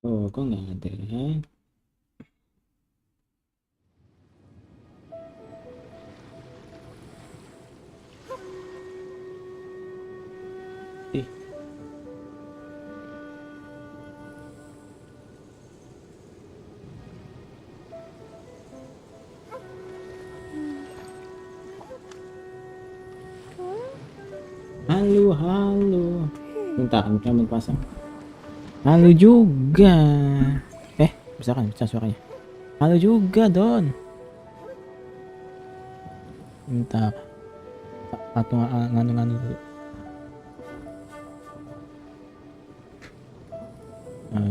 Oh, kok nggak ada? Ih, halo, halo. Bentar, kamu pasang. Halo juga. Bisa kan? Bisa suaranya. Halo juga, Don. Bentar. Atau nganu-nganu dulu.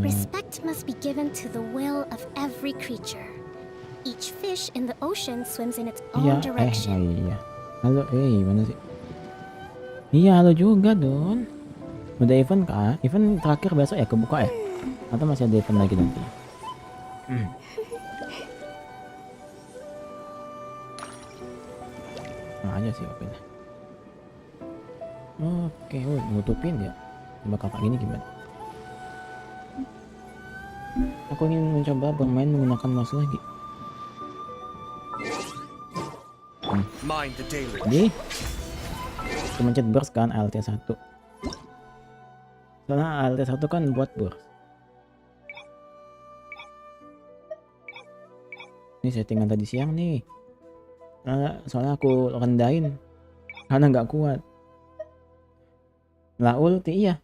Respect must be given to the will of every creature. Each fish in the ocean swims in its Iya, own direction. iya. Halo, mana sih? Iya, halo juga, Don. Udah event kah? Event terakhir besok ya kebuka ya? Atau masih ada event lagi nanti? Nah aja sih oke dah. Oke, nutupin ya. Coba kakak gini gimana? Aku ingin mencoba bermain menggunakan mouse lagi. Jadi, aku mencet burst kan Alt 1. Soalnya Alt 1 kan buat burst. Ini settingan tadi siang nih. Soalnya aku rendahin karena nggak kuat. Lah ulti iya.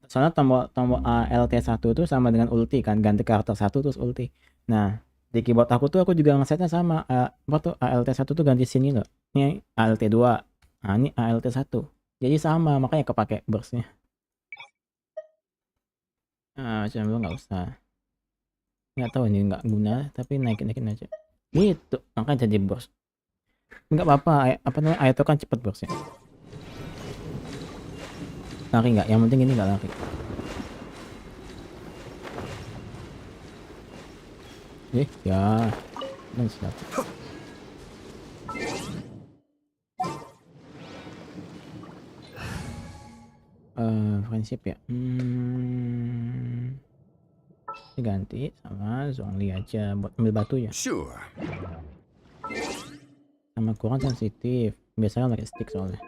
Soalnya tombol ALT1 itu sama dengan ulti kan, ganti karakter 1 terus ulti. Nah, di keyboard aku tuh aku juga ngesetnya sama apa tuh ALT1 tuh ganti sini loh. Ini ALT2. Nah, ini ALT1. Jadi sama, makanya kepake burstnya. Macam lu nggak usah. Nggak tahu ini nggak guna, tapi naikin aja. Gitu, makanya jadi burst. Nggak apa-apa, apa namanya, itu kan cepet burstnya. Lari nggak? Yang penting ini nggak lari. Ya, dan siap. Friendship ya. Diganti sama Zhongli aja buat ambil batu ya. Sure. Sama kurang sensitif. Biasanya pakai stick soalnya.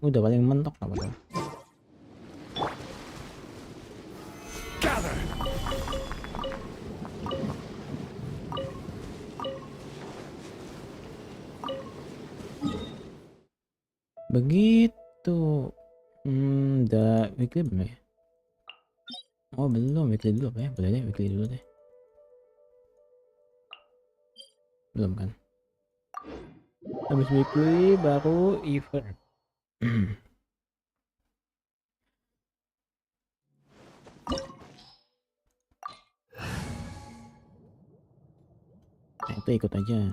Udah paling mentok apa tuh? Begitu. Udah weekly belum ya? Oh belum, weekly dulu apa ya? Boleh deh, weekly dulu deh. Belum kan? Habis weekly baru event. Nah, itu ikut aja.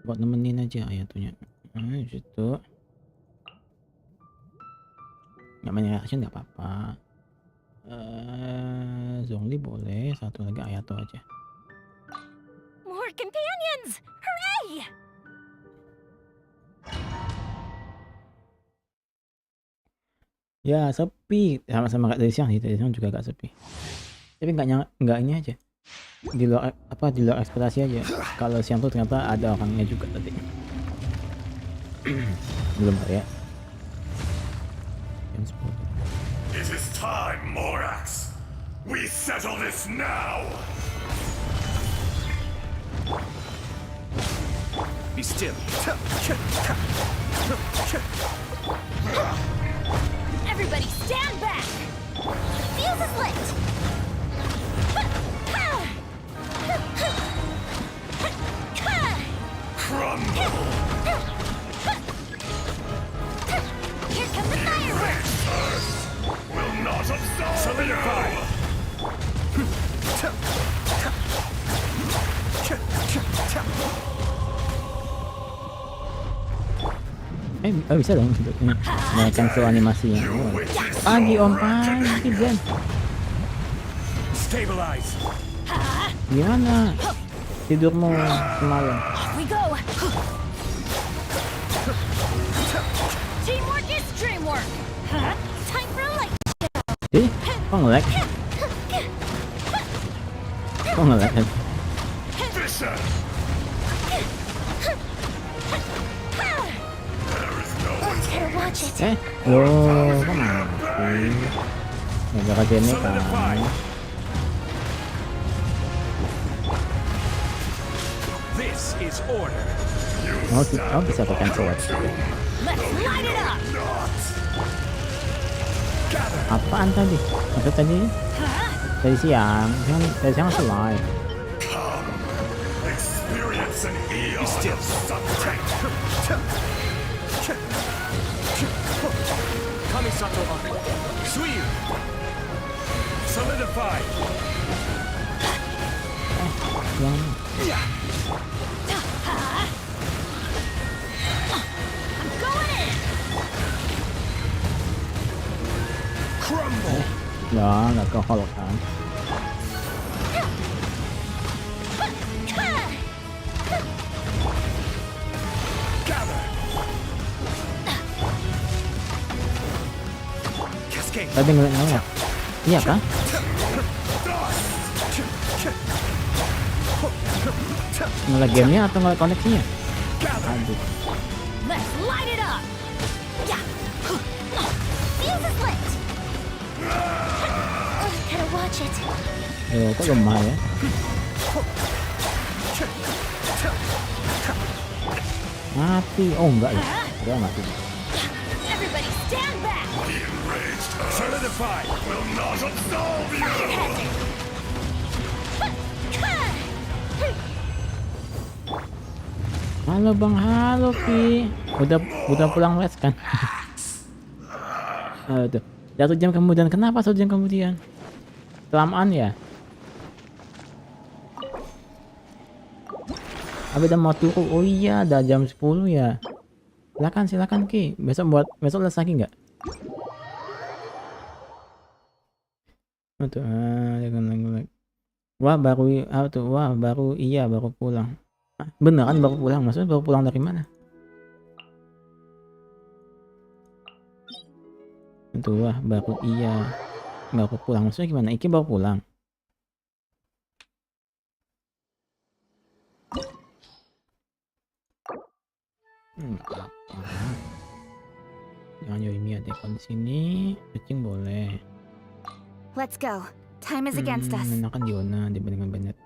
Buat nemenin aja ayatunya. Situ. Nggak main reaction nggak apa-apa. Zhongli boleh, satu lagi Ayato aja. More companions! Hooray! Ya sepi, sama-sama kayak dari siang juga agak sepi. Tapi nggak ini aja. Di luar ekspektasi aja. Kalau siang tuh ternyata ada orangnya juga tadi. Belum ya. Jam 10. It is time, Morax. We settle this now. Be still. Everybody stand back! The fuse is lit! Crumble. Here come the fireworks! Will not absolve Solidify. Bisa dong untuk ini menaikkan slow animasinya. Pagi om, pagi Ben. Stabilize. Gimana tidurmu semalam? Off we go! Teamwork is dreamwork! Time for a light show! Ih, kok nge-lag? Kok nge-lag? Fisher! Better watch it. Loh, kok mati? Gara-gara gini kan. This is order. Oh, bisa ke cancel. Let's light it up. Apaan tadi? Maksud tadi siang. Tadi siang masih live. Experience an eon Still. of suffering. Kamisato Aku. Suiyu. Solidify. Yang Crumble. ya nggak ke holo kan. Gather. Cascade. Tadi ngeliat. Iya kan? Ngeliat gamenya atau ngeliat koneksinya? Aduh. Let's light it up. Yeah. Fuse is lit. Gotta watch it. Yo, kok lemah ya? Mati. Oh enggak ya. Udah mati. Everybody stand back. The enraged earth Solidify. will not absolve you! Halo Bang, halo Ki. Udah pulang les kan? Aduh. 1 jam kemudian. Kenapa 1 jam kemudian? Kelamaan ya? Abi udah mau turun. Oh iya, udah jam 10 ya. Silakan Ki. Besok les lagi nggak? Aduh, dengan wah baru iya baru pulang. Beneran baru pulang? Maksudnya baru pulang dari mana? Itu wah baru iya baru pulang. Maksudnya gimana? Iki baru pulang. Apa? Jangan Yoimi ada di sini. Kucing boleh. Let's go. Time is against us. Menakan Diona dibandingkan Bennett.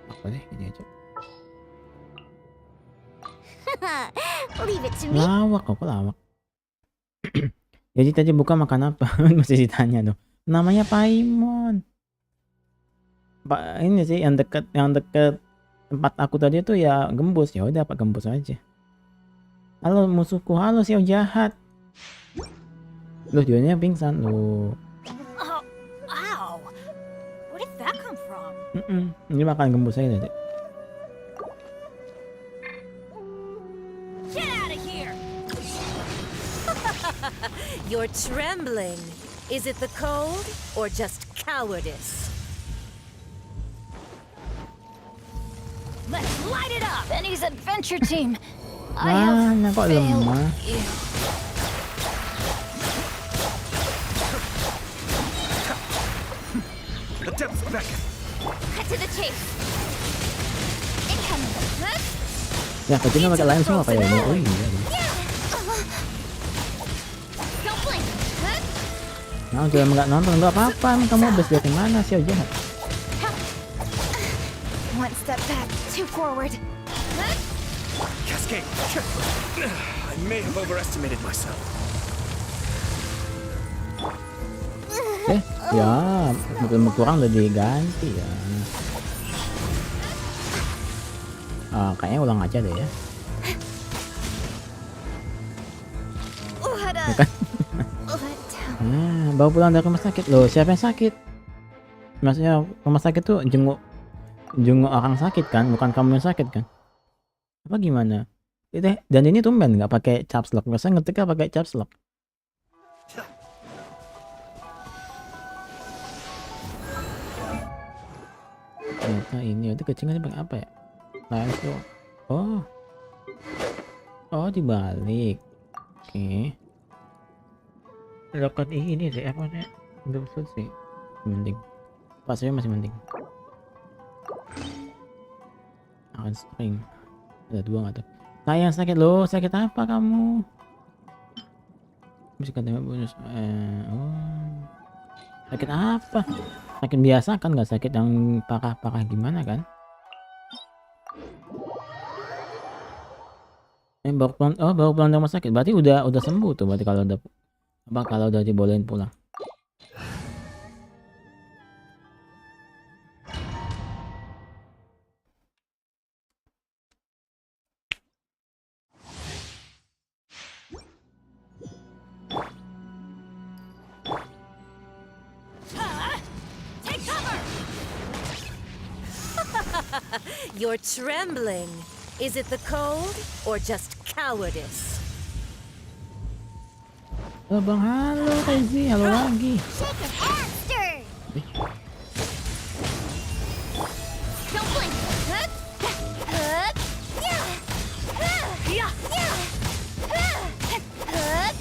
Apa deh ini aja. Leave it to me. Lawak kok lawak. Jadi tadi buka makan apa? Masih ditanya dong. Namanya Paimon. Pak ini sih yang deket tempat aku tadi tuh ya gembus. Ya udah Pak gembus aja. Halo musuhku, halo siau jahat. Loh Dionnya pingsan loh. Oh, ow. Where did that come from? Ini makan gembus aja tadi. Get out of here! You're trembling. Is it the cold or just cowardice? Let's light it up. Benny's adventure team. I have Mana kok failed lemah? you. The depths beckon. Cut to the chase. Incoming. Huh? Ya kucingnya pakai lain semua kayak ini. Oh iya. Don't blink. Huh? Nah udah nggak nonton nggak apa-apa. Emang kamu habis dari mana siau jahat? One step back, two forward. Huh? Cascade. I may have overestimated myself. Ya mobil kurang udah diganti ya. Kayaknya ulang aja deh ya. What Ya up? kan? Let down. Bawa pulang dari rumah sakit loh. Siapa yang sakit? Maksudnya rumah sakit tuh jenguk orang sakit kan, bukan kamu yang sakit kan? Apa gimana? Dan ini tumben nggak pakai caps lock. Biasanya ngetiknya pakai caps lock. Ternyata ini itu kecingan pakai apa ya? Langsung. Oh dibalik. Oke. Lakukan ini sih apa namanya? Untuk sih mending. Pas saya masih mending. Akan string. Ada 2 nggak tuh? Sayang sakit loh. Sakit apa kamu? Bisa tembak bonus. Sakit apa? Sakit biasa kan, nggak sakit yang parah-parah gimana kan? Baru pulang dari rumah sakit. Berarti udah sembuh tuh. Berarti kalau udah dibolehin pulang. Take cover! You're trembling. Is it the cold or just cowardice? Oh, Bang, halo Kaisi, halo lagi. Shake it and stir. Don't blink. Hup, hup, yeah. Yeah, yeah. Hup,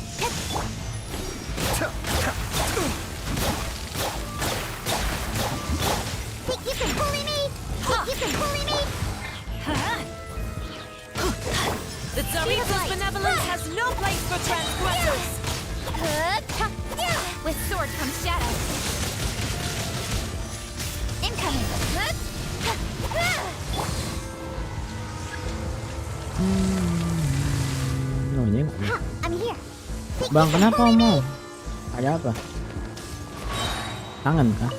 think you can bully me? Think you can bully me? The Tsarita's benevolence has no place for transgressors! Hup, yeah. With sword comes shadow. Incoming. Hup, Oh, ini. I'm here. Bang, kenapa mau? Ada apa? Tangan kah?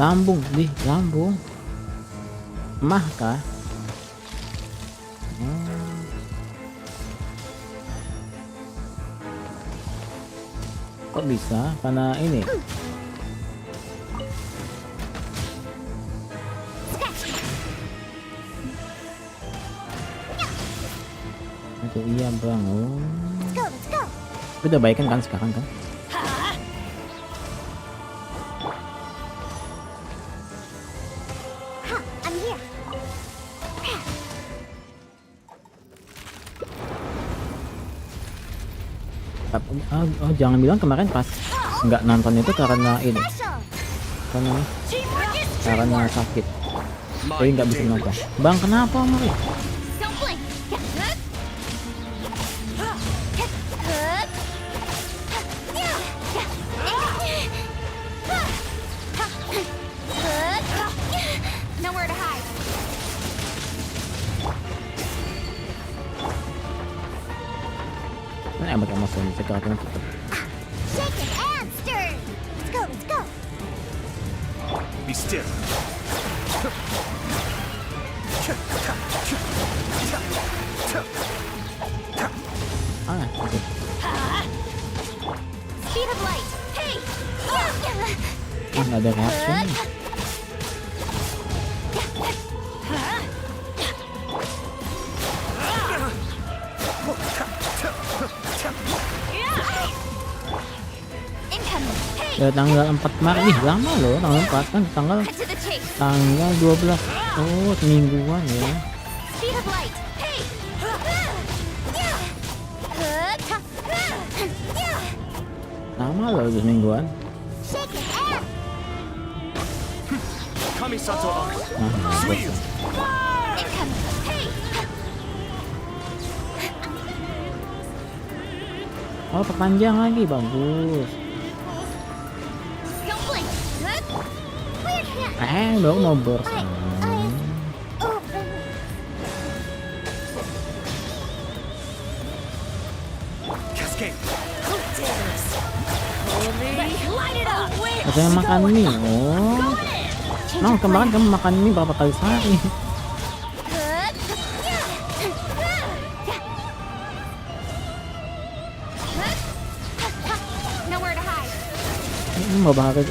Lambung, lambung. Mah kah? Kok bisa? Karena ini. Itu iya bang. Oh. Let's go. Udah baikan kan sekarang kan? I'm here. Jangan bilang kemarin pas nggak nonton itu karena ini, Special. karena sakit, jadi nggak bisa nonton. Bang, kenapa Mari? Don't blink. Hup. Hup. Yeah. Hup. Nowhere to hide. Ini abad emosi sekarang kita. Shake it and stir. Let's go. Be still. Oke. Speed of light. Hey. Nggak ada reaction. Incoming. Hey. Ya, tanggal 4 Maret. Ih, lama loh tanggal 4 kan Cut to the chase. tanggal 12. Oh, semingguan ya. Speed of light. Hey. Lama loh itu semingguan. Shake it and Kamisato on. Nah, Sweet. incoming. Hey. oh perpanjang lagi, bagus. Don't blink. Weird hand. Baru mau burst. Open. Cascade. Who dares? Only light it up! Katanya makan mie. Oh, nah kemarin kamu makan mie berapa kali sehari? Nowhere to hide.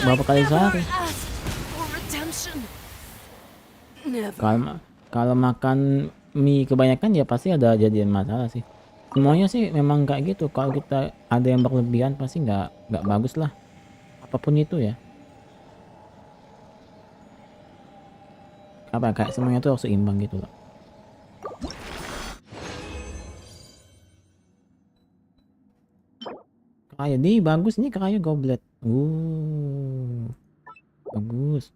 Berapa kali sehari? Ask for redemption. Never. Kalau makan mie kebanyakan ya pasti ada jadian masalah sih. Semuanya sih memang kayak gitu. Kalau kita ada yang berlebihan pasti nggak bagus lah. Apapun itu ya. Apa kayak semuanya tuh harus seimbang gitu loh. Kayu nih bagus nih, kayu goblet. Bagus.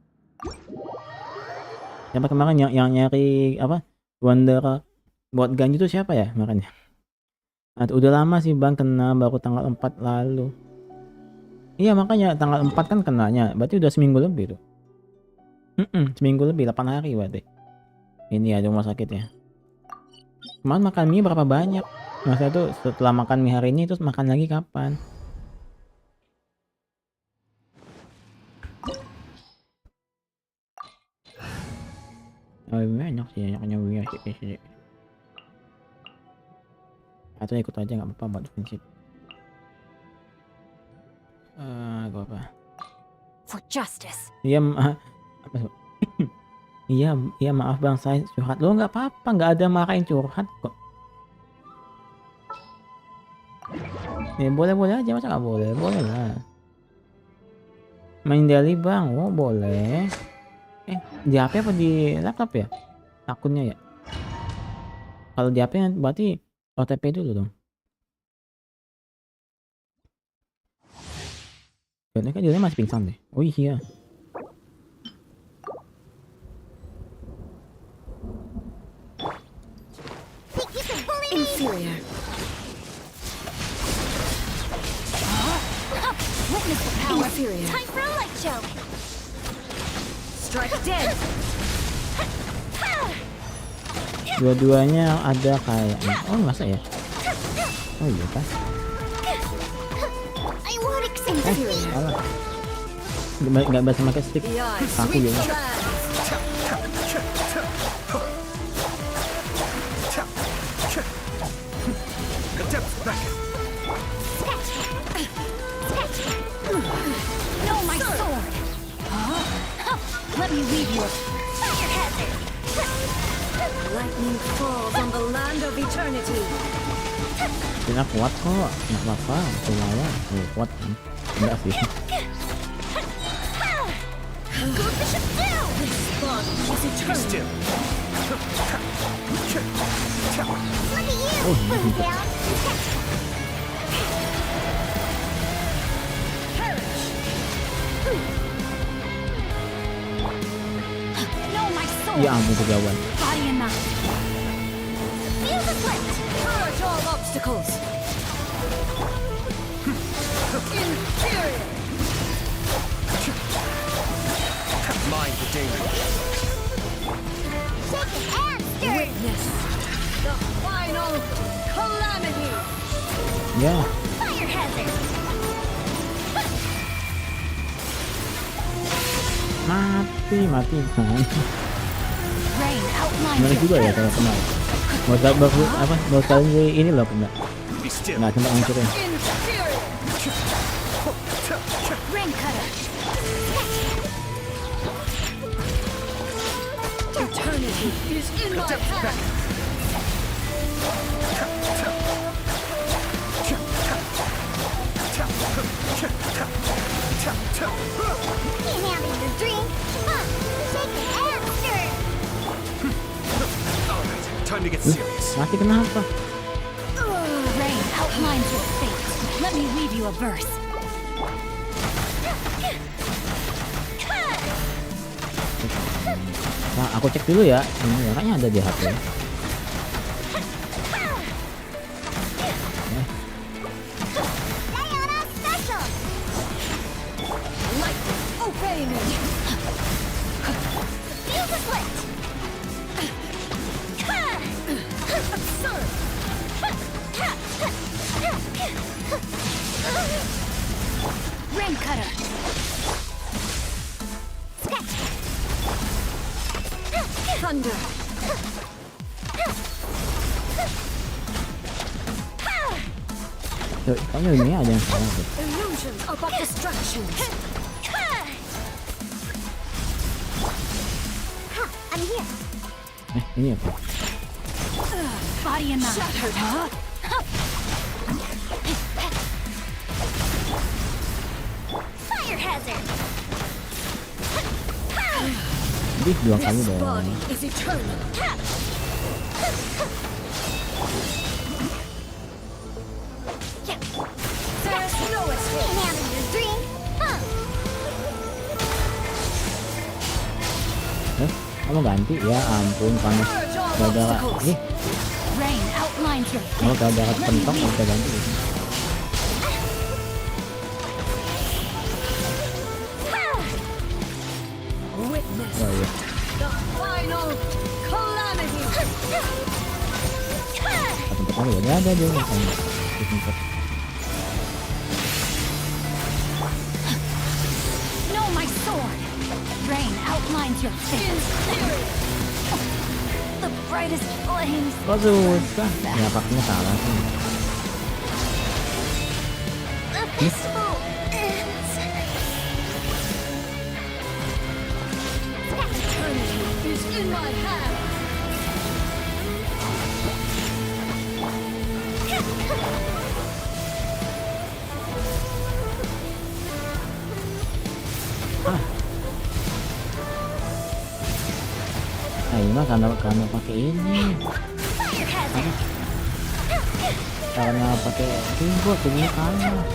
Siapa kemarin yang nyari apa? Wonder buat ganju itu siapa ya makanya? Udah lama sih Bang kena, baru tanggal 4 lalu. Iya makanya tanggal 4 kan kenanya, berarti udah seminggu lebih tuh. Seminggu lebih, 8 hari berarti. Ini ada rumah sakit ya. Kemarin makan mie berapa banyak? Maksudnya tuh setelah makan mie hari ini terus makan lagi kapan? Oh banyak sih, banyaknya sih. Atau ikut aja nggak apa-apa buat defensif. Gak apa. For justice. Iya, apa tuh? Iya maaf Bang, saya curhat. Lo nggak apa-apa, nggak ada marahin curhat kok. Ya boleh aja, masa nggak boleh? Boleh lah. Main daily Bang, oh boleh. Di HP apa di laptop ya? Akunnya ya? Kalau di HP berarti OTP dulu dong. Kayaknya kan dia masih pingsan deh. Oh iya. Inferior. Witness the power. Inferior. Time for a light show. Strike dead. Dua-duanya ada kayaknya. Oh masa ya? Oh iya kan? I won't accept defeat. Salah. Nggak bisa pakai stick. The eyes Aku sweep juga. the land. The depths beckon. No, my sword. Let me leave you a fire hazard. Lightning falls on the land of eternity. Kita kuat kok. Nggak apa-apa. Lumayan. Kuat kan? Enggak sih. Go bishop down. Bond is Be eternal. still. Look at you. Put down. No, my sword. Ya ampun kejauhan. Body and mind. Feel the flint. Purge all obstacles. Inferior. Mind the danger. Shake and stir. Witness the final calamity. Ya. Fire hazard. Mati kan. Rain outlines Benar your juga ya kalau kena. Mau kali ini loh kena. Be still. Nggak sempat hancurin. Inferior. Rain cutter. Eternity is in my hand. Ain't having your drink. Shake and stir. Alright, time to get serious. Mati kenapa? Rain outlines your fate. Let me weave you a verse. Nah, aku cek dulu ya. Ini kayaknya ada di HP. Sayonara special. Light, obey me. Feel the flint. Absurd. Rain cutter. Thunder. Tuh, kayaknya ini ada yang salah tuh. Illusions are but distractions. I'm here. Ini apa? Body and mind. Shattered. Fire hazard. Jadi dua kali This dong. body is eternal. There's Kamu ganti ya ampun kamu gara-gara Rain outlines your kalau gara-gara pentok bisa ganti gitu. Witness Oh iya. the final calamity. Tempat kamu ya ada aja nih kamu di tempat. Know my sword. Rain outlines your face. The brightest flames. Kok susah? Ya pastinya salah sih. The festival ends. Eternity is in my hand. Nah ini mah karena pakai ini. Karena pakai keyboard ini kalah.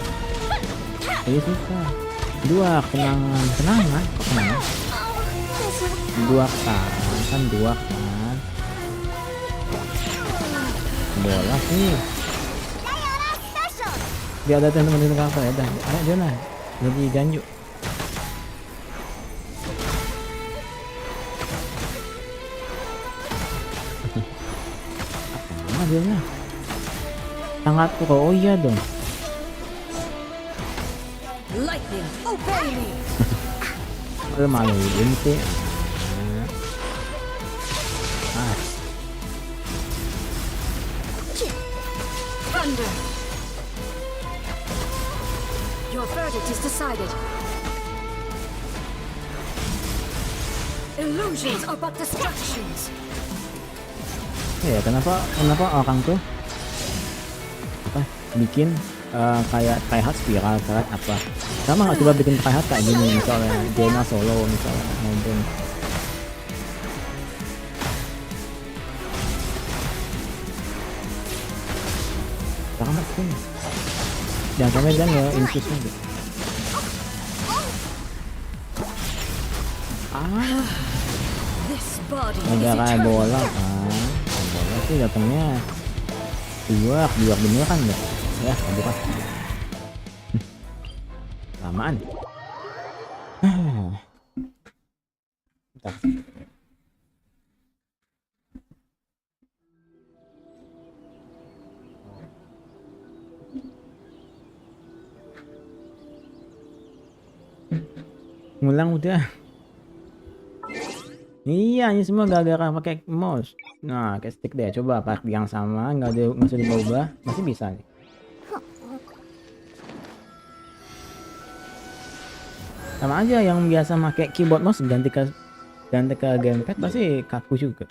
Jadi susah. Dua kenangan kok kenangan? Dua kan bola sih. Dia ada temen-temen kafe ya dah. Ayo dia lah. Jadi ganju. Apa dia lah? Sangatku kok. Oh iya dong. Lightning, obey me. Malu sih. Thunder. Your verdict is decided. Illusions are but distractions. Ya kenapa orang tuh apa bikin kayak hard spiral kayak apa? Sama nggak coba bikin kayak kayak gini misalnya Jena solo misalnya maupun sama pun jangan sampai dia nggak infus aja. This body is Ada kayak eternal. bola sih datangnya dua bener kan enggak ya bukan lamaan. Bentar. Ngulang udah. Iya, ini semua gara-gara pakai mouse. Nah, kayak stick deh. Coba pakai yang sama, nggak usah diubah, masih bisa nih. Sama aja yang biasa pakai keyboard mouse ganti ke gamepad pasti kaku juga.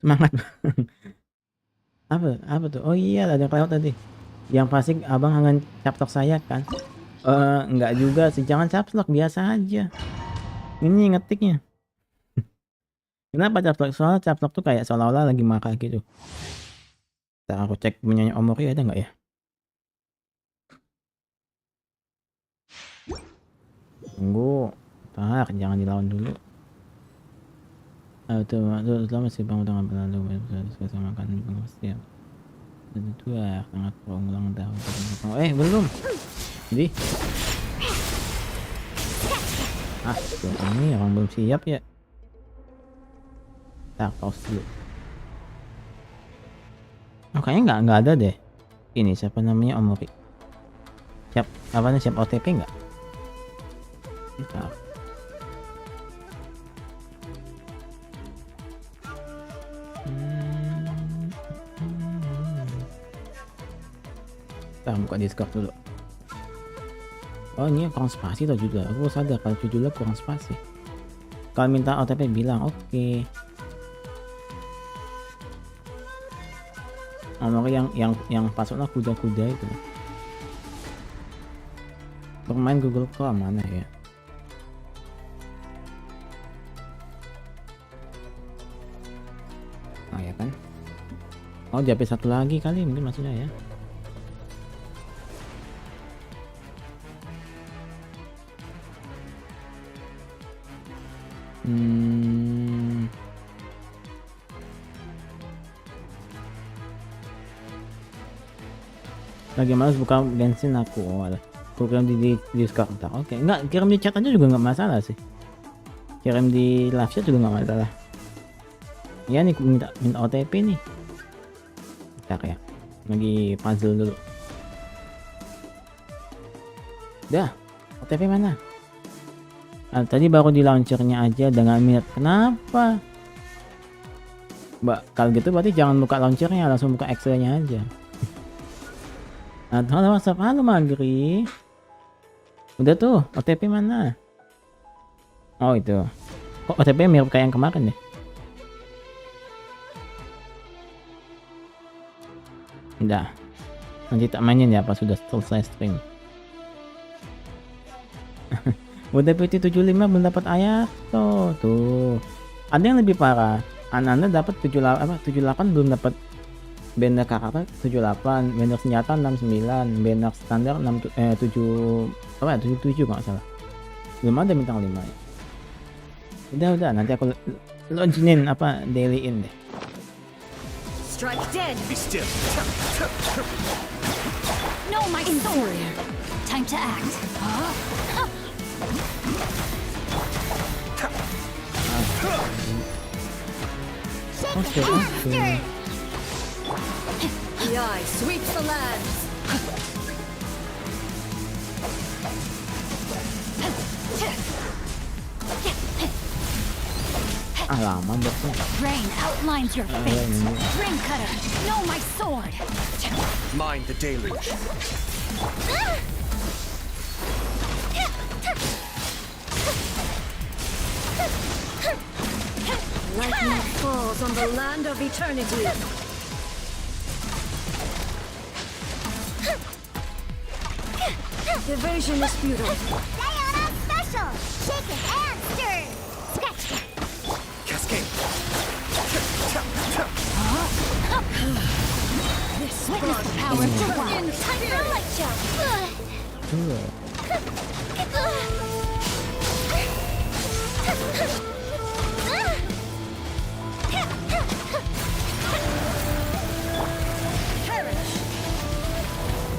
Semangat. Apa tuh? Oh iya, ada kelewat tadi. Yang pasti abang akan captok saya kan? Enggak juga sih, jangan capslok, biasa aja. Ini ngetiknya. Kenapa capslok? Soalnya capslok tuh kayak seolah-olah lagi maka gitu. Ntar aku cek punyanya Omori ada nggak ya? Tunggu, ntar jangan dilawan dulu. Tuh masih bangun dengan berlalu sama kan siap. Itu sangat pengulang tahun. Belum. Jadi tuh, ini orang belum siap ya. Tak pause dulu. Kayaknya nggak ada deh. Ini siapa namanya Omori? Siap apa nih, siap OTP nggak? Bentar. Kita buka Discord dulu. Oh ini kurang spasi tuh juga. Aku sadar kalau judulnya kurang spasi. Kalau minta OTP bilang oke. Nomor yang passwordnya kuda-kuda itu. Bermain Google Chrome mana ya? Oh ya kan? Oh JP satu lagi kali mungkin maksudnya ya. Lagi males buka Genshin aku. Oh, alah. Kirim di Sekarang. Oke, enggak, kirim di chat aja juga nggak masalah sih. Kirim di live chat juga nggak masalah. Ya nih, minta OTP nih. Bentar ya, lagi puzzle dulu. Dah, OTP mana? Tadi baru di launchernya aja dengan minat. Kenapa? Mbak, kalau gitu berarti jangan buka launchernya, langsung buka Excel-nya aja. Halo WhatsApp, halo Magri. Udah tuh, OTP mana? Oh itu. Kok OTP mirip kayak yang kemarin deh? Udah. Nanti tak mainin ya pas sudah selesai stream. Udah PT 75 belum dapat ayat tuh. Ada yang lebih parah. Anda dapat 78 belum dapat banner karakter 78, banner senjata 69, banner standar 77 kalau salah. Belum ada bintang 5 ya. Udah nanti aku loginin dailyin deh. Strike dead. Be still. No, my sword. Time to act. Oke. The eye sweeps the lands. Lama betul. Rain outlines your fate. Ring cutter. No, my sword. Mind the deluge. Lightning falls on the land of eternity. Evasion is futile. Diana special. Shaken and stirred. Scratch that. Cascade. This Witness the power of Jawan. Time for a light show.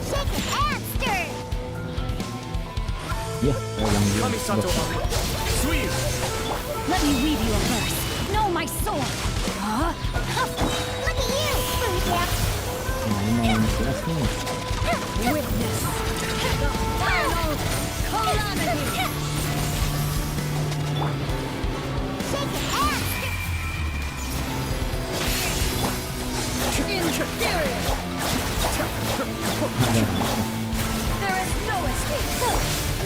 Shaken and stirred. Ya, Kami Sato. Sweep. Let me weave you a verse. Know my sword. Look at you, Spoonjab. jelas nih. Witness the final calamity. Interference. There is no escape.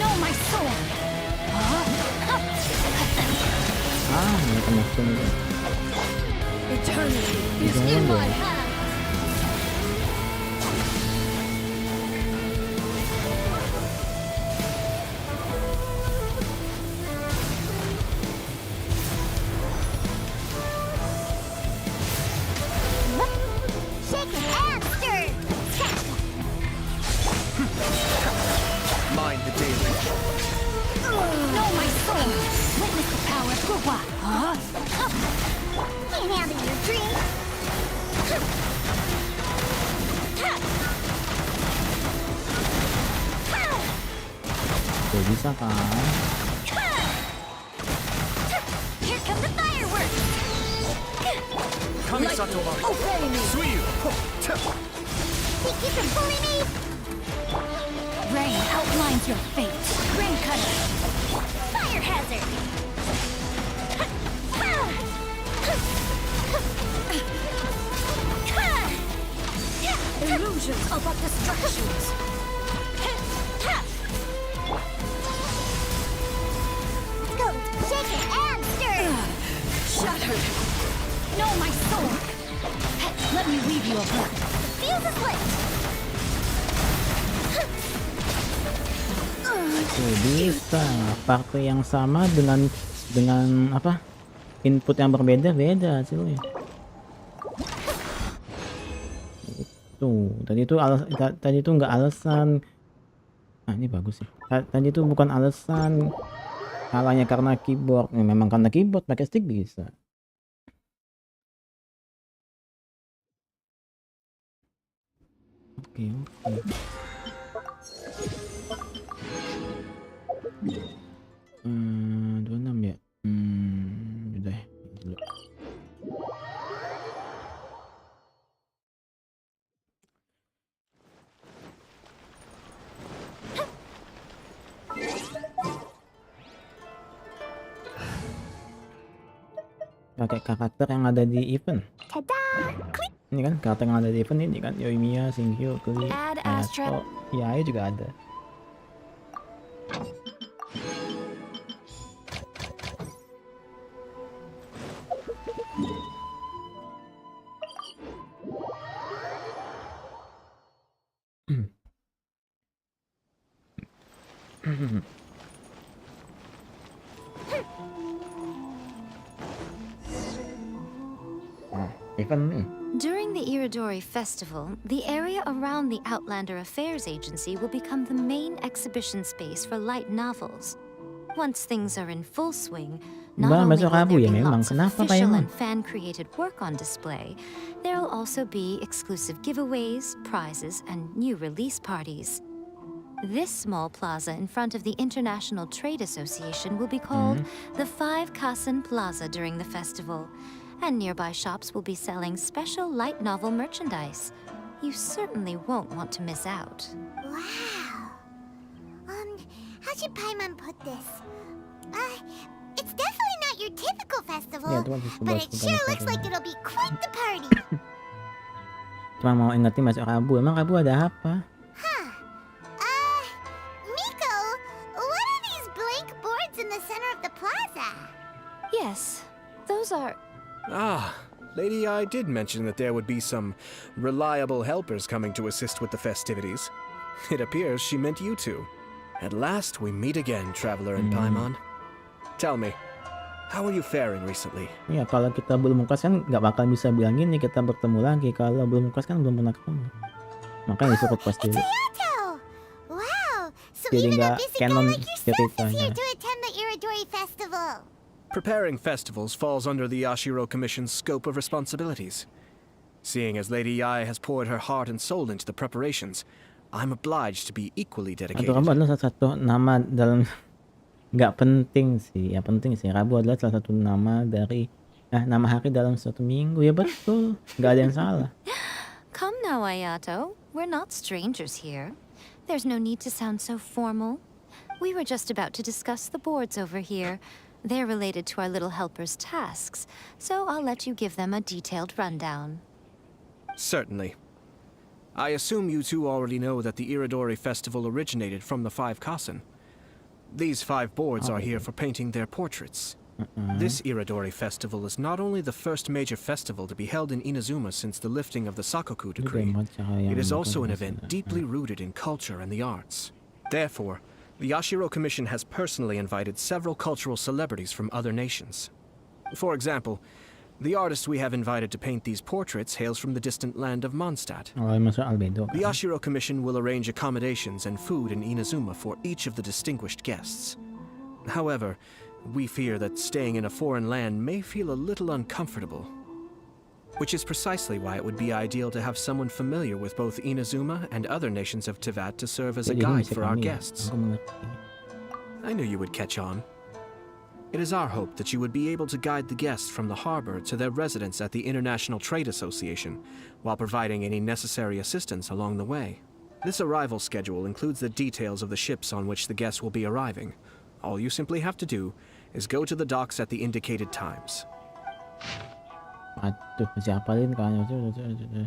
Know my sword. Mereka langsung itu. Eternity is in my hand. Mind the deluge. Know my sword. Witness the power of Ngga. Can't handle your dream. Tuh, bisa kan? Here come the fireworks. Kami Sato. Obey me. Sweep. Think you can bully me? Rain outlines your fate. Ring cutter. Fire hazard. Illusions are but distractions. Goat, shaken and stirred. Shattered. Know my sword. Let me weave you a verse. Fuse is lit. Tuh, bisa partai yang sama dengan input yang berbeda hasilnya. Tuh, tadi itu nggak alasan. Ini bagus sih. Tadi itu bukan alasan Salahnya karena keyboard. Memang karena keyboard, pakai stick bisa. Oke. 26 ya? Udah dulu. Pakai karakter yang ada di event. Ta-da! Click. Ini kan karakter yang ada di event ini kan, Yoimiya, Shinhyo, Kuli, Add astra. Atau, Yai juga ada. Event nih. During the Iridori Festival, the area around the Outlander Affairs Agency will become the main exhibition space for light novels. Once things are in full swing, not Bah, only masuk will Rabu there ya be memang. lots of Kenapa official Paimon? and fan-created work on display, there will also be exclusive giveaways, prizes, and new release parties. This small plaza in front of the International Trade Association will be called the Five Kasen Plaza during the festival, and nearby shops will be selling special light novel merchandise. You certainly won't want to miss out. Wow. How should Paimon put this? It's definitely not your typical festival, Ya, itu kan disebut but it sure sebagai looks like festival. it'll be quite the party. Cuma mau ingetin masuk Rabu. Emang Rabu ada apa? Miko, what are these blank boards in the center of the plaza? Yes, those are... Ah, Lady I did mention that there would be some reliable helpers coming to assist with the festivities. It appears she meant you two. At last we meet again, Traveler and Paimon. Tell me, how are you faring recently? Ya kalau kita belum mukas kan nggak bakal bisa bilang gini kita bertemu lagi. Kalau belum mukas kan belum pernah ketemu. Makanya disuruh pas dulu. Atto! Wow, so Jadi even a nggak busy guy canon like yourself is ceritanya. here to attend the Iridori Festival. Preparing festivals falls under the Yashiro Commission's scope of responsibilities. Seeing as Lady Ai has poured her heart and soul into the preparations, I'm obliged to be equally Atau dedicated. Rabu adalah salah satu nama dalam nggak penting sih, ya penting sih. Rabu adalah salah satu nama dari nama hari dalam suatu minggu, ya betul, nggak ada yang salah. Come now, Ayato. We're not strangers here. There's no need to sound so formal. We were just about to discuss the boards over here. They're related to our little helper's tasks, so I'll let you give them a detailed rundown. Certainly. I assume you two already know that the Iridori Festival originated from the Five Kasen. These 5 boards are here for painting their portraits. This Iridori Festival is not only the first major festival to be held in Inazuma since the lifting of the Sakoku decree, it is also an event deeply rooted in culture and the arts. Therefore, the Yashiro Commission has personally invited several cultural celebrities from other nations. For example, the artist we have invited to paint these portraits hails from the distant land of Mondstadt. Oh, masuk Albedo. The Yashiro Commission will arrange accommodations and food in Inazuma for each of the distinguished guests. However, we fear that staying in a foreign land may feel a little uncomfortable, which is precisely why it would be ideal to have someone familiar with both Inazuma and other nations of Teyvat to serve as a Jadi ini guide bisa for our kami ya. guests. Aku mengerti. I knew you would catch on. It is our hope that you would be able to guide the guests from the harbor to their residence at the International Trade Association, while providing any necessary assistance along the way. This arrival schedule includes the details of the ships on which the guests will be arriving. All you simply have to do is go to the docks at the indicated times. Aduh, masih hafalin kan? Pagi.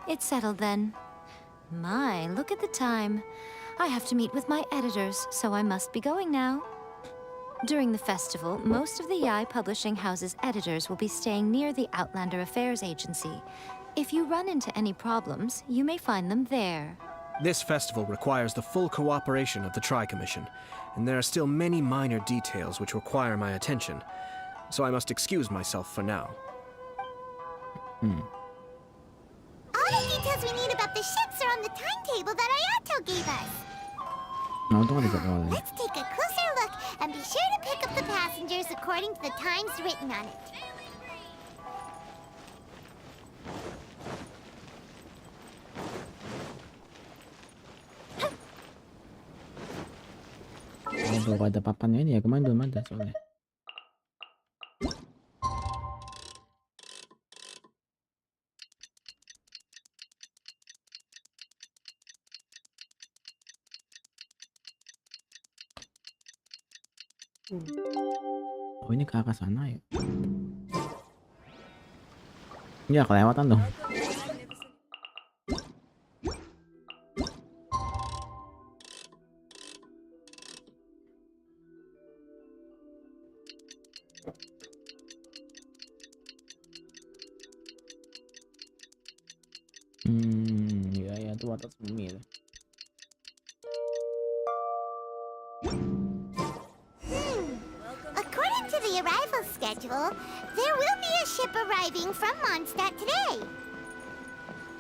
It's settled then. My, look at the time. I have to meet with my editors, so I must be going now. During the festival, most of the Yai Publishing House's editors will be staying near the Outlander Affairs Agency. If you run into any problems, you may find them there. This festival requires the full cooperation of the Tri-Commission, and there are still many minor details which require my attention, so I must excuse myself for now. All details we need about the ships are on the timetable that Ayato gave us. Nah, untung ada jadwalnya. Let's take a closer look and be sure to pick up the passengers according to the times written on it. Oh, belum ada papannya ini ya, kemarin belum ada soalnya. Oh, ini ke arah sana ya? Iya, kelewatan dong. Ya itu atas bumi ya. According to the arrival schedule, there will be a ship arriving from Mondstadt today.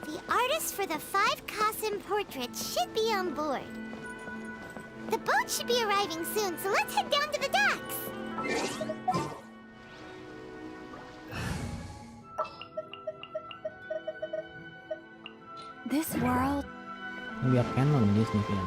The artist for the 5 Kasim portraits should be on board. The boat should be arriving soon, so let's head down to the docks. This world Biar canon Disney film.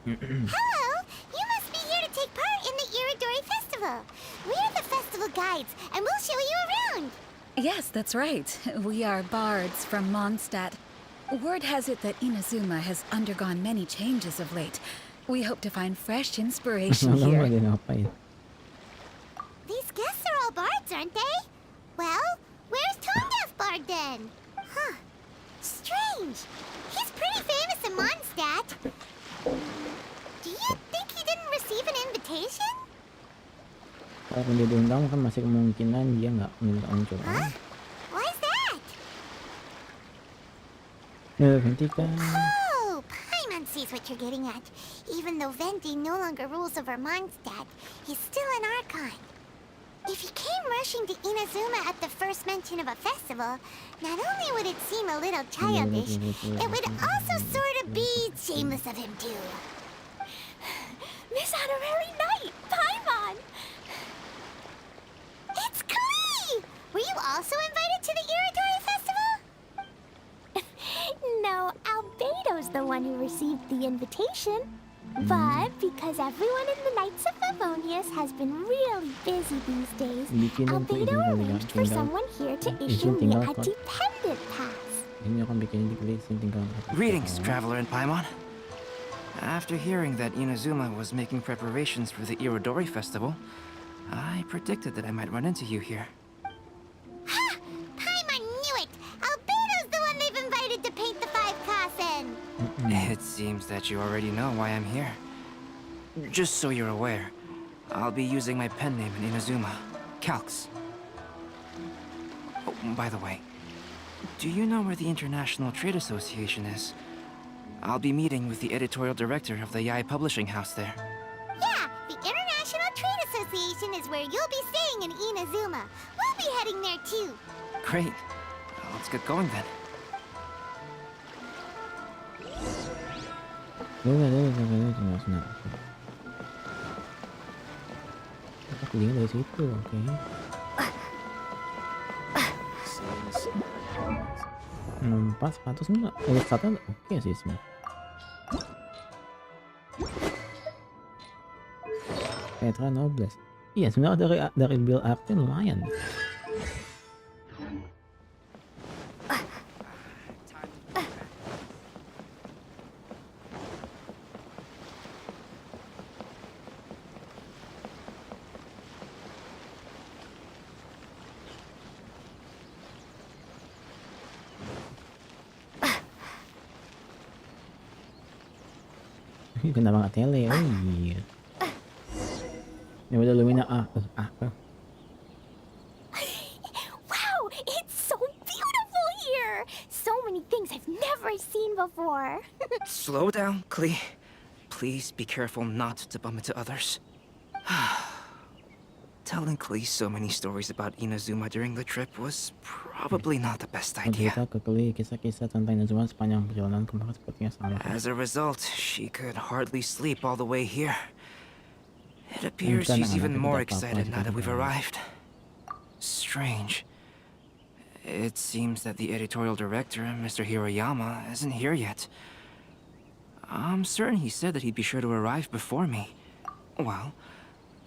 Hello! You must be here to take part in the Iridori Festival. We're the festival guides, and we'll show you around. Yes, that's right. We are bards from Mondstadt. Word has it that Inazuma has undergone many changes of late. We hope to find fresh inspiration Alam mo here. din ngapain. These guests are all bards, aren't they? Well, where's Tone Deaf Bard then? Huh. Strange. He's pretty famous in Mondstadt. Do you think he didn't receive an invitation? Kalau dia diundang kan masih kemungkinan dia nggak minta muncul. Huh? Why's that? Hentikan. Oh, Paimon sees what you're getting at. Even though Venti no longer rules over Mondstadt, he's still an Archon. If he came rushing to Inazuma at the first mention of a festival, not only would it seem a little childish, it would also sort of be shameless of him too. Miss Honorary Knight, Paimon! It's Klee! Were you also invited to the Iridori Festival? No, Albedo's the one who received the invitation. But because everyone in the Knights of Favonius has been really busy these days, Bikin nanti Albedo ini kali ya, arranged for tinggal someone here to izin issue me tinggal a kok. dependent pass. Ini akan bikin izin tinggal. Greetings, traveler in Paimon. After hearing that Inazuma was making preparations for the Irodori Festival, I predicted that I might run into you here. Ha! Paimon knew it! Albedo's the one they've invited to paint the 5 Kasen! It seems that you already know why I'm here. Just so you're aware, I'll be using my pen name in Inazuma, Calx. Oh, by the way, do you know where the International Trade Association is? I'll be meeting with the editorial director of the Yai Publishing House there. Yeah, the International Trade Association is where you'll be staying in Inazuma. We'll be heading there too. Great. Let's get going then. Nah. Aku lihat dari situ, oke. Empat 100 enggak? Satu oke sih sebenarnya. Petra Nobles. Iya sebenarnya dari build artnya lumayan. Kenapa nggak tele? Oh iya. Ya udah Lumina seen before. Slow down, Klee. Please be careful not to bump into others. Telling Klee so many stories about Inazuma during the trip was probably not the best idea. Cerita ke Klee kisah-kisah tentang Inazuma sepanjang perjalanan kemarin sepertinya sama. As a result, she could hardly sleep all the way here. It appears Bukan, she's anak even tidak more apa-apa excited jika now that we've tidak. arrived. Strange. It seems that the editorial director, Mr. Hiroyama, isn't here yet. I'm certain he said that he'd be sure to arrive before me. Well,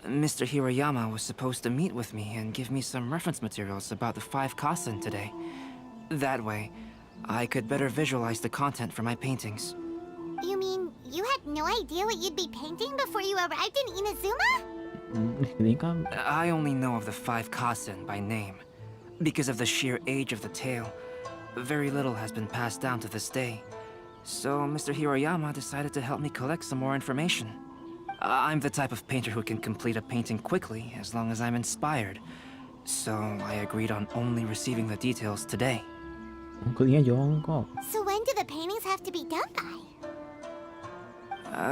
Mr. Hiroyama was supposed to meet with me and give me some reference materials about the 5 kasen today. That way, I could better visualize the content for my paintings. You mean you had no idea what you'd be painting before you arrived in Inazuma? Ini kan I only know of the 5 kasen by name. Because of the sheer age of the tale, very little has been passed down to this day. So Mr. Hiroyama decided to help me collect some more information. I'm the type of painter who can complete a painting quickly as long as I'm inspired. So I agreed on only receiving the details today. kuliah jongkok. So when do the paintings have to be done by?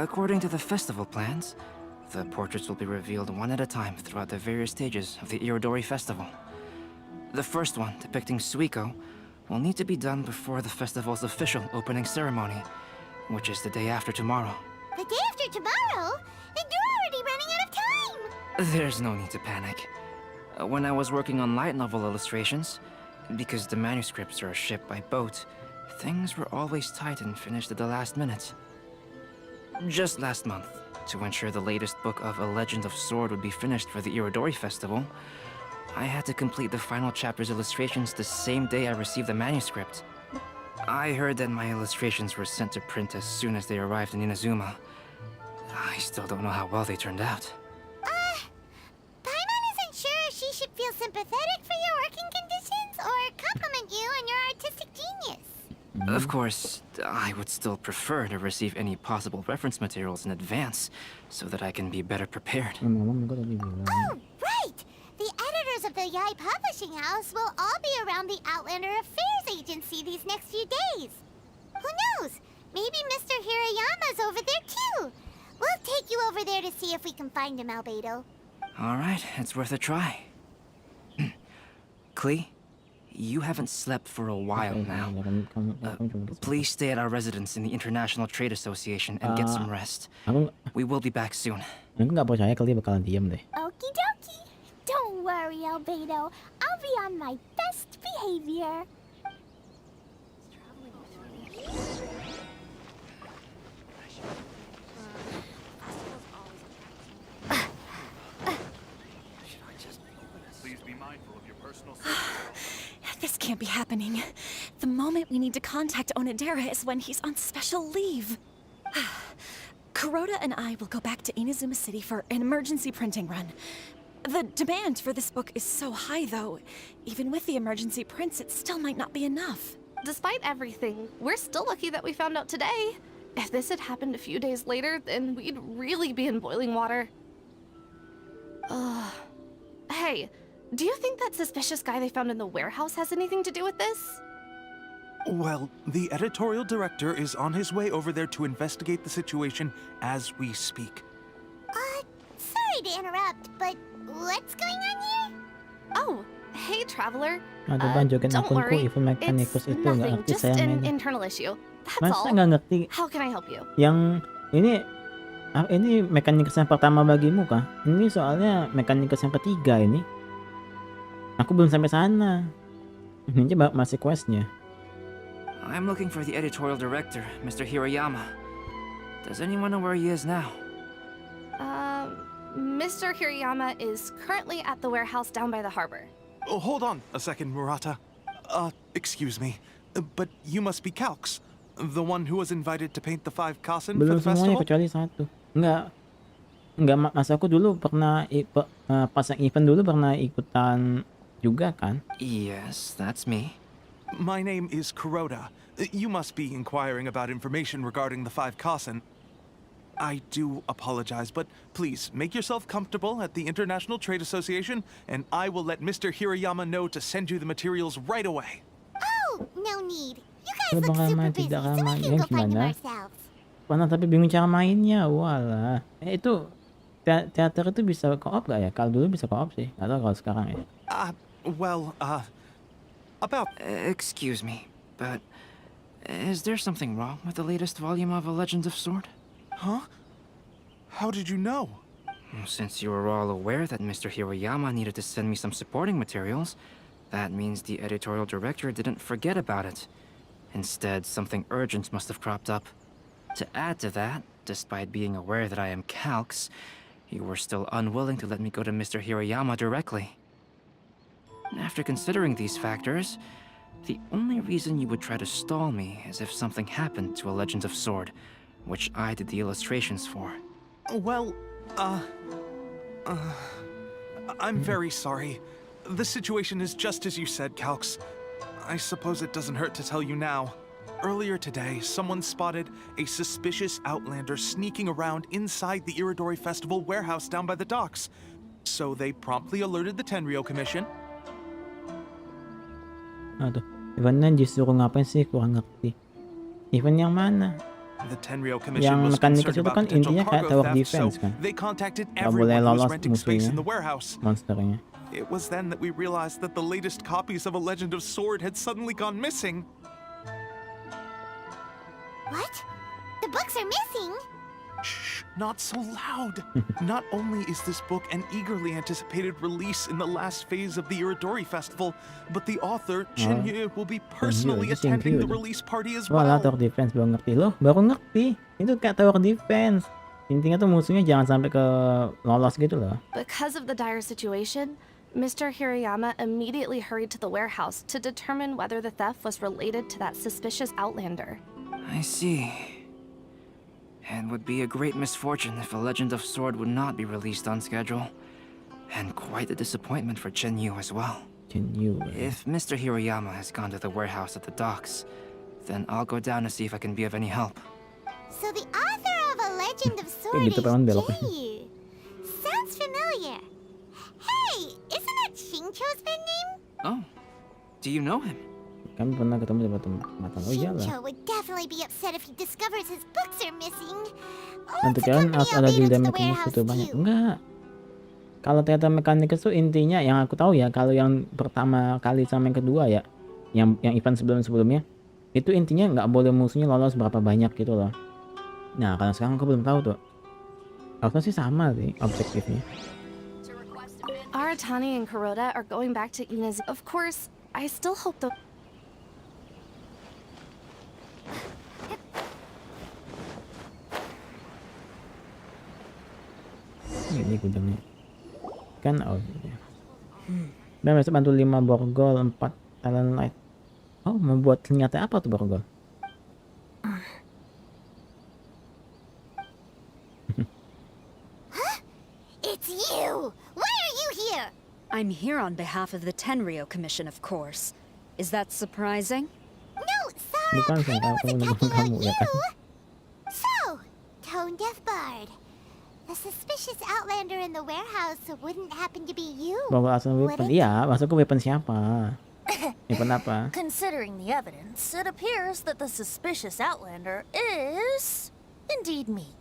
According to the festival plans, the portraits will be revealed one at a time throughout the various stages of the Irodori Festival. The first one, depicting Suiko, will need to be done before the festival's official opening ceremony, which is the day after tomorrow. The day after tomorrow? Then you're already running out of time! There's no need to panic. When I was working on light novel illustrations, because the manuscripts are shipped by boat, things were always tight and finished at the last minute. Just last month, to ensure the latest book of A Legend of Sword would be finished for the Irodori Festival, I had to complete the final chapter's illustrations the same day I received the manuscript. I heard that my illustrations were sent to print as soon as they arrived in Inazuma. I still don't know how well they turned out. Paimon isn't sure if she should feel sympathetic for your working conditions or compliment you on your artistic genius. Of course, I would still prefer to receive any possible reference materials in advance, so that I can be better prepared. Ngomong gue tadi bilang. Oh, right! The editors of the Yai Publishing House will all be around the Outlander Affairs Agency these next few days. Who knows? Maybe Mr. Hirayama's over there too. We'll take you over there to see if we can find him, Albedo. Alright, it's worth a try. Klee, you haven't slept for a while now. Please stay at our residence in the International Trade Association and get some rest. Aku We will be back soon. nggak percaya Klee bakalan diem deh. Okie dokie. Don't worry, Albedo. I'll be on my best behavior. Please be mindful of your personal This can't be happening. The moment we need to contact Onodera is when he's on special leave. Kuroda and I will go back to Inazuma City for an emergency printing run. The demand for this book is so high, though. Even with the emergency prints, it still might not be enough. Despite everything, we're still lucky that we found out today. If this had happened a few days later, then we'd really be in boiling water. Hey, do you think that suspicious guy they found in the warehouse has anything to do with this? Well, the editorial director is on his way over there to investigate the situation as we speak. Sorry to interrupt, but what's going on here? Oh, hey, Traveler. Ada bang joget Don't akunku worry, evil mechanics it's itu nggak nothing, ngerti just saya an mainnya. internal issue. That's Masa all. nggak ngerti How can I help you? yang ini mechanics yang pertama bagimu kah? Ini soalnya mechanics yang ketiga ini. Aku belum sampai sana. Ini aja masih questnya. I'm looking for the editorial director, Mr. Hiroyama. Does anyone know where he is now? Mr. Hirayama is currently at the warehouse down by the harbor. Oh, hold on a second, Murata. Excuse me, but you must be Calx, the one who was invited to paint the 5 kasen for Belum the semuanya festival? kecuali satu. Enggak mas aku dulu pernah pas yang event dulu pernah ikutan juga kan? Yes, that's me. My name is Kuroda. You must be inquiring about information regarding the 5 kasen. I do apologize, but please make yourself comfortable at the International Trade Association, and I will let Mr. Hirayama know to send you the materials right away. Oh, no need. You guys Lu look bakal super main busy, tidak so we main can ya go find him gimana? ourselves. Pernah tapi bingung cara mainnya, walah. Itu teater itu bisa co-op gak ya? Kalau dulu bisa co-op sih, atau kalau sekarang ya. Well, about... Excuse me, but is there something wrong with the latest volume of A Legend of Sword? Huh? How did you know? Since you were all aware that Mr. Hiroyama needed to send me some supporting materials, that means the editorial director didn't forget about it. Instead, something urgent must have cropped up. To add to that, despite being aware that I am Calx, you were still unwilling to let me go to Mr. Hiroyama directly. After considering these factors, the only reason you would try to stall me is if something happened to A Legend of Sword, which I did the illustrations for. Well, I'm very sorry. The situation is just as you said, Calx. I suppose it doesn't hurt to tell you now. Earlier today, someone spotted a suspicious outlander sneaking around inside the Iridori Festival warehouse down by the docks. So they promptly alerted the Tenryou Commission. Aduh, eventnya disuruh ngapain sih? Kurang ngerti. Event yang mana? The Tenryou Commission was mekanik concerned itu about kan potential intinya kayak cargo tower theft, so defense kan. they contacted Gak boleh everyone who was lolos renting space musuhnya, in the warehouse. monsternya. It was then that we realized that the latest copies of A Legend of Sword had suddenly gone missing. What? The books are missing? Shh, not so loud. Not only is this book an eagerly anticipated release in the last phase of the Iridori Festival, but the author, Chinyu, will be personally itu attending the Chinyu. release party as Wah, well. tower defense baru ngerti loh, baru ngerti. Itu kayak tower defense. Intinya tuh musuhnya jangan sampai ke lolos gitu loh. Because of the dire situation, Mr. Hirayama immediately hurried to the warehouse to determine whether the theft was related to that suspicious outlander. I see. It would be a great misfortune if A Legend of Sword would not be released on schedule. And quite a disappointment for Chenyu as well. Chenyu. If Mr. Hiroyama has gone to the warehouse at the docks, then I'll go down to see if I can be of any help. So the author of A Legend of Sword gitu is pengen belok. Jeiyu. Sounds familiar. Hey, isn't that Xingqiu's pen name? Oh, do you know him? Kami pernah ketemu di tempat. Oh iyalah. Xingqiu would definitely be upset if he discovers his books are missing. Nanti Let's kan harus ada accompany gilda Albedo to the mekanik warehouse itu banyak. too. Enggak. Kalau teater mekanik itu intinya yang aku tahu ya, kalau yang pertama kali sama yang kedua ya, yang event sebelumnya, itu intinya nggak boleh musuhnya lolos berapa banyak gitu loh. Nah, kalau sekarang aku belum tahu tuh. Harusnya sih sama sih objektifnya. Aratani and Kuroda are going back to Ina's. Of course, I still hope the... Ini gudangnya. Kan oh iya. Dan besok bantu 5 borgol, 4 talent light. Oh, membuat senjata apa tuh borgol? It's you! Why are you here? I'm here on behalf of the Tenryou Commission, of course. Is that surprising? No, Sarah, Bukan I sih, know aku it's menunggu attacking kamu on ya kan. you. So, Tone Deaf Bard. The suspicious outlander in the warehouse wouldn't happen to be you. Borgol asal weapon. would it? Iya, masuk ke weapon siapa? Weapon apa? Considering the evidence, it appears that the suspicious outlander is indeed me.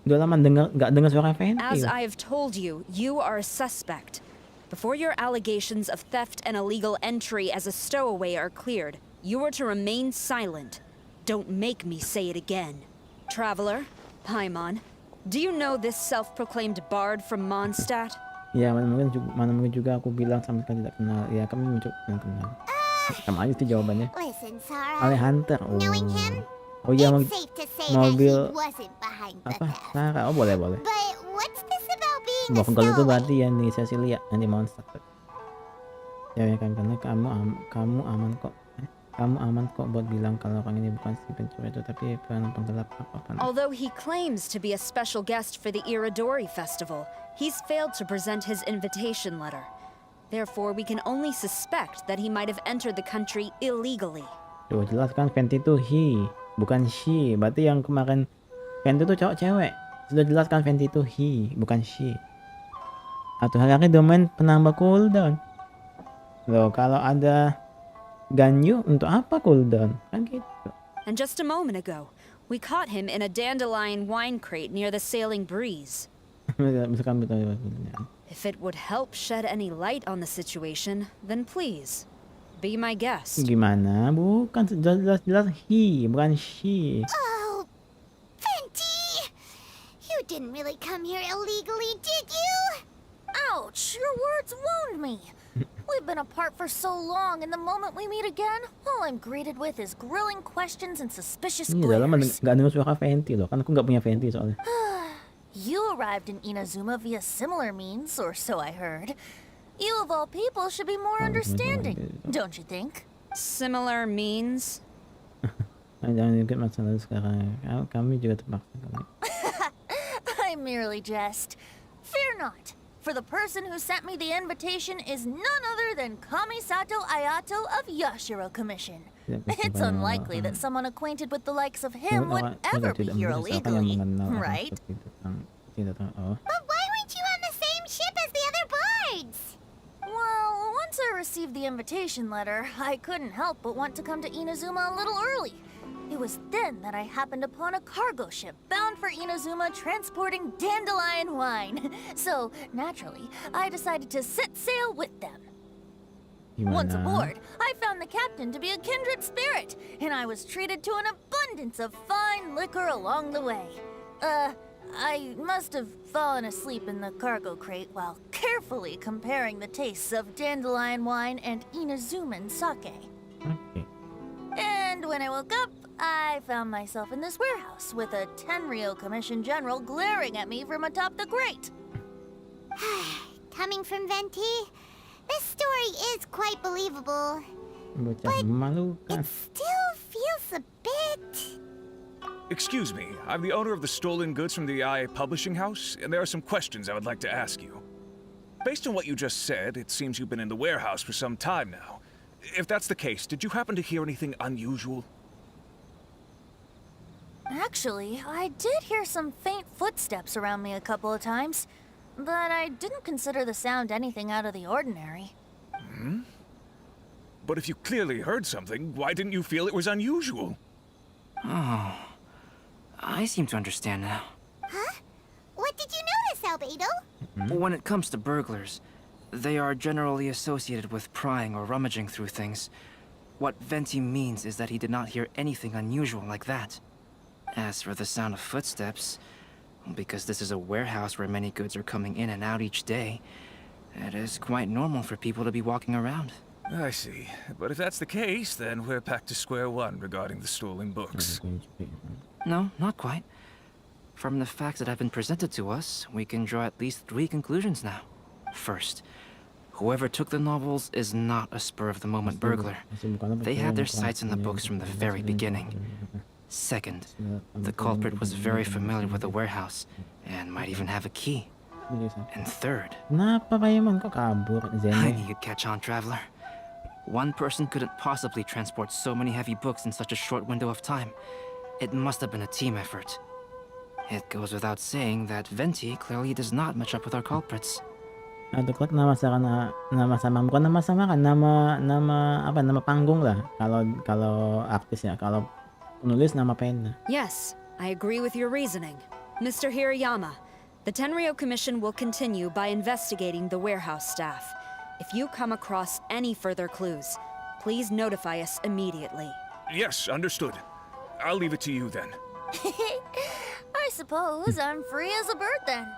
Udah lama nggak dengar suara Fenty. As I have told you, you are a suspect. Before your allegations of theft and illegal entry as a stowaway are cleared, you are to remain silent. Don't make me say it again. Traveler, Paimon, do you know this self-proclaimed bard from Mondstadt? Ya, mana mungkin juga aku bilang sama sekali tidak kenal. Ya, kami mencoba kenal. Sama aja tuh jawabannya. Listen, Sarah. Ale Hunter. Oh. Knowing him, Oh iya, it's safe to say that mobil he wasn't behind the apa? theft. Sarah. Oh, boleh. But what's this about being a Borgol itu stowaway? berarti yang di Cecilia, yang di monster. Ya, kan karena kamu aman kok. Kamu aman kok buat bilang kalau orang ini bukan si pencuri itu, tapi penggelap apa. Although he claims to be a special guest for the Iridori Festival, he's failed to present his invitation letter. Therefore, we can only suspect that he might have entered the country illegally. Tuh, jelas kan Fenty itu he, bukan she. Berarti yang kemarin Fenty itu cowok cewek. Sudah jelas kan Fenty itu he, bukan she. Atau hari-hari domain penambah cooldown. Loh, kalau ada Ganyu untuk apa cooldown? Kan gitu. And just a moment ago, we caught him in a dandelion wine crate near the sailing breeze. Misalkan betul. If it would help shed any light on the situation, then please, be my guest. Gimana? Bukan jelas-jelas he, bukan she. Oh, Venti! You didn't really come here illegally, did you? Ouch, your words wound me. We've been apart for so long, and the moment we meet again, all I'm greeted with is grilling questions and suspicious Ini dalam glares. nggak denger suara Venti loh, kan aku nggak punya Venti soalnya. You arrived in Inazuma via similar means, or so I heard. You of all people should be more understanding, don't you think? Similar means? Jangan ikut masalah sekarang. Kami juga terpaksa. I merely jest. Fear not, for the person who sent me the invitation is none other than Kamisato Ayato of Yashiro Commission. It's unlikely that someone acquainted with the likes of him would ever be here illegally, right? But why weren't you on the same ship as the other bards? Well, once I received the invitation letter, I couldn't help but want to come to Inazuma a little early. It was then that I happened upon a cargo ship bound for Inazuma transporting dandelion wine. So, naturally, I decided to set sail with them. Once aboard, I found the captain to be a kindred spirit, and I was treated to an abundance of fine liquor along the way. I must have fallen asleep in the cargo crate while carefully comparing the tastes of dandelion wine and Inazuman sake. Okay. And when I woke up, I found myself in this warehouse with a Tenryou Commission General glaring at me from atop the grate. Coming from Venti, this story is quite believable. Bocah memalukan. It still feels a bit... Excuse me, I'm the owner of the stolen goods from the IA publishing house, and there are some questions I would like to ask you. Based on what you just said, it seems you've been in the warehouse for some time now. If that's the case, did you happen to hear anything unusual? Actually, I did hear some faint footsteps around me a couple of times, but I didn't consider the sound anything out of the ordinary. Hmm? But if you clearly heard something, why didn't you feel it was unusual? Oh, I seem to understand now. Huh? What did you notice, Albedo? When it comes to burglars, they are generally associated with prying or rummaging through things. What Venti means is that he did not hear anything unusual like that. As for the sound of footsteps, because this is a warehouse where many goods are coming in and out each day, it is quite normal for people to be walking around. I see. But if that's the case, then we're back to square one regarding the stolen books. No, not quite. From the facts that have been presented to us, we can draw at least 3 conclusions now. First, whoever took the novels is not a spur-of-the-moment burglar. They had their sights on the books from the very beginning. Second, the culprit was very familiar with the warehouse, and might even have a key. And third, Kenapa Paimon kok kabur? I Zene. knew you'd catch on, Traveler. One person couldn't possibly transport so many heavy books in such a short window of time. It must have been a team effort. It goes without saying that Venti clearly does not match up with our culprits. Klak nama sama bukan nama sama kan nama panggung lah kalau artis ya, kalau penulis nama pen. Yes, I agree with your reasoning. Mr. Hirayama, the Tenryou Commission will continue by investigating the warehouse staff. If you come across any further clues, please notify us immediately. Yes, understood. I'll leave it to you then. I suppose I'm free as a bird then.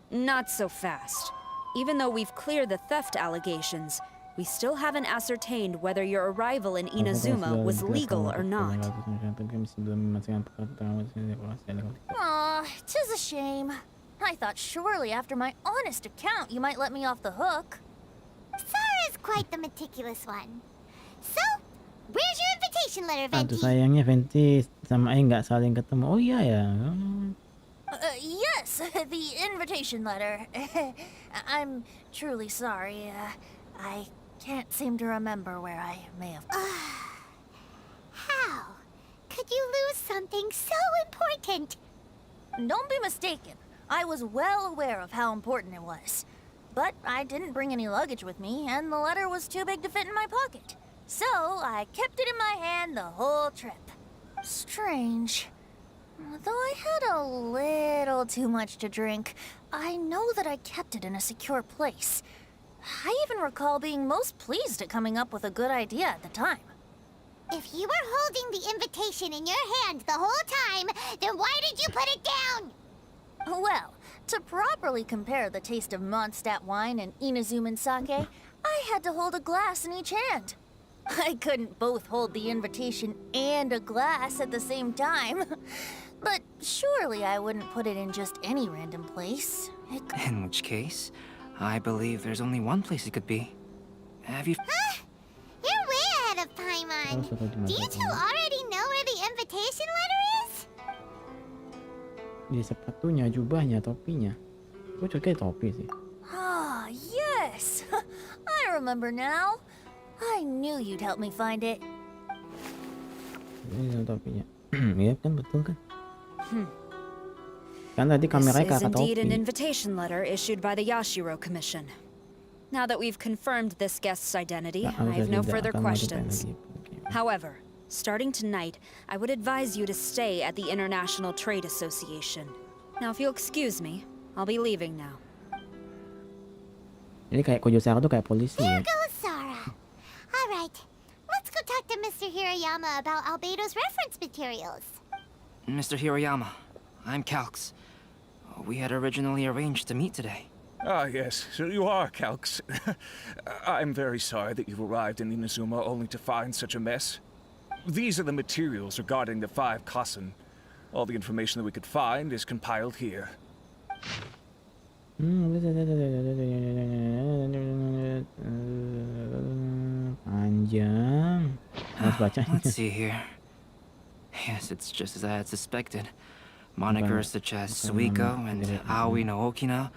Not so fast. Even though we've cleared the theft allegations, we still haven't ascertained whether your arrival in Inazuma was legal or not. Aw, 'tis a shame. I thought surely after my honest account you might let me off the hook. Sarah's quite the meticulous one. So, where's your invitation letter, Aduh Venti? sayangnya Venti sama nggak saling ketemu. Oh iya ya. Yes, the invitation letter. I'm truly sorry. I can't seem to remember where I may have... How could you lose something so important? Don't be mistaken. I was well aware of how important it was. But I didn't bring any luggage with me, and the letter was too big to fit in my pocket. So I kept it in my hand the whole trip. Strange. Though I had a little too much to drink, I know that I kept it in a secure place. I even recall being most pleased at coming up with a good idea at the time. If you were holding the invitation in your hand the whole time, then why did you put it down? Well, to properly compare the taste of Mondstadt wine and Inazuman sake, I had to hold a glass in each hand. I couldn't both hold the invitation and a glass at the same time. But surely I wouldn't put it in just any random place. In which case, I believe there's only one place it could be. Have you... Huh? You're way ahead of Paimon. Do you two already know where the invitation letter is? Di sepatunya, jubahnya, topinya. Gue kayak topi sih. Ah, yes! I remember now. I knew you'd help me find it. Ini topinya. Iya kan, betul kan? Kan tadi This kameranya is kakak indeed an topi. invitation letter issued by the Yashiro Commission. Now that we've confirmed this guest's identity, I have no further questions. However, starting tonight, I would advise you to stay at the International Trade Association. Now, if you'll excuse me, I'll be leaving now. Ini kayak Kojosara tuh kayak polisi ya. There goes Sara. All right, let's go talk to Mr. Hirayama about Albedo's reference materials. Mr. Hiroyama, I'm Calx. We had originally arranged to meet today. Ah, yes, so you are Calx. I'm very sorry that you've arrived in Inazuma only to find such a mess. These are the materials regarding the 5 Kasen. All the information that we could find is compiled here. Panjang. Harus bacanya. Let's see here. Yes, it's just as I had suspected. Monikers such as Suiko and Aoi no Okina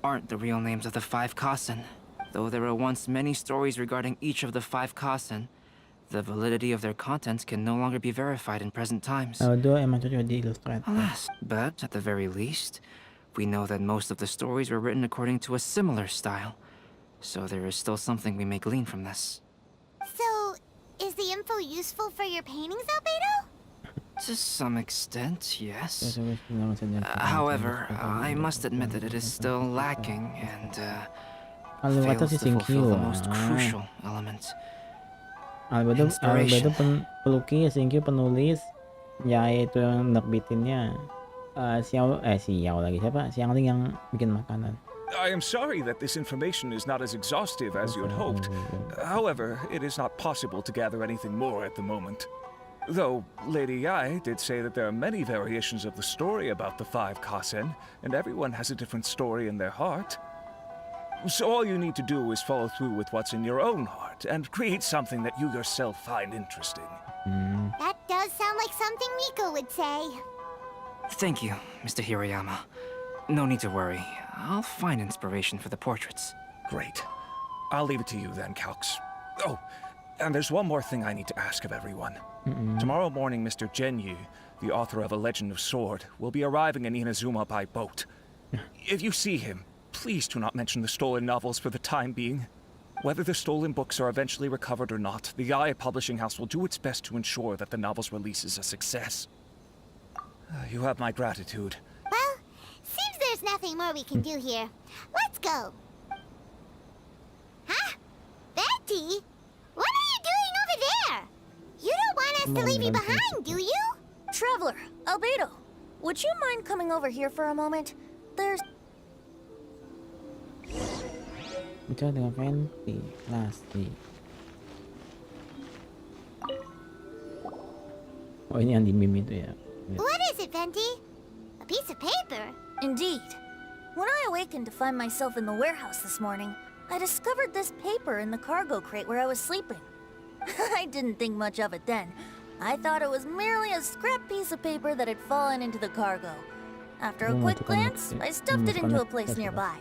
aren't the real names of the 5 Kasen. Though there were once many stories regarding each of the 5 Kasen, the validity of their contents can no longer be verified in present times. Emang cocok di Illustrator. Alas, but at the very least, we know that most of the stories were written according to a similar style. So there is still something we may glean from this. So, is the info useful for your paintings, Albedo? To some extent, yes. However, I must admit that it is still lacking and fails to fulfill the most crucial element. Albedo pelukis, Singkyu penulis, ya itu yang nerbitinnya. Xiao lagi siapa? Xiangling yang bikin makanan. I am sorry that this information is not as exhaustive as you had hoped. However, it is not possible to gather anything more at the moment. Though Lady Yai did say that there are many variations of the story about the 5 Kasen, and everyone has a different story in their heart. So all you need to do is follow through with what's in your own heart, and create something that you yourself find interesting. That does sound like something Miko would say. Thank you, Mr. Hiroyama. No need to worry. I'll find inspiration for the portraits. Great. I'll leave it to you then, Calx. Oh, and there's one more thing I need to ask of everyone. Tomorrow morning, Mr. Genyu, the author of A Legend of Sword, will be arriving in Inazuma by boat. If you see him, please do not mention the stolen novels for the time being. Whether the stolen books are eventually recovered or not, the Yae Publishing House will do its best to ensure that the novel's release is a success. You have my gratitude. Well, seems there's nothing more we can do here. Let's go. Huh? Betty? What are you doing over there? You don't want us to leave you behind, do you? Traveler, Albedo, would you mind coming over here for a moment? There's... Bicara dengan Fenty, plastik. Oh, ini yang di meme itu ya. What is it, Venti? A piece of paper? Indeed. When I awakened to find myself in the warehouse this morning, I discovered this paper in the cargo crate where I was sleeping. I didn't think much of it then. I thought it was merely a scrap piece of paper that had fallen into the cargo. After a quick glance, I stuffed it into a place nearby.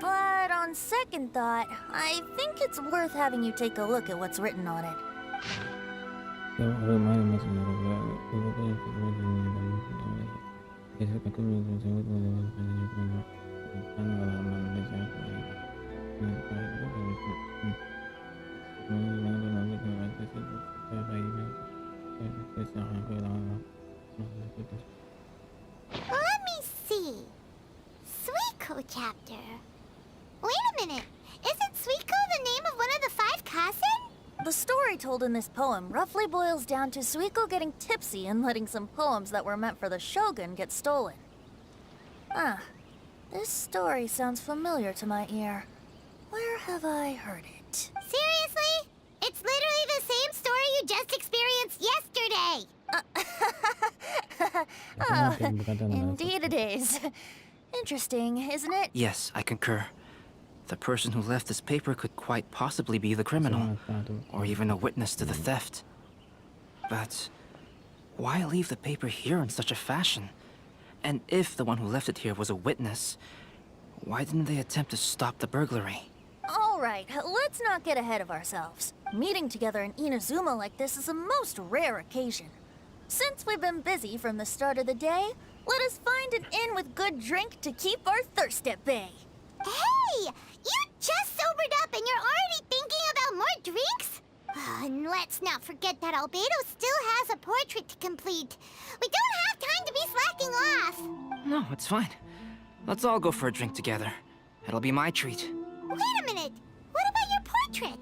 But on second thought, I think it's worth having you take a look at what's written on it. Let me see. Suiko chapter. Wait a minute. Isn't Suiko the name of one of the 5 kasen? The story told in this poem roughly boils down to Suiko getting tipsy and letting some poems that were meant for the shogun get stolen. Ah, this story sounds familiar to my ear. Where have I heard it? Seriously? It's literally the same story you just experienced yesterday. Oh, indeed it is. Interesting, isn't it? Yes, I concur. The person who left this paper could quite possibly be the criminal, or even a witness to the theft. But why leave the paper here in such a fashion? And if the one who left it here was a witness, why didn't they attempt to stop the burglary? All right, let's not get ahead of ourselves. Meeting together in Inazuma like this is a most rare occasion. Since we've been busy from the start of the day, let us find an inn with good drink to keep our thirst at bay. Hey! You just sobered up and you're already thinking about more drinks? And let's not forget that Albedo still has a portrait to complete. We don't have time to be slacking off. No, it's fine. Let's all go for a drink together. It'll be my treat. Wait a minute. What about your portrait?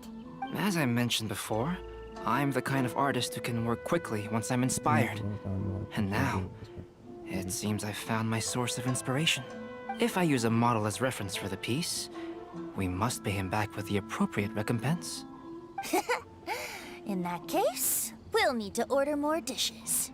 As I mentioned before, I'm the kind of artist who can work quickly once I'm inspired. And now, it seems I've found my source of inspiration. If I use a model as reference for the piece, we must pay him back with the appropriate recompense. In that case, we'll need to order more dishes.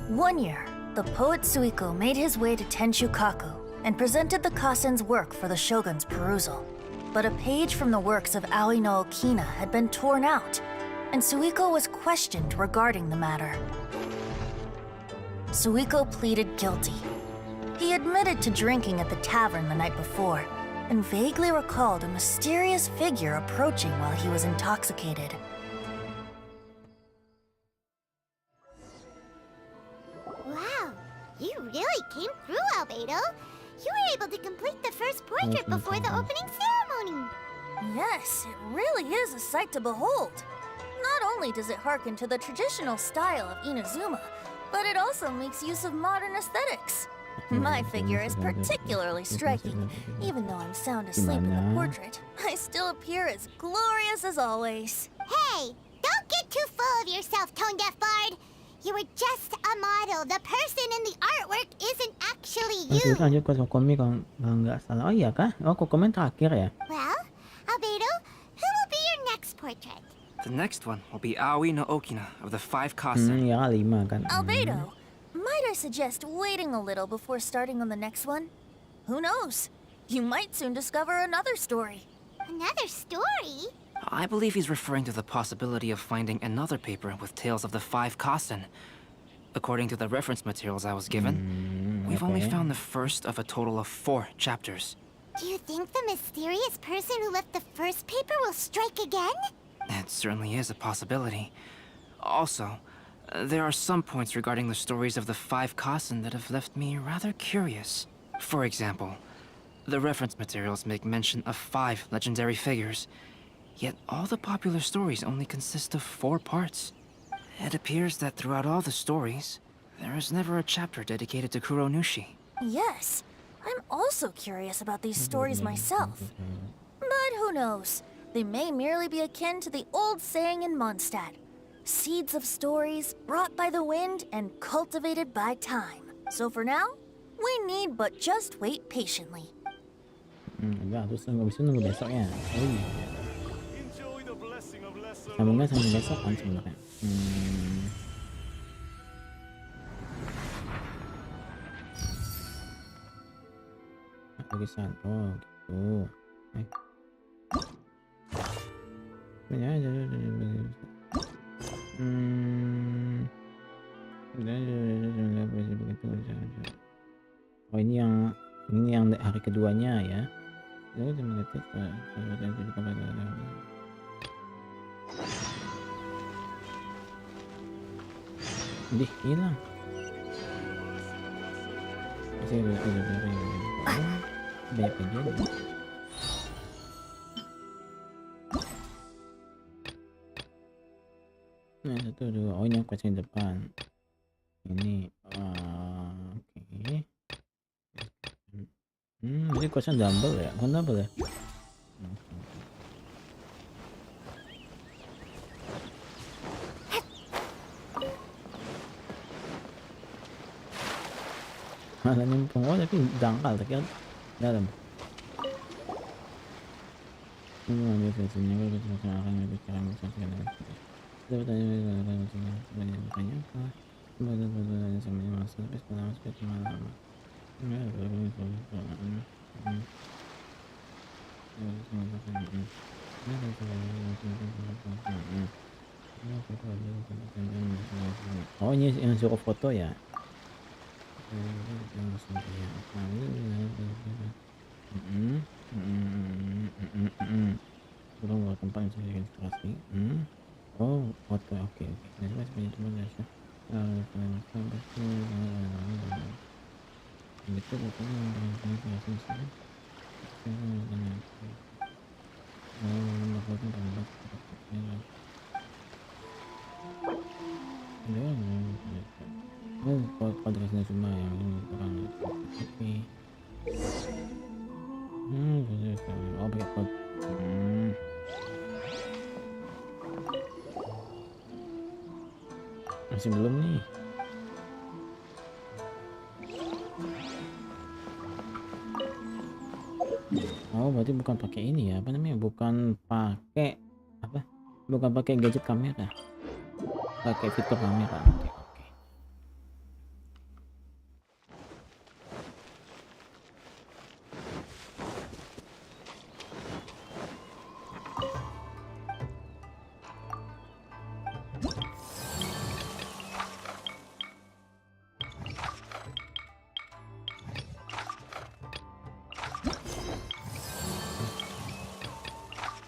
One year, the poet Suiko made his way to Tenshukaku and presented the Kasen's work for the shogun's perusal. But a page from the works of Aoi no Okina had been torn out, and Suiko was questioned regarding the matter. Suiko pleaded guilty. He admitted to drinking at the tavern the night before, and vaguely recalled a mysterious figure approaching while he was intoxicated. Wow, you really came through, Albedo. You were able to complete the first portrait before the opening ceremony. Yes, it really is a sight to behold. Not only does it harken to the traditional style of Inazuma, but it also makes use of modern aesthetics. My figure is particularly striking. Even though I'm sound asleep in the portrait, I still appear as glorious as always. Hey, don't get too full of yourself, Tone Deaf Bard. You were just a model. The person in the artwork isn't actually you. Lanjut ke Kokomi kalau nggak salah. Oh iya kah? Oh Kokomi terakhir ya? Well, Albedo, who will be your next portrait? The next one will be Aoi no Okina of the 5 Kasen. Ya 5 kan. Albedo, might I suggest waiting a little before starting on the next one? Who knows? You might soon discover another story. Another story? I believe he's referring to the possibility of finding another paper with tales of the 5 Kasen. According to the reference materials I was given, we've only found the first of a total of 4 chapters. Do you think the mysterious person who left the first paper will strike again? It certainly is a possibility. Also, there are some points regarding the stories of the 5 Kasen that have left me rather curious. For example, the reference materials make mention of 5 legendary figures, yet all the popular stories only consist of 4 parts. It appears that throughout all the stories, there is never a chapter dedicated to Kuronushi. Yes, I'm also curious about these stories myself. But who knows? They may merely be akin to the old saying in Mondstadt. Seeds of stories brought by the wind and cultivated by time. So for now, we need but just wait patiently. Udah, terus habis itu nunggu besok ya. Oh iya. Sambungnya sampai besok kan sebenarnya. Lagi satu, gitu. Oh ini yang hari keduanya ya. Dih hilang. BPJ nih. Nah, 1, 2. Oh, ini yang question depan. Ini. Oke. Jadi question double ya? Bukan double ya? Malah nyempung. Oh, tapi dangkal tapi kan dalam. Ini ambil versinya kalau kita akan lebih cara misalkan kita bertanya bertanya apa bertanya sama masa tapi setelah aspek malam oh ini yang suruh foto ya. Belum buat tempat inspirasi. Oh, foto. Oke. Itu kodratnya cuma yang kurang. Oke. Oh, pakai kod. Masih belum nih. Oh, berarti bukan pakai ini ya, apa namanya? Bukan pakai apa? Bukan pakai gadget kamera. Pakai fitur kamera nanti.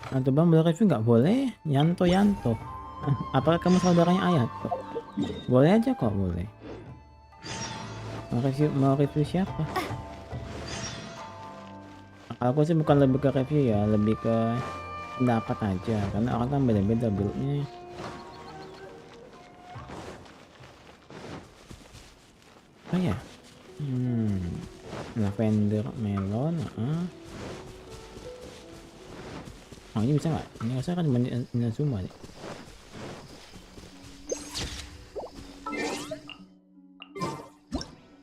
Atau bang berreview nggak boleh? Yanto. Apakah kamu saudaranya ayah? Boleh aja kok, boleh. Mau review siapa? Aku sih bukan lebih ke review ya, lebih ke pendapat aja, karena orang kan beda-beda buildnya. Oh ya, lavender melon. Oh, ini bisa nggak? Ini saya kan banding semua nih.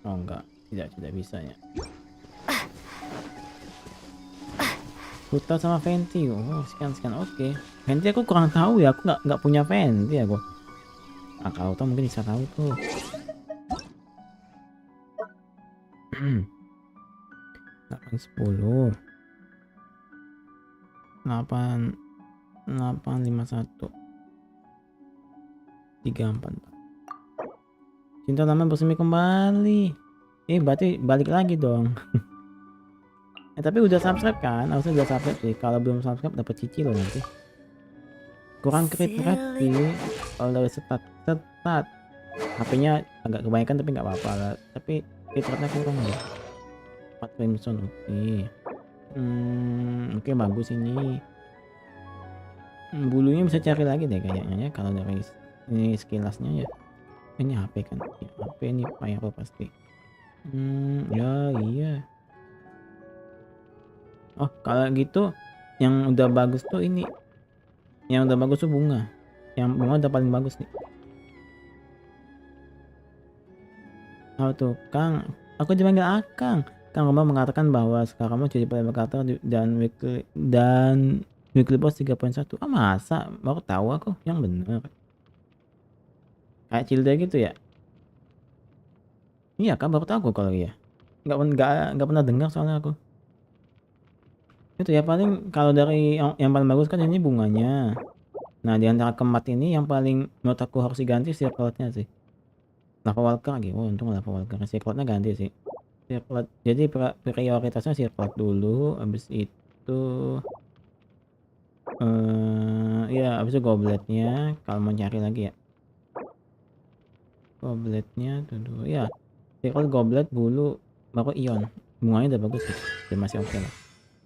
Oh enggak, tidak bisa ya. Huta sama Fenty. Oh, sekian. Oke. Fenty aku kurang tahu ya, aku nggak punya Fenty aku. Kalau tahu mungkin bisa tahu tuh. 810 851 344. Cinta lama bersemi kembali. Berarti balik lagi dong. Tapi udah subscribe kan? Harusnya udah subscribe sih. Kalau belum subscribe dapat cicil loh nanti. Kurang kredit sih. Kalau dari setat. HP-nya agak kebanyakan tapi nggak apa-apa lah. Tapi kreditnya kurang ya. 4 crimson. Oke, bagus ini. Bulunya bisa cari lagi deh kayaknya ya, kalau dari ini sekilasnya ya. Ini HP kan ya, HP ini Pyro pasti. Ya iya. Oh, kalau gitu yang udah bagus tuh ini. Yang udah bagus tuh bunga. Yang bunga udah paling bagus nih. Oh tuh Kang, aku dipanggil Akang. Kang Roma mengatakan bahwa sekarang mau jadi player karakter dan weekly boss 3.1. Masa? Baru tahu aku yang bener. Kayak Cilda gitu ya? Iya kan, baru tahu aku kalau ya. Nggak pernah dengar soalnya aku. Itu ya paling kalau dari yang paling bagus kan ini bunganya. Nah, di antara keempat ini yang paling menurut aku harus diganti circle-nya sih. Lava Walker lagi. Oh, untung Lava Walker. Circle-nya ganti sih. Circle. Jadi prioritasnya circle dulu, habis itu ya habis itu gobletnya kalau mau cari lagi ya. Gobletnya tuh dulu ya. Circle, goblet, bulu, baru ion. Bunganya udah bagus sih. Dia masih oke lah.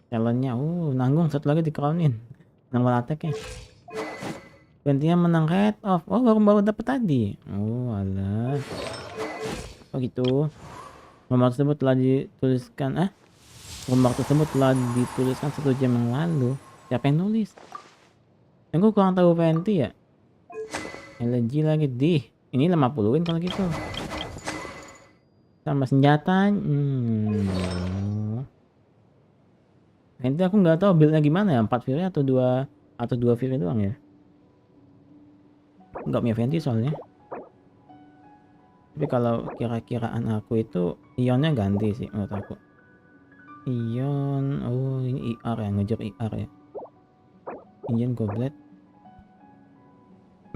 Talentnya, nanggung satu lagi di crownin. Nambah attack-nya. Gantinya menang head off. Oh, baru dapet tadi. Oh, alah. Oh gitu. Nomor tersebut telah dituliskan. Nomor tersebut telah dituliskan 1 jam yang lalu. Siapa yang nulis? Aku kurang tahu Venti ya. Elegy lagi di. Ini 50-in kalau gitu. Sama senjata. Venti aku nggak tahu buildnya gimana ya. 4 Fury atau 2 Fury doang ya. Nggak punya Venti soalnya. Tapi kalau kira-kiraan aku itu Ionnya ganti sih menurut aku. Ion, ini IR ya, ngejar IR ya. Ion Goblet.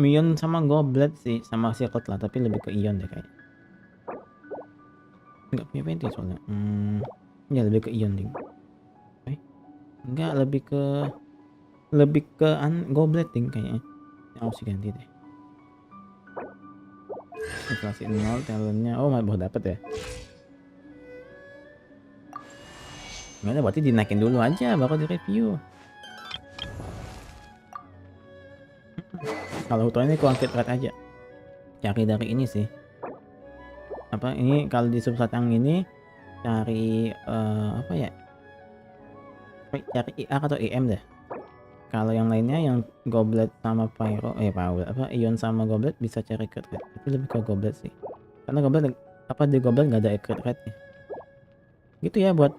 Ion sama Goblet sih, sama Circle lah, tapi lebih ke Ion deh kayaknya. Nggak punya Venti soalnya. Ya lebih ke Ion ding. Enggak, lebih ke Goblet ding kayaknya. Harus diganti deh. Inflasi 0, talentnya baru dapet ya. Gimana, berarti dinaikin dulu aja baru di review. Kalau hutan ini kurang rate aja. Cari dari ini sih. Apa ini kalau di subsatang ini cari apa ya? Cari IR atau IM deh. Kalau yang lainnya yang Goblet sama Pyro Ion sama Goblet bisa cari crit rate. Tapi lebih ke Goblet sih. Karena Goblet di Goblet nggak ada crit rate-nya. Gitu ya buat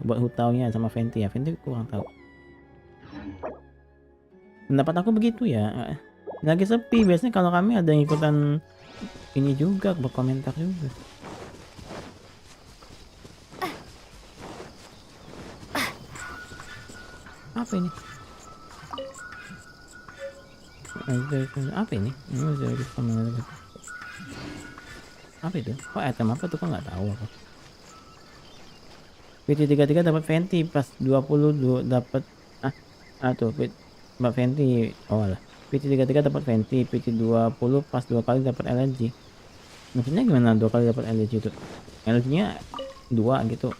hutaunya sama Venti ya. Venti kurang tahu. Pendapat aku begitu ya. Lagi sepi, biasanya kalau kami ada yang ikutan ini juga, berkomentar juga. Apa ini? Apa ini? Apa itu? Kok item apa tuh, kok nggak tahu aku. PT33 dapat Venti pas 20 dapat tuh Mbak Venti. Alah. PT33 dapat Venti, PT20 pas 2 kali dapat LG. Maksudnya gimana 2 kali dapat LG itu? LG-nya 2 gitu.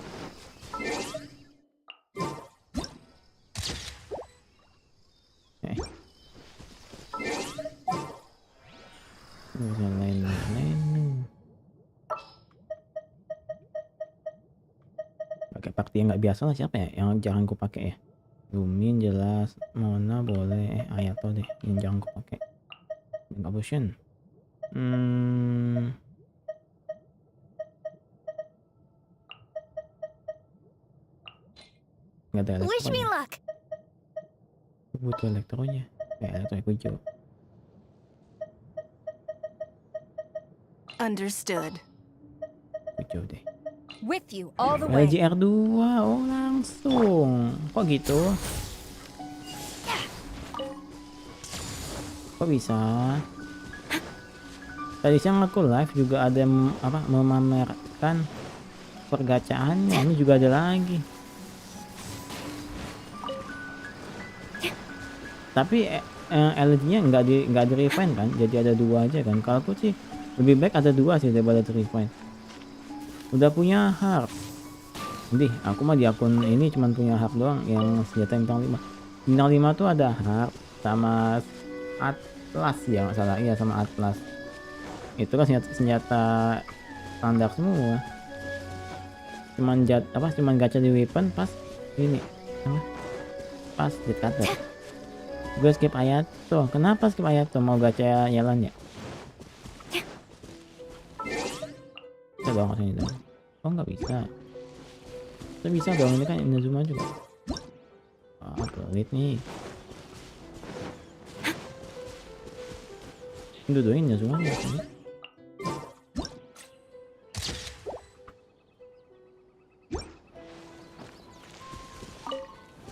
Pakai pakti yang nggak biasa lah, siapa ya yang jarang ku pakai ya? Lumin jelas, Mona boleh, Ayato deh yang jarang ku pakai. Nggak potion. Nggak ada elektro. Wish me luck. Butuh elektronya. Elektro hijau. Understood. Hijau deh. With you all the way. LGR2, langsung. Kok gitu? Kok bisa? Tadi siang aku live juga ada yang memamerkan pergacaannya. Ini juga ada lagi. Tapi LG-nya nggak di refine kan? Jadi ada 2 aja kan? Kalau aku sih lebih baik ada 2 sih daripada di refine. Udah punya harp. Jadi aku mah di akun ini cuman punya harp doang yang senjata bintang 5. Bintang 5 tuh ada harp sama atlas ya nggak salah. Iya sama atlas. Itu kan senjata standar semua. Cuman gacha di weapon pas ini. Pas di cutter. Gue skip ayat tuh. Kenapa skip ayat tuh? Mau gacha jalan ya? Bisa dong sini dong. Oh nggak bisa. Kita bisa dong, ini kan Inazuma juga. Pelit nih. Duduin Inazuma nih sini.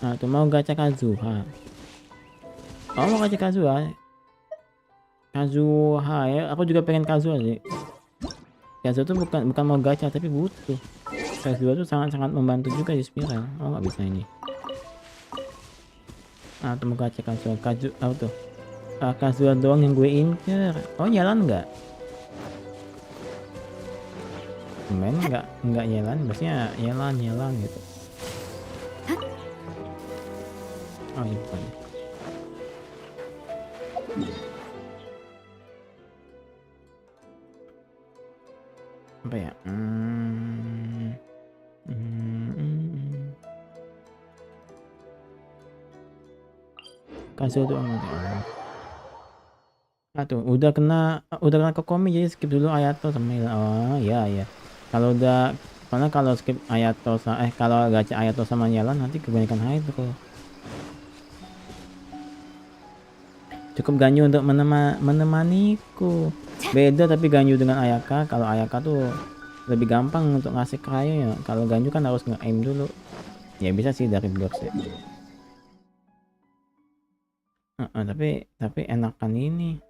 Nah tuh mau gacha Kazuha. Oh mau gacha Kazuha. Kazuha ya. Aku juga pengen Kazuha sih. Kazuha tuh bukan mau gacha tapi butuh. Kazuha tuh sangat-sangat membantu juga di spiral. Oh nggak bisa ini. Nah tuh mau gacha Kazuha. Tuh. Kazuha doang yang gue incer. Oh jalan nggak? Main nggak jalan. Biasanya jalan gitu. Oh ini bukan. Apa ya? Kasih tuh tuh udah kena ke komik, jadi skip dulu Ayato sama oh iya iya. Kalau udah karena kalau skip Ayato kalau gacha Ayato sama Nyalan nanti kebanyakan hydro. Cukup Ganyu untuk menemaniku. Beda tapi Ganyu dengan Ayaka. Kalau Ayaka tuh lebih gampang untuk ngasih cryo ya. Kalau Ganyu kan harus nge-aim dulu. Ya bisa sih dari blok sih. Tapi enakan ini.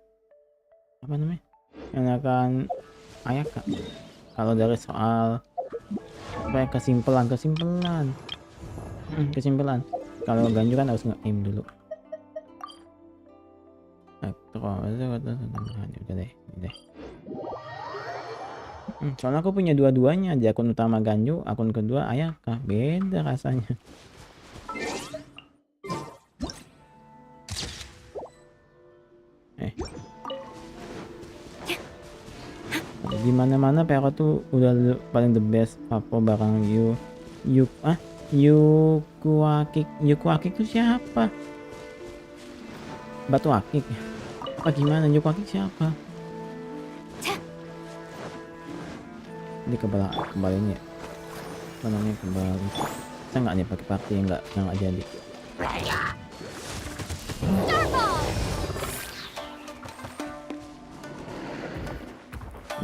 Apa namanya? Enakan Ayaka. Kalau dari soal kayak kesimpulan. Kalau Ganyu kan harus nge-aim dulu. Udah deh. Soalnya aku punya dua-duanya, di akun utama Ganyu, akun kedua Ayaka, beda rasanya. Di mana-mana Pero tuh udah paling the best. Apa barang Yuku Akik tuh siapa? Batu Akik. Apa gimana? Yuku Akik siapa? Ini kembalinya ya? Apa namanya kembali? Saya nggak nih pakai party yang nggak jadi.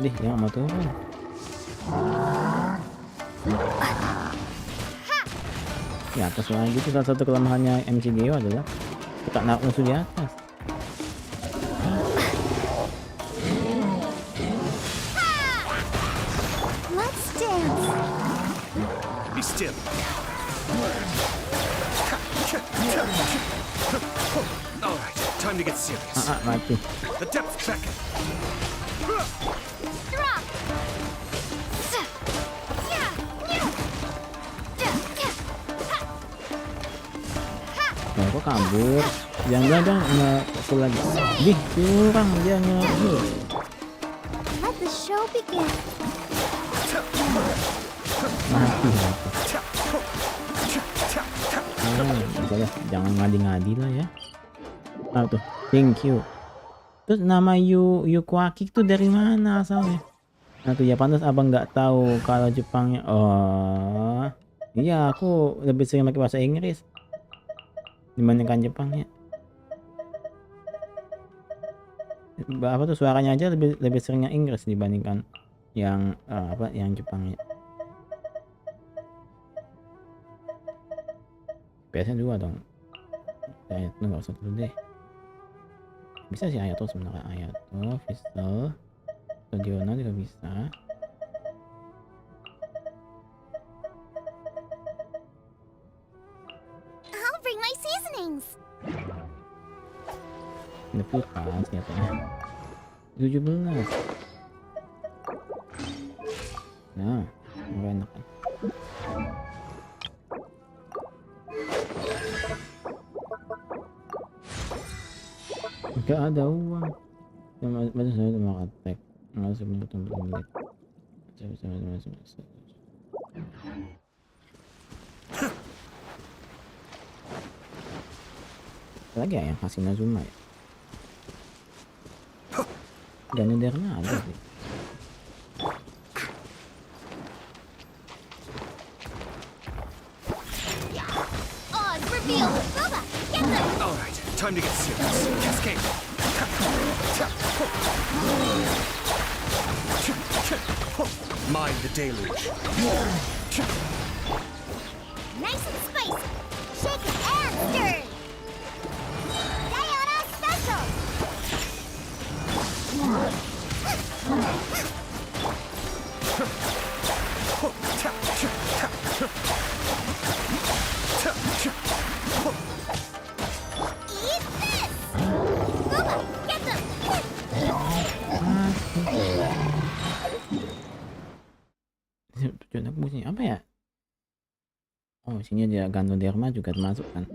Dih, yang mau turun. Di atas lagi itu salah satu kelemahannya MCGO adalah suka naruh musuh di atas. Be still. Alright, time to get serious. Mati. The depth beckon. Kok kabur? Jangan nge-full lagi. Dih, curang dia nge-full. Let the show begin. Mati. Jangan ngadi-ngadi lah ya. Tuh, thank you. Terus nama Yuku Akik tuh dari mana asalnya? Nah tuh ya pantas abang nggak tahu kalau Jepangnya. Oh, iya aku lebih sering pakai bahasa Inggris dibandingkan Jepangnya. Apa tuh suaranya aja lebih seringnya Inggris dibandingkan yang yang Jepangnya. Biasanya 2 dong. Ayat tuh nggak usah dulu deh. Bisa sih Ayato sebenarnya, Ayato, Vistel, Stadiona juga bisa. I'll bring my seasonings. Ini kulkas nyatanya. 17. Nah, enak kan. Gak ada uang. Macam saya udah mau attack. Nggak usah bener-bener. Lagi ya yang kasih Nazuma ya. Ganendernya ada sih. Alright, time to get serious. Cascade. Mind the deluge. Nice and spicy. Shake it and stir. Sayonara special. Eat this. Bubba, get them. Tujuan aku bunyi apa ya? Oh, sini ada Ganoderma juga termasuk kan.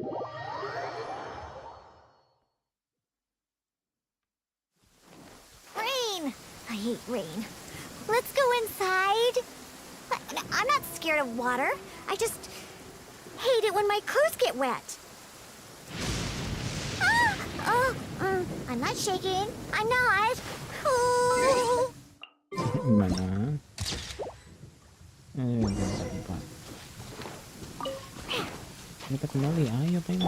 hate rain. Let's go inside. I'm not scared of water. I just hate it when my clothes get wet. I'm not shaking. I'm not. Oh. Gimana? Kita kembali, ayo pengen.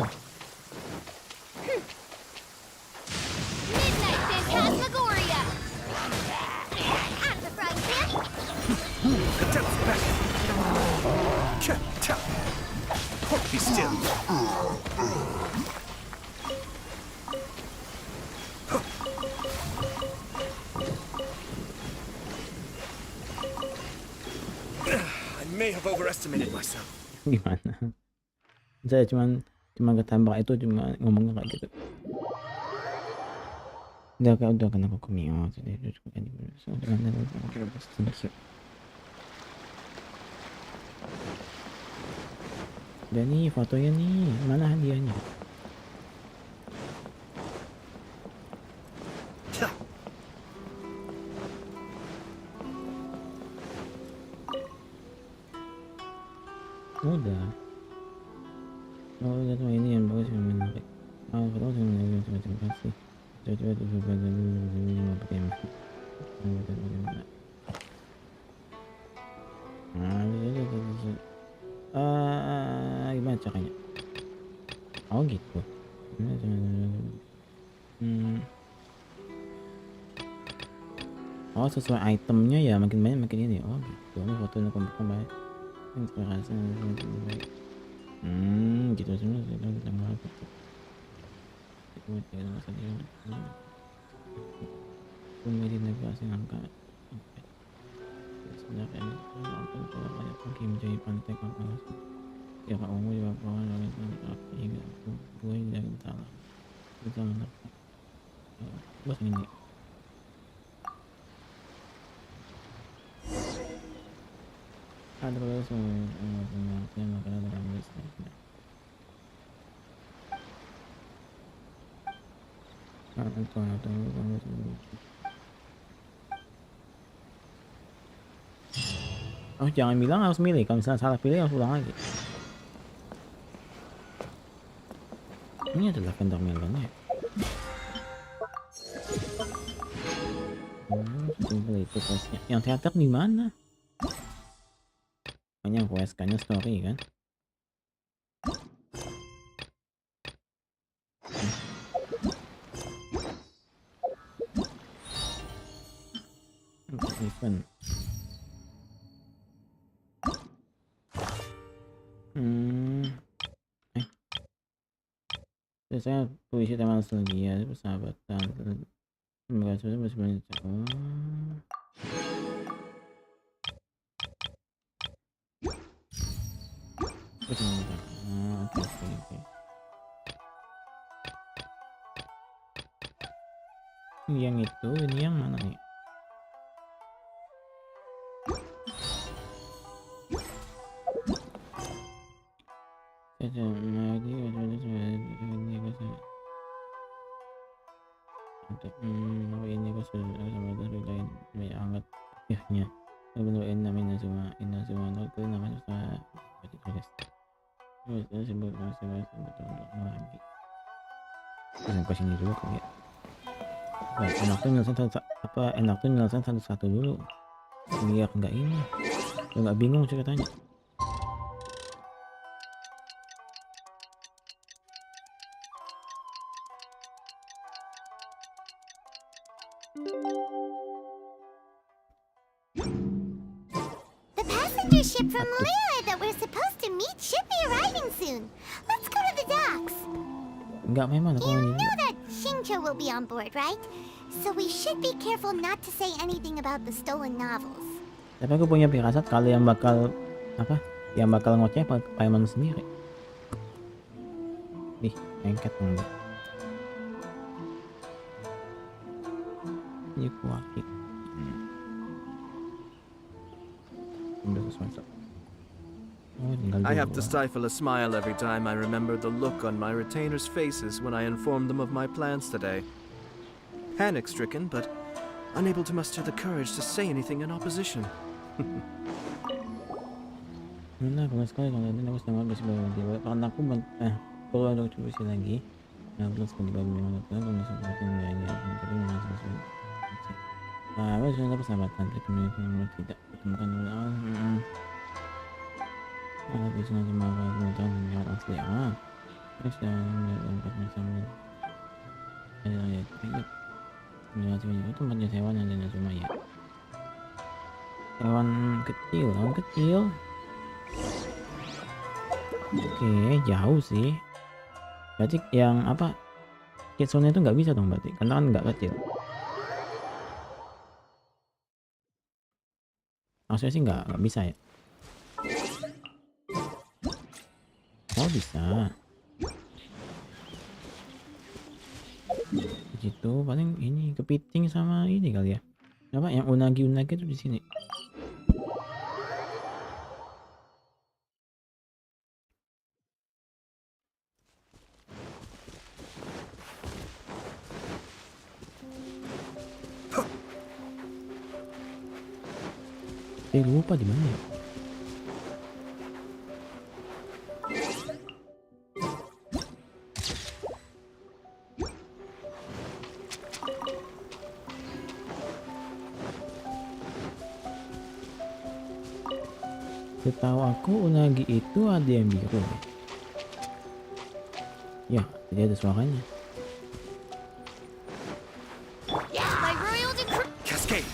Midnight Phantasmagoria. Out of the frying pan. Be still. I may have overestimated myself. Gimana? Saya cuman ketembak itu cuma ngomongnya kayak gitu. Udah kena aku mio. Udah nih fotonya nih, mana hadiahnya? Udah. Oh, lihat ini yang bagus yang menarik. Terus yang menarik terima kasih. Coba coba dulu yang pakai masker. Gimana caranya? Oh gitu. Oh sesuai itemnya ya, makin banyak makin ini. Oh gitu. Ini fotonya kompak baik. Inspirasi baik. Gitu semua kita nggak apa. Kemudian navigasi angka. Sejak ini akan telah banyak pergi menjadi pantai kapal. Ya kamu juga kawan dengan apa hingga gue jangan salah. Kita mendapat. Bos ini. Ada terus yang makanan dalam list. Oh jangan bilang harus milih, kalau misalnya salah pilih harus ulang lagi. Ini adalah vendor melon ya. Simpel itu questnya. Yang teater di mana? Yang quest kayaknya story kan? Event. Saya puisi tema nostalgia, persahabatan, merasa sebenarnya. Oke. Yang itu, ini yang mana nih? Ini gue sudah sama dari lain banyak hangat ya benerin namanya semua itu namanya susah ditulis sebut lagi dan ke sini dulu kali ya. Enak tuh nyelesain satu-satu dulu biar nggak ini nggak bingung ceritanya. Ship from Lyra that we're supposed to meet should be arriving soon. Let's go to the docks. Enggak memang aku You know that Shincho will be on board, right? So we should be careful not to say anything about the stolen novels. Tapi aku punya firasat kalau yang bakal ngoceh Paimon sendiri. Ih, engket enggak. Ini kuaki. I have to stifle a smile every time I remember the look on my retainers' faces when I informed them of my plans today. Panic-stricken, but unable to muster the courage to say anything in opposition. Nah, kalau sekali kalau nanti aku sedang habis berhenti. Karena aku perlu ada diskusi lagi. Nah, terus ketika mengatakan kalau seperti ini jadi masuk. Nah, aku sudah persahabatan kemudian tidak ketemukan oleh Allah. Aku sudah cuma kemudian yang asli terus dan tempat bersama. Ya, itu tempatnya hewan yang ada cuma ya. Hewan kecil. Oke, jauh sih. Berarti yang apa? Kitsune itu nggak bisa dong berarti, karena kan nggak kecil. Maksudnya sih nggak bisa ya. Oh bisa. Gitu paling ini kepiting sama ini kali ya. Apa yang unagi itu di sini. Lupa di mana ya? Setahu aku unagi itu ada yang biru. Ya, tadi ada suaranya. Cascade.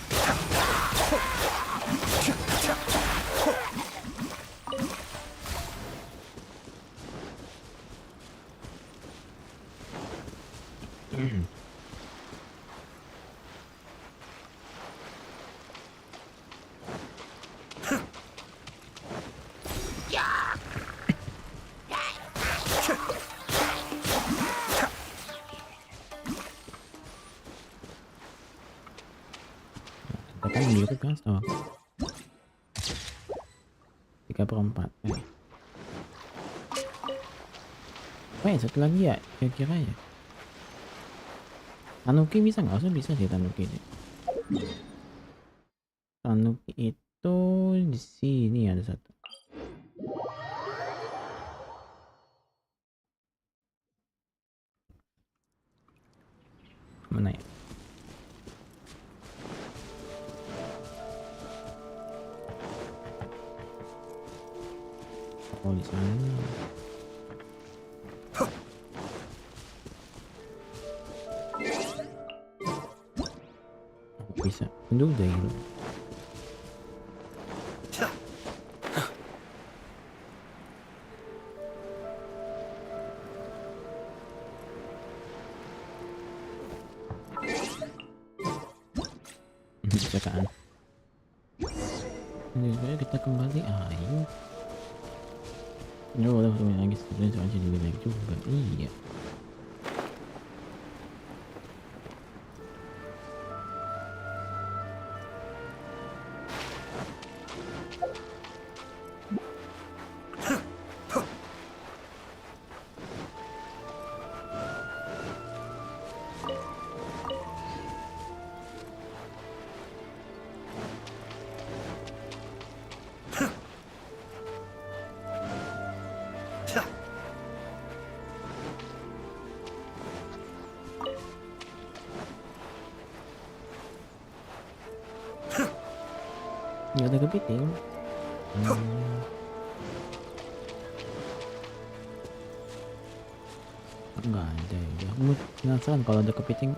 Kan biru kan setahu aku. 3/4. Satu lagi ya kira-kira ya. Tanuki bisa nggak? Usah bisa sih Tanuki ini. Tanuki itu di sini ada satu. Mana ya? Oh di sana. Bisa. Tunggu deh gitu. Bisa kan? Jadi kita kembali. Ayo. Ya udah main lagi sebenarnya soalnya jadi baik juga. Iya. Nggak ada kepiting. Nggak ada ya. Aku penasaran kalau ada kepiting.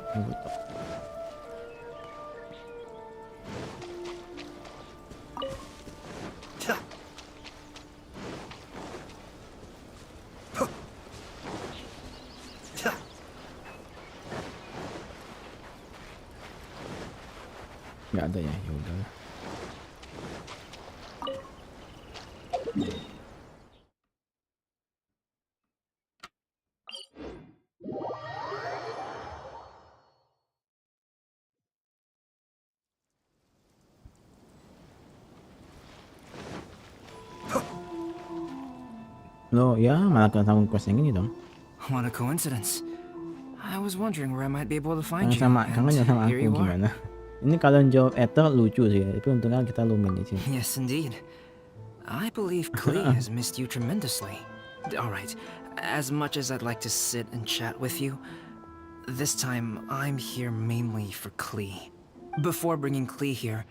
Nggak ada ya. Ya udah. Loh ya, malah ketemu quest yang ini dong. What a coincidence. I was wondering where I might be able to find you. Sama kangen ya sama and aku here you are. gimana? Ini kalau jawab Ether lucu sih, tapi untungnya kita lumin di sini. Yes, indeed. I believe Klee has missed you tremendously. All right, as much as I'd like to sit and chat with you, this time I'm here mainly for Klee. Before bringing Klee here,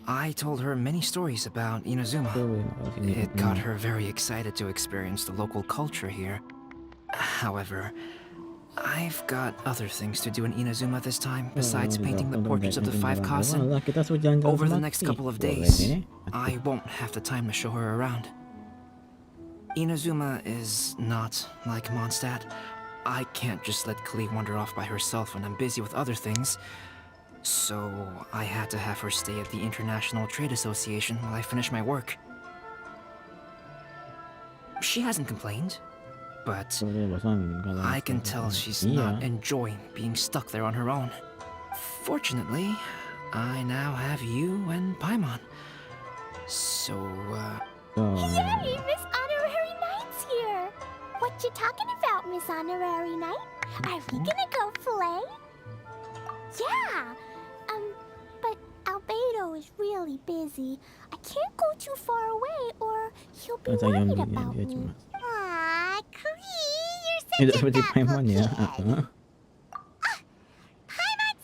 I told her many stories about Inazuma. It got her very excited to experience the local culture here. However, I've got other things to do in Inazuma this time, besides painting the portraits of the 5 Kasen. Over the next couple of days, I won't have the time to show her around. Inazuma is not like Mondstadt. I can't just let Klee wander off by herself when I'm busy with other things. So I had to have her stay at the International Trade Association while I finish my work. She hasn't complained, but I can tell she's not enjoying being stuck there on her own. Fortunately, I now have you and Paimon. So, Yay! Miss Honorary Knight's here! What you talking about, Miss Honorary Knight? Are we gonna go play? Yeah! But Albedo is really busy. I can't go too far away or he'll be worried about me. Aw, Klee, you're such a thoughtful kid. Paimon's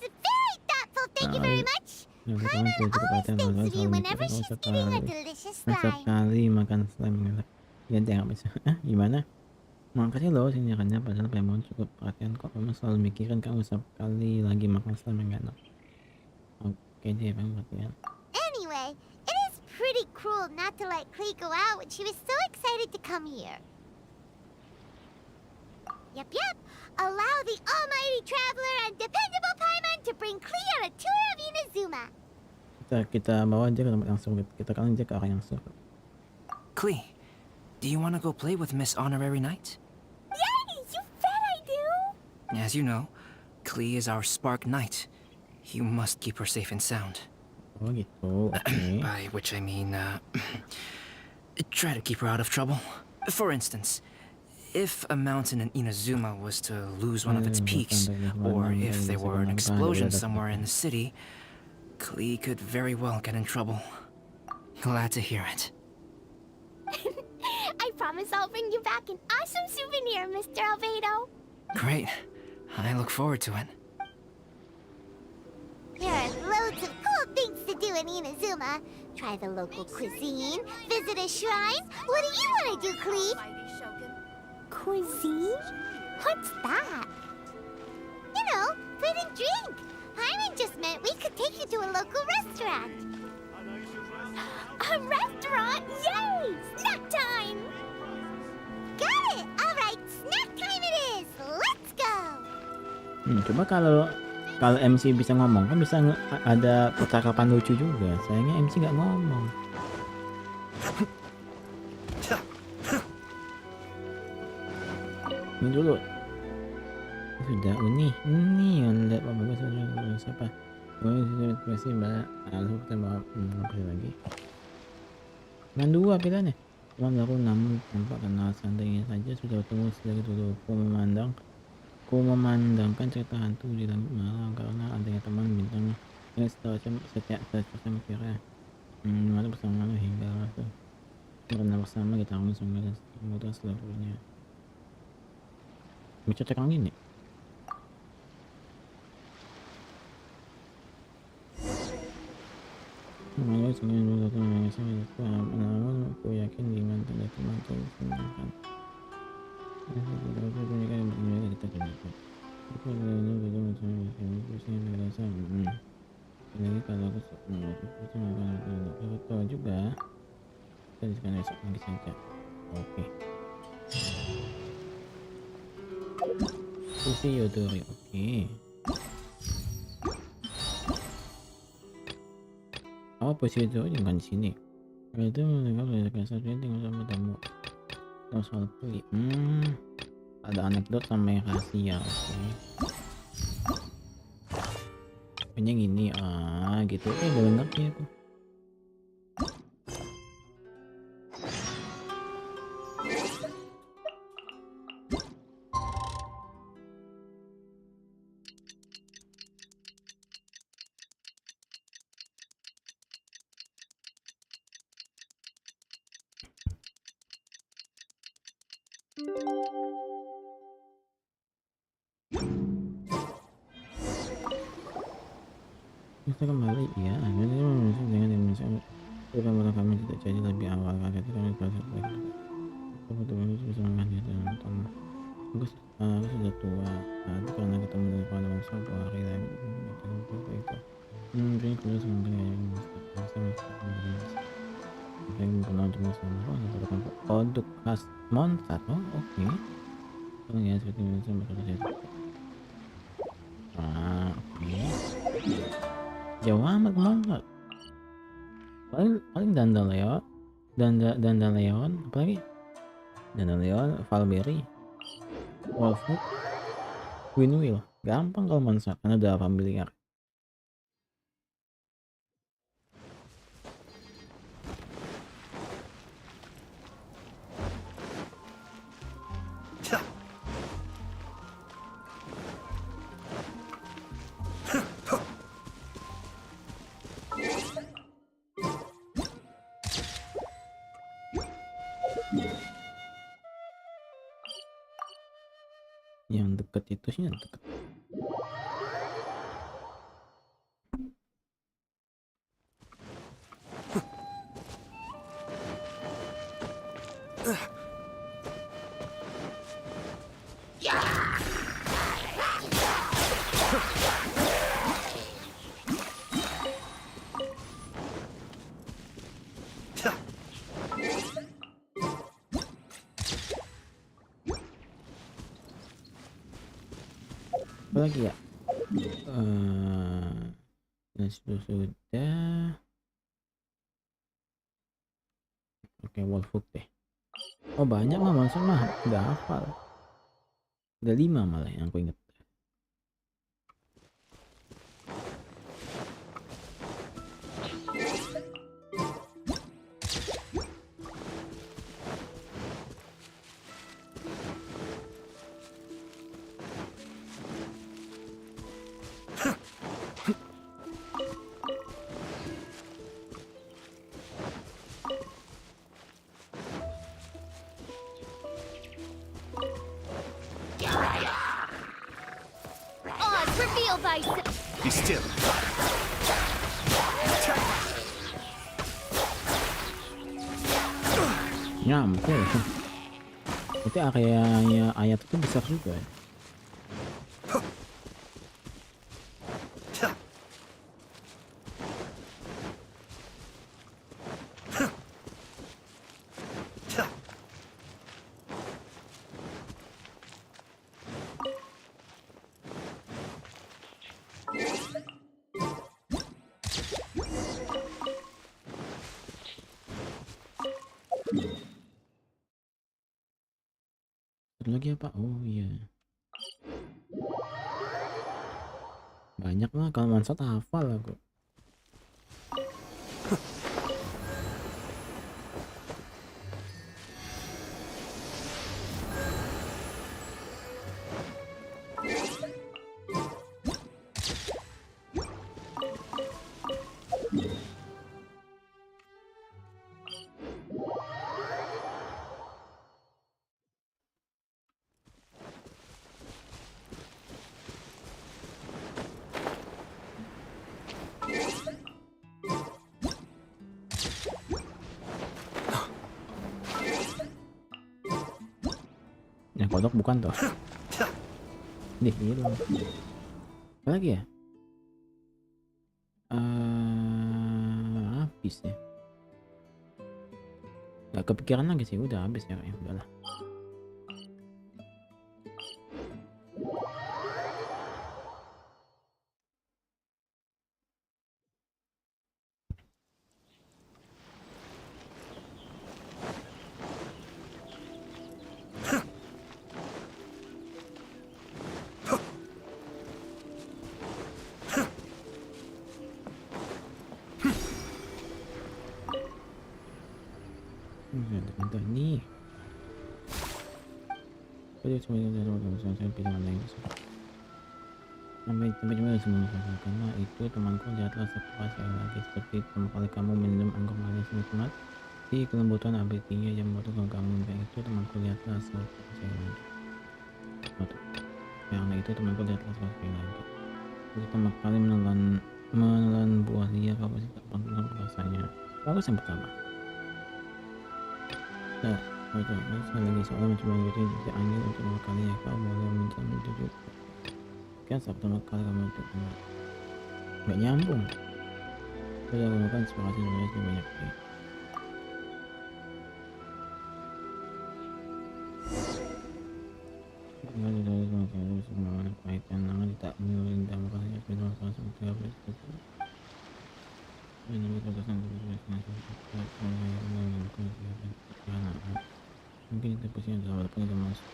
very thoughtful, thank you very much. Paimon always thinks of you whenever she's eating a delicious slime. Sekali makan slime. Ganti nggak bisa. Gimana? Makasih loh sinyarannya, padahal Paimon cukup perhatian kok. Paimon selalu mikirin kamu sekali lagi makan slime yang enak. Oke deh, Paimon perhatian. Anyway, it is pretty cruel not to let Klee go out when she was so excited to come here. Yep. Allow the almighty traveler and dependable Paimon to bring Klee on a tour of Inazuma. Kita bawa aja ke tempat yang sulit. Kita kan aja ke arah yang sulit. Klee, do you want to go play with Miss Honorary Knight? Yay! You bet I do! As you know, Klee is our Spark Knight. You must keep her safe and sound. Oh gitu, okay. By which I mean, try to keep her out of trouble. For instance, if a mountain in Inazuma was to lose one of its peaks, or if there were an explosion somewhere in the city, Klee could very well get in trouble. Glad to hear it. I promise I'll bring you back an awesome souvenir, Mr. Albedo. Great. I look forward to it. There are loads of cool things to do in Inazuma. Try the local cuisine, visit a shrine. What do you want to do, Klee? Cuisine? What's that? You know, food and drink. Paimon just meant we could take you to a local restaurant. A restaurant? Yay! Snack time! Got it! Alright, snack time it is! Let's go! Coba kalau MC bisa ngomong, kan bisa ada percakapan lucu juga. Sayangnya MC nggak ngomong. Ini dulu. Sudah Uni yang lihat apa bagus siapa? Oh sudah kasih Mbak. Lalu kita bawa lagi. Dan dua pilihannya. Cuma aku namun tampak kenal seandainya saja sudah ketemu sedikit dulu. Ku memandangkan cerita hantu di langit malam karena adanya teman bintang yang setiap kira malam bersama hingga waktu karena bersama kita bangun semua dan kemudian seluruhnya. Bisa cek yang ini. Malah sengaja dulu datang mengenai namun aku yakin dengan tanda teman tersenangkan. Kita gunakan. Aku ini belum macam merasa. Lagi kalau aku tahu juga. Kita sekarang esok lagi saja. Oke. Sufi Yodori, oke. Oh, posisi itu jangan di sini. Kalau itu mereka belajar satu tinggal sama tamu. Tahu soal Klee. Ada anekdot sama yang rahasia, oke. Punya gini, gitu. Udah bener sih aku. Kita kembali ya, dengan Indonesia bukan kami tidak jadi lebih awal kaget kami proses lagi kebetulan itu semangat ya nonton aku sudah tua tapi karena ketemu dengan pada masa hari lagi seperti itu mungkin kuliah semakin ya saya pernah cuma sama untuk khas monster. Oh oke ya seperti itu bekerja oke jauh amat monster paling dandelion apalagi dandelion, valberry, wolfwood, windwheel gampang kalau monster karena udah familiar. Yang deket itu sih yang deket. Apa lagi ya? Sudah. Oke, wolfwood deh. Oh banyak mah monster mah udah hafal. Udah 5 malah yang aku inget. Be still. Nyampe. Itu areanya ayat itu besar juga. Lagi apa? Oh iya banyak lah kalau monster hafal aku. Yang kodok bukan tuh. Nih, gitu. Apa lagi ya? Habis ya. Gak kepikiran lagi sih, udah habis ya, udahlah. Bentar nih. Saya pilih mana yang bisa. Sampai cuma semua karena itu temanku lihatlah setelah saya lagi seperti pertama kali kamu minum anggur manis nikmat di kelembutan ability-nya yang membutuhkan kamu. Yang itu temanku lihatlah saat lagi. Yang itu temanku lihatlah saat lagi. Pertama kali menelan buah liar apa sih tak pernah rasanya. Bagus yang pertama. Nah, itu sekali lagi soal mencoba mengikuti jejak angin untuk pertama kali ya kau boleh mencoba juga. Kan saat pertama kali kamu untuk nggak nyambung. Sudah melakukan eksplorasi banyak kali. Dengan dari semua kaitan nangan tak melindah makanya sudah langsung tiga belas ini terkesan mungkin itu posisinya adalah walaupun itu masuk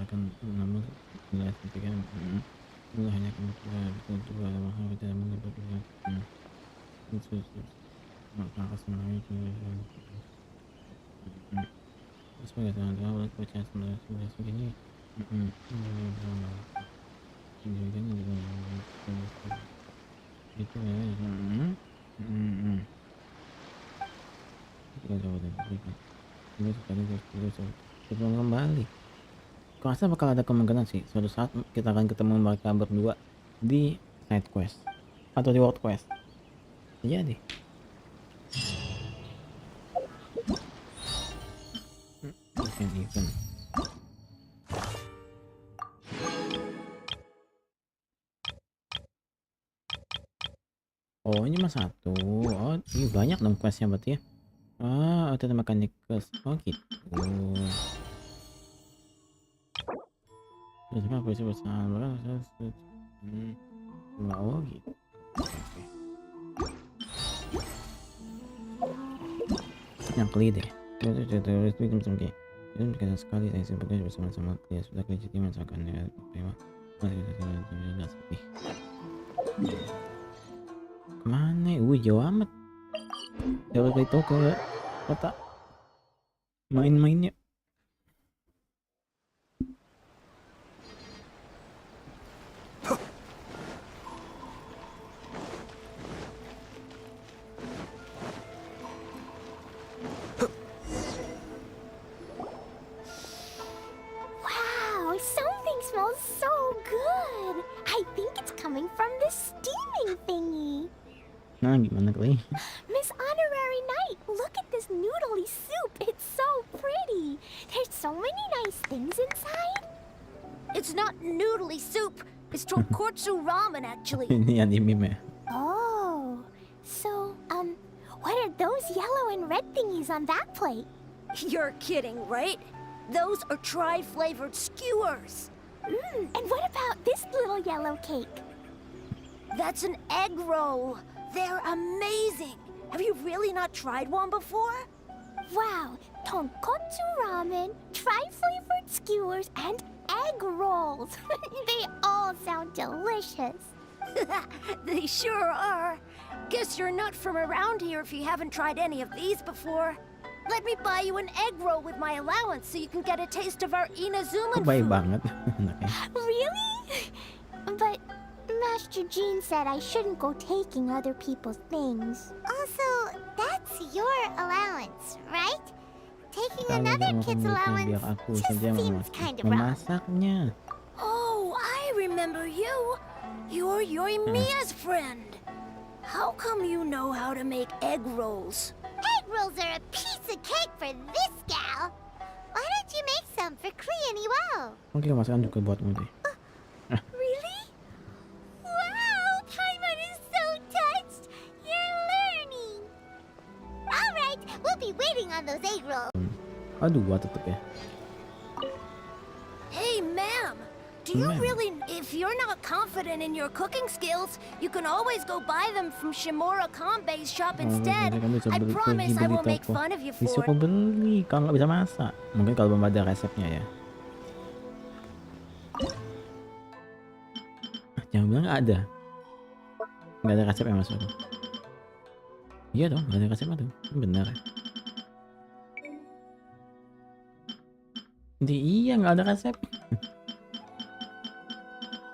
akan namun jelas ketika itu hanya kemudian itu ada masalah tidak mungkin berpikir itu maka sebenarnya itu sebagai teman-teman percaya sebenarnya segini itu ya ini sebelum kembali aku rasa bakal ada kemungkinan sih suatu saat kita akan ketemu mereka berdua di side quest atau di world quest. Iya deh. Event. Oh ini mah satu. Oh ini banyak dong questnya berarti ya. Ah itu mechanics. Oh gitu. Terus apa sih bersama? Oh gitu. Yang kali deh. Terus bikin sampai. Itu berkaitan sekali saya sebutkan bersama-sama dia sudah kerja di masakan ya terima masih nggak sepi kemana jauh amat jauh dari itu ke kota main-mainnya. Smells so good. I think it's coming from the steaming thingy. Nah, gimana kali? Miss Honorary Knight, look at this noodly soup. It's so pretty. There's so many nice things inside. It's not noodly soup. It's tonkotsu ramen, actually. Ini anime ya. Oh, so what are those yellow and red thingies on that plate? You're kidding, right? Those are tri-flavored skewers. And what about this little yellow cake? That's an egg roll. They're amazing. Have you really not tried one before? Wow, tonkotsu ramen, tri-flavored skewers, and egg rolls. They all sound delicious. They sure are. Guess you're not from around here if you haven't tried any of these before. Let me buy you an egg roll with my allowance so you can get a taste of our Inazuma Baik food. banget. Really? But Master Jean said I shouldn't go taking other people's things. Also, that's your allowance, right? Taking Kalau another kamu kid's memiliki allowance biar aku just saja seems kind of wrong. memasaknya. Oh, I remember you. You're Yoimiya's friend. How come you know how to make egg rolls? Egg rolls are a piece of cake for this gal. Why don't you make some for Cleone Wow? Mungkin masakan juga buatmu deh. Really? Wow, Paimon is so touched. You're learning. All right, we'll be waiting on those egg rolls. Aduh, gua tutup ya. Hey, ma'am. Do you really... If you're not confident in your cooking skills, you can always go buy them from Shimura Kanbei's shop instead. I promise I won't make fun of you for Disuruh it. beli kalau nggak bisa masak. Mungkin kalau belum ada resepnya ya. Jangan bilang nggak ada. Nggak ada resep yang masuk. Iya dong, nggak ada resepnya tuh. Benar. Iya nggak ada resep.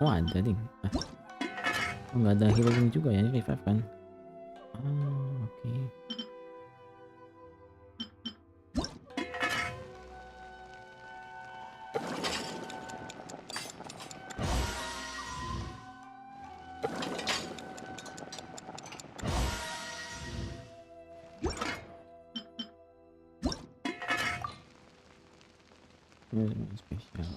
Oh ada ding. Oh nggak ada healing juga ya, ini revive kan. Oke. Ini spesial.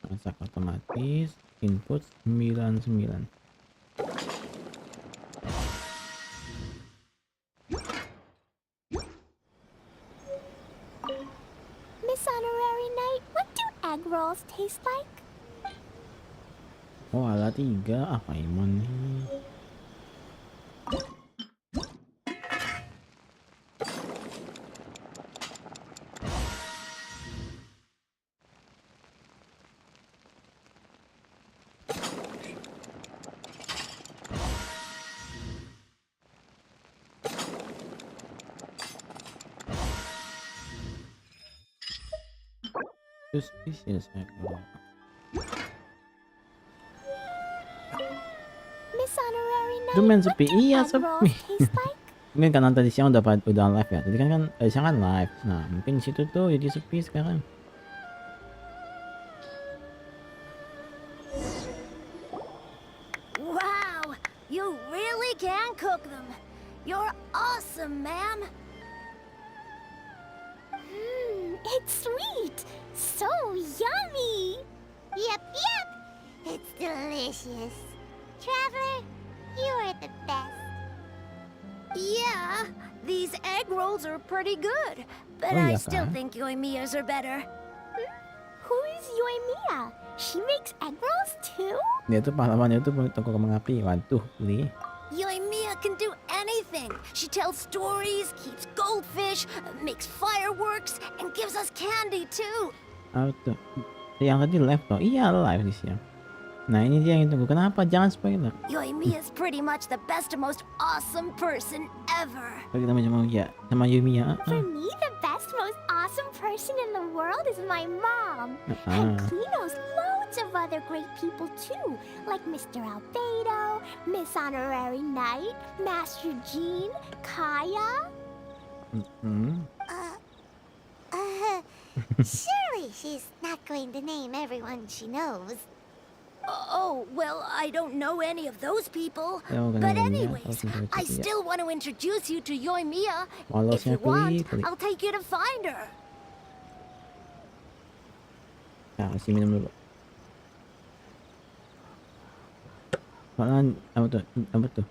Masak otomatis. Input 99. Miss Honorary Knight, what do egg rolls taste like? Oh, ala 3. Apa Paimon nih? Suspicious egg roll. Miss Honorary Knight, Cuman what sepi. do Iya, egg rolls sepi. taste like? Mungkin karena tadi siang udah live ya. Tadi kan siang kan live. Nah, mungkin di situ tuh jadi sepi sekarang. Wow, you really can cook them. You're awesome, ma'am. It's sweet. So yummy. Yep, yep. It's delicious. Traveler, you are the best. Yeah, these egg rolls are pretty good, but Oh, I yeah, still kan? think Yoimiya's are better. Who is Yoimiya? She makes egg rolls too? Dia tuh pahlawannya tuh toko kembang api. Waduh, Li. Yoimiya can do anything. She tells stories, keeps goldfish, makes fireworks, and gives us candy too. Apa tuh? Yang tadi live toh? Iya, live di siang. Nah, ini dia yang tunggu. Kenapa? Jangan spoiler. Yoimiya's pretty much the best and most awesome person ever. Kalau kita macam ya sama Yumiya. For me, the best, most awesome person in the world is my mom. Ah. And Klee knows loads of other great people too, like Mr. Albedo, Miss Honorary Knight, Master Jean, Kaya. Surely she's not going to name everyone she knows. Oh, well, I don't know any of those people. Ya, bukan But Yoimiya, anyways, kalau tidak I itu, ya. still want to introduce you to Yoimiya. If Polosnya you want, Klee. I'll take you to find her. Nah, kasih minum dulu. Soalnya apa tuh?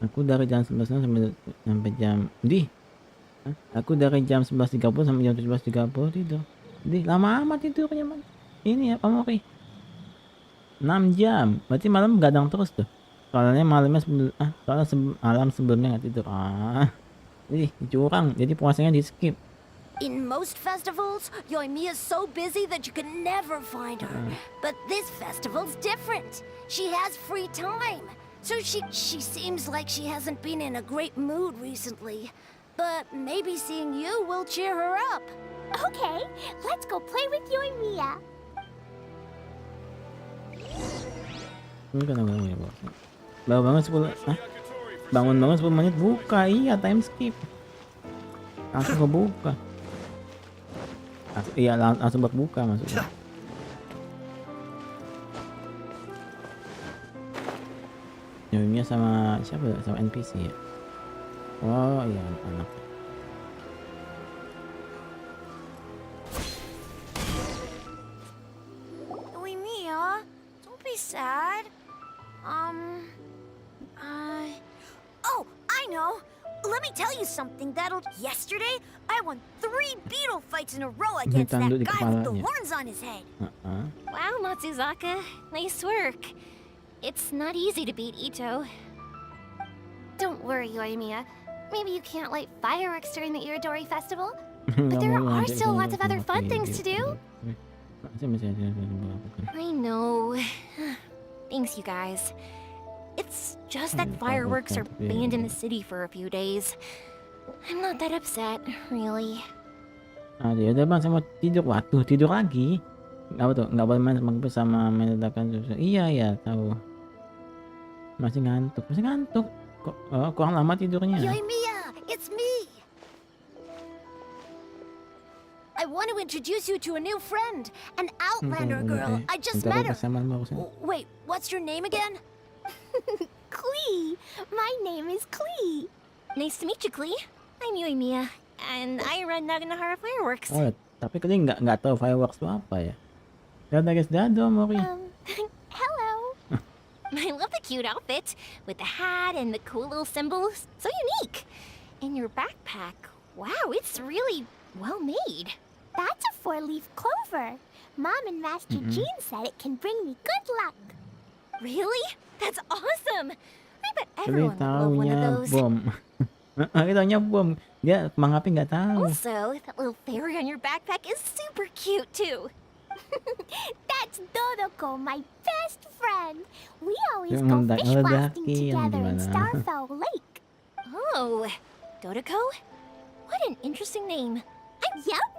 Aku dari jam 11 sampai jam Aku dari jam 11.30 sampai jam 17.30 tidur. Lama amat tidurnya, man. Ini ya, Pamori. 6 jam. Berarti malam gadang terus tuh. Soalnya malam sebelumnya nggak tidur. Curang. Jadi puasanya di skip. In most festivals, Yoimiya's so busy that you can never find her. But this festival's different. She has free time. So she seems like she hasn't been in a great mood recently. But maybe seeing you will cheer her up. Okay, let's go play with Yoimiya. Ini kan ya, bos. Baru bangun 10. Bangun 10 menit buka. Iya, time skip. Langsung kebuka. Iya, langsung berbuka maksudnya. Yoimiya sama siapa ya? Sama NPC ya? Oh iya, anak. Yoimiya, don't be sad. Oh, I know. Let me tell you something Yesterday, I won 3 beetle fights in a row against that Tanduk di guy with the kepalanya. horns on his head. Wow, Matsuzaka. Nice work. It's not easy to beat Ito. Don't worry, Yoimiya. Maybe you can't light fireworks during the Iridori Festival, but there are still lots of other fun things to do. I know. Thanks, you guys. It's just that fireworks are banned in the city for a few days. I'm not that upset, really. Ya udah bang, saya mau tidur. Waduh, tidur lagi. Nggak boleh main sama menyedarkan susu. Iya tahu. Masih ngantuk. Kok kurang lama tidurnya? Yoimiya, it's me. I want to introduce you to a new friend, an Outlander girl. I just met her. Wait, what's your name again? Klee. My name is Klee. Nice to meet you, Klee. I'm Yoimiya. and I run Naganahara Fireworks. Oh, tapi Kli nggak tahu fireworks itu apa ya? Dada guys, dada Mori. Hello. I love the cute outfit with the hat and the cool little symbols. So unique. And your backpack. Wow, it's really well made. That's a 4-leaf clover. Mom and Master Jean said it can bring me good luck. Really? That's awesome. I bet Kli everyone would love one of taunya those. bom. Kli taunya bom. Dia mangapin nggak tahu. Also, that little fairy on your backpack is super cute too. That's Dodoko, my best friend. We always Yung go meledak- fish blasting meledakin, together in gimana? Starfell Lake. Oh, Dodoko? What an interesting name. Yup.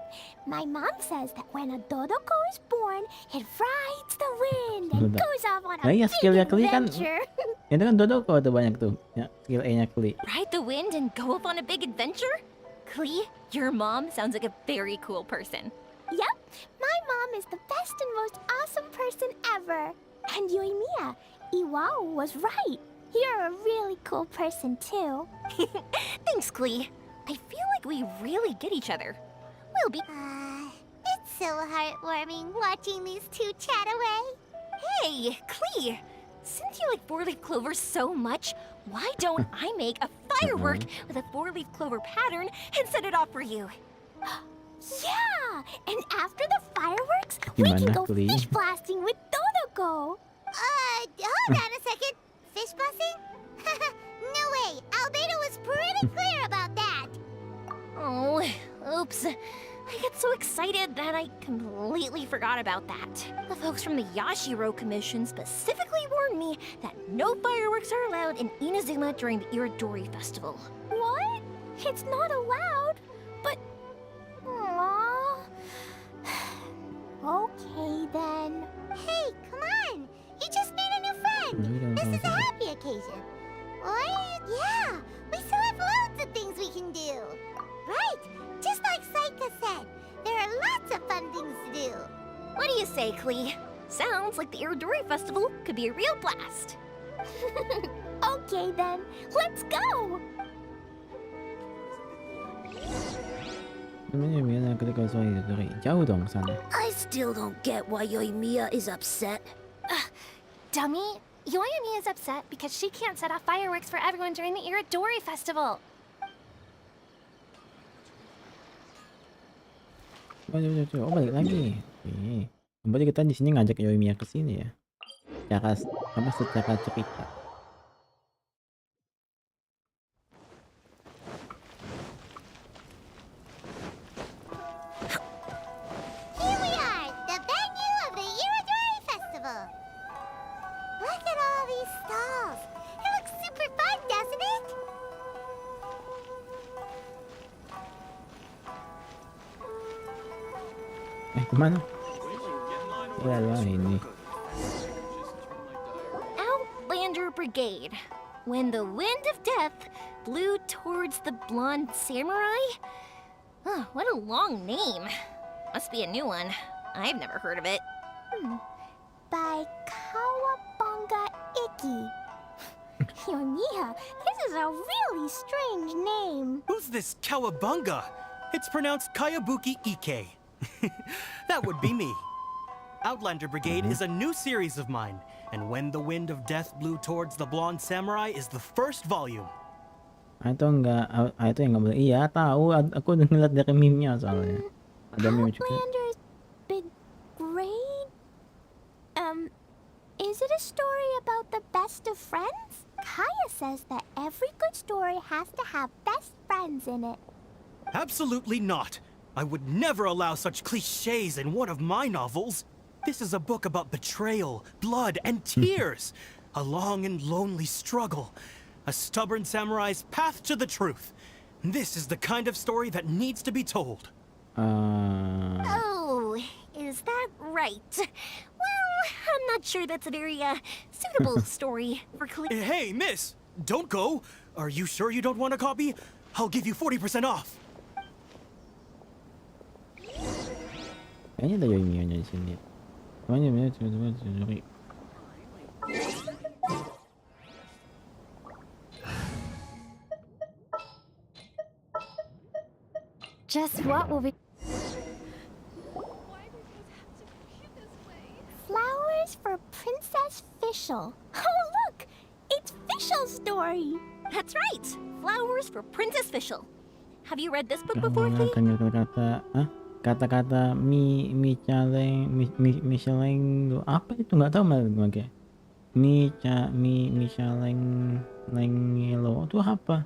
My mom says that when a Dodoko is born, it rides the wind and Meledak. goes off on a Nah iya big skillnya Kli kan. adventure. Itu kan Dodoko tuh banyak tuh. Ya, skill E-nya Kli. Ride the wind and go off on a big adventure? Klee, your mom sounds like a very cool person. Yep, my mom is the best and most awesome person ever. And Yoimiya, Iwao was right. You're a really cool person too. Thanks, Klee. I feel like we really get each other. We'll be... It's so heartwarming watching these two chat away. Hey, Klee! Since you like 4-leaf clovers so much, why don't I make a firework with a 4-leaf clover pattern and set it off for you? Yeah, and after the fireworks, we can Gimana, go Klee? fish blasting with Dodoko. Hold on a second. Fish busting? No way. Albedo was pretty clear about that. Oh, oops. I get so excited that I completely forgot about that. The folks from the Yashiro Commission specifically warned me that no fireworks are allowed in Inazuma during the Iridori Festival. What? It's not allowed? But... Aww. Okay then. Hey, come on. You just made a new friend. This is a happy occasion. What? Yeah, we still have loads of things we can do. Right, just like Saika said, there are lots of fun things to do. What do you say, Klee? Sounds like the Iridori Festival could be a real blast. Okay then, let's go! Namanya Yoimiya Kli kalau soal itu Kli. Jauh dong sana. I still don't get why Yoimiya is upset. Dummy, Yoyami is upset because she can't set off fireworks for everyone during the Iridori Festival. Oh balik lagi. Oke. Berarti kita di sini ngajak Yoimiya ke sini ya. Secara cerita. Here we are, the venue of the Iridori Festival. Look at all these stalls. It looks super fun, doesn't it? Kemana? Wala ini. Outlander Brigade. When the wind of death blew towards the blonde samurai? Oh, what a long name. Must be a new one. I've never heard of it. By Kawabunga Iki. Yoimiya, this is a really strange name. Who's this Kawabunga? It's pronounced Kayabuki Ike. That would be me. Outlander Brigade is a new series of mine, and When the Wind of Death Blew Towards the Blonde Samurai is the first volume. Atau enggak, itu yang nggak boleh. Iya tahu, aku udah ngeliat dari meme-nya soalnya. Ada meme juga. Outlander's Big Grade? Is it a story about the best of friends? Kaya says that every good story has to have best friends in it. Absolutely not. I would never allow such cliches in one of my novels. This is a book about betrayal, blood, and tears. A long and lonely struggle. A stubborn samurai's path to the truth. This is the kind of story that needs to be told. Oh, is that right? Well, I'm not sure that's a very, suitable story for Hey, miss! Don't go! Are you sure you don't want a copy? I'll give you 40% off. Kayaknya ada Yoimiya-nya di sini. Yoimiya coba curi. Just what will be... Flowers for Princess Fischl. Oh, look! It's Fischl's story! That's right! Flowers for Princess Fischl. Have you read this book before, Klee? Kata-kata Michelin apa itu nggak tahu malah kayak Michelin itu apa?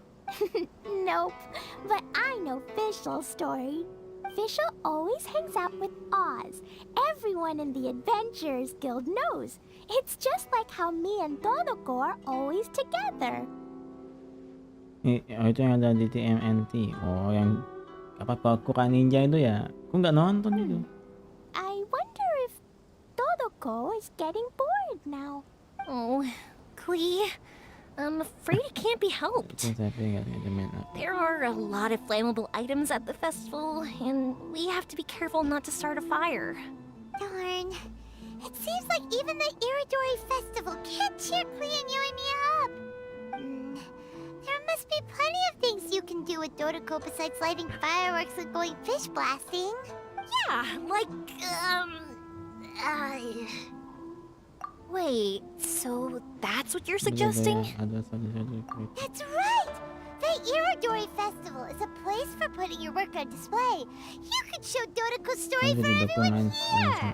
Nope, but I know Fischl's story. Fischl always hangs out with Oz. Everyone in the Adventurers Guild knows. It's just like how me and Todoko are always together. Itu yang ada di TMNT. Oh, yang apa Pokka Ninja itu ya? Aku nggak nonton itu. I wonder if Todoko is getting bored now. Oh, Klee, I'm afraid it can't be helped. There are a lot of flammable items at the festival, and we have to be careful not to start a fire. Darn. It seems like even the Iridori Festival can't cheer Klee and Yoimiya up. There must be plenty of things you can do with Dodoko besides lighting fireworks and going fish blasting. Yeah, like, Wait, so that's what you're suggesting? That's right! The Iridori Festival is a place for putting your work on display. You could show Dodoko's story for everyone here!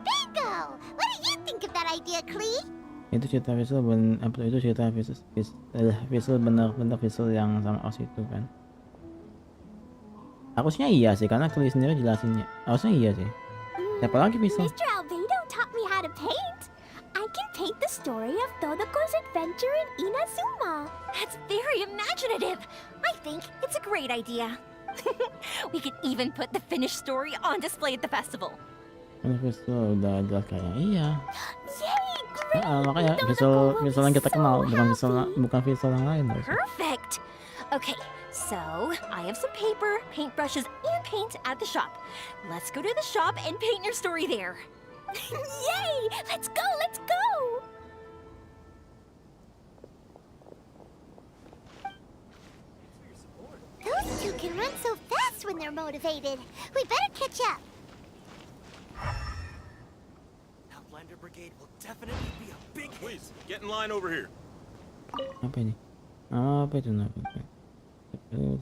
Bingo! What do you think of that idea, Klee? Itu cerita visual itu cerita visual bener-bener visual yang sama Oz itu kan. Harusnya iya sih karena Klee sendiri jelasinnya. Harusnya iya sih. Siapa lagi visual? Mr. Albedo taught me how to paint. I can paint the story of Dodoko's adventure in Inazuma. That's very imaginative. I think it's a great idea. We could even put the finished story on display at the festival. Visual udah jelas kayaknya iya. Yay, great! Makanya visual yang kita kenal bukan visual yang lain. Perfect. Okay, so I have some paper, paintbrushes, and paint at the shop. Let's go to the shop and paint your story there. Yay! Let's go! Let's go! Those two can run so fast when they're motivated. We better catch up. Outlander Brigade will definitely be a big hit. Please, get in line over here. Apa ini? Apa itu namanya? Boleh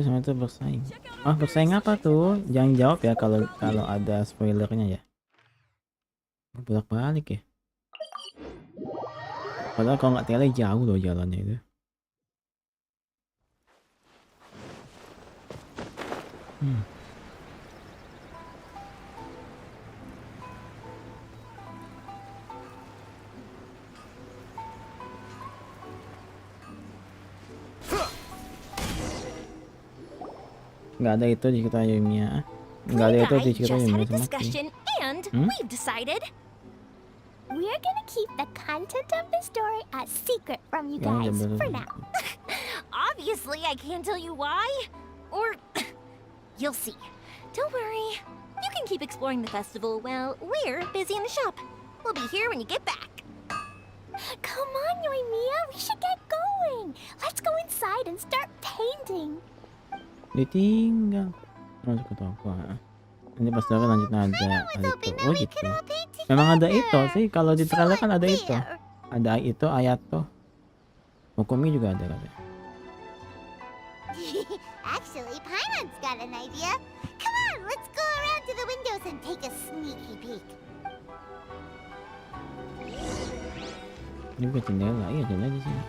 sama itu bersaing. Bersaing apa tuh? Jangan jawab ya kalau ada spoilernya ya. Bolak-balik ya. Padahal kalau nggak tele jauh loh jalannya itu. Nggak ada itu di cerita Yoimiya. Nggak ada itu di cerita Yoimiya sama discussion and we've decided we're gonna keep the content of the story a secret from you guys for now. Obviously, I can't tell you why. Or you'll see. Don't worry. You can keep exploring the festival while we're busy in the shop. We'll be here when you get back. Come on, Yoimiya, we should get going. Let's go inside and start painting. Ditinggal masuk ke toko. Ini pas udah lanjut ada itu. Oh gitu. Memang ada itu sih kalau di trailer kan ada itu. Ada itu Ayato. Hukumi juga ada katanya. Actually, Paimon's got an idea. Come on, let's go around to the windows and take a sneaky peek. Ini bukan jendela, iya jendela di sini.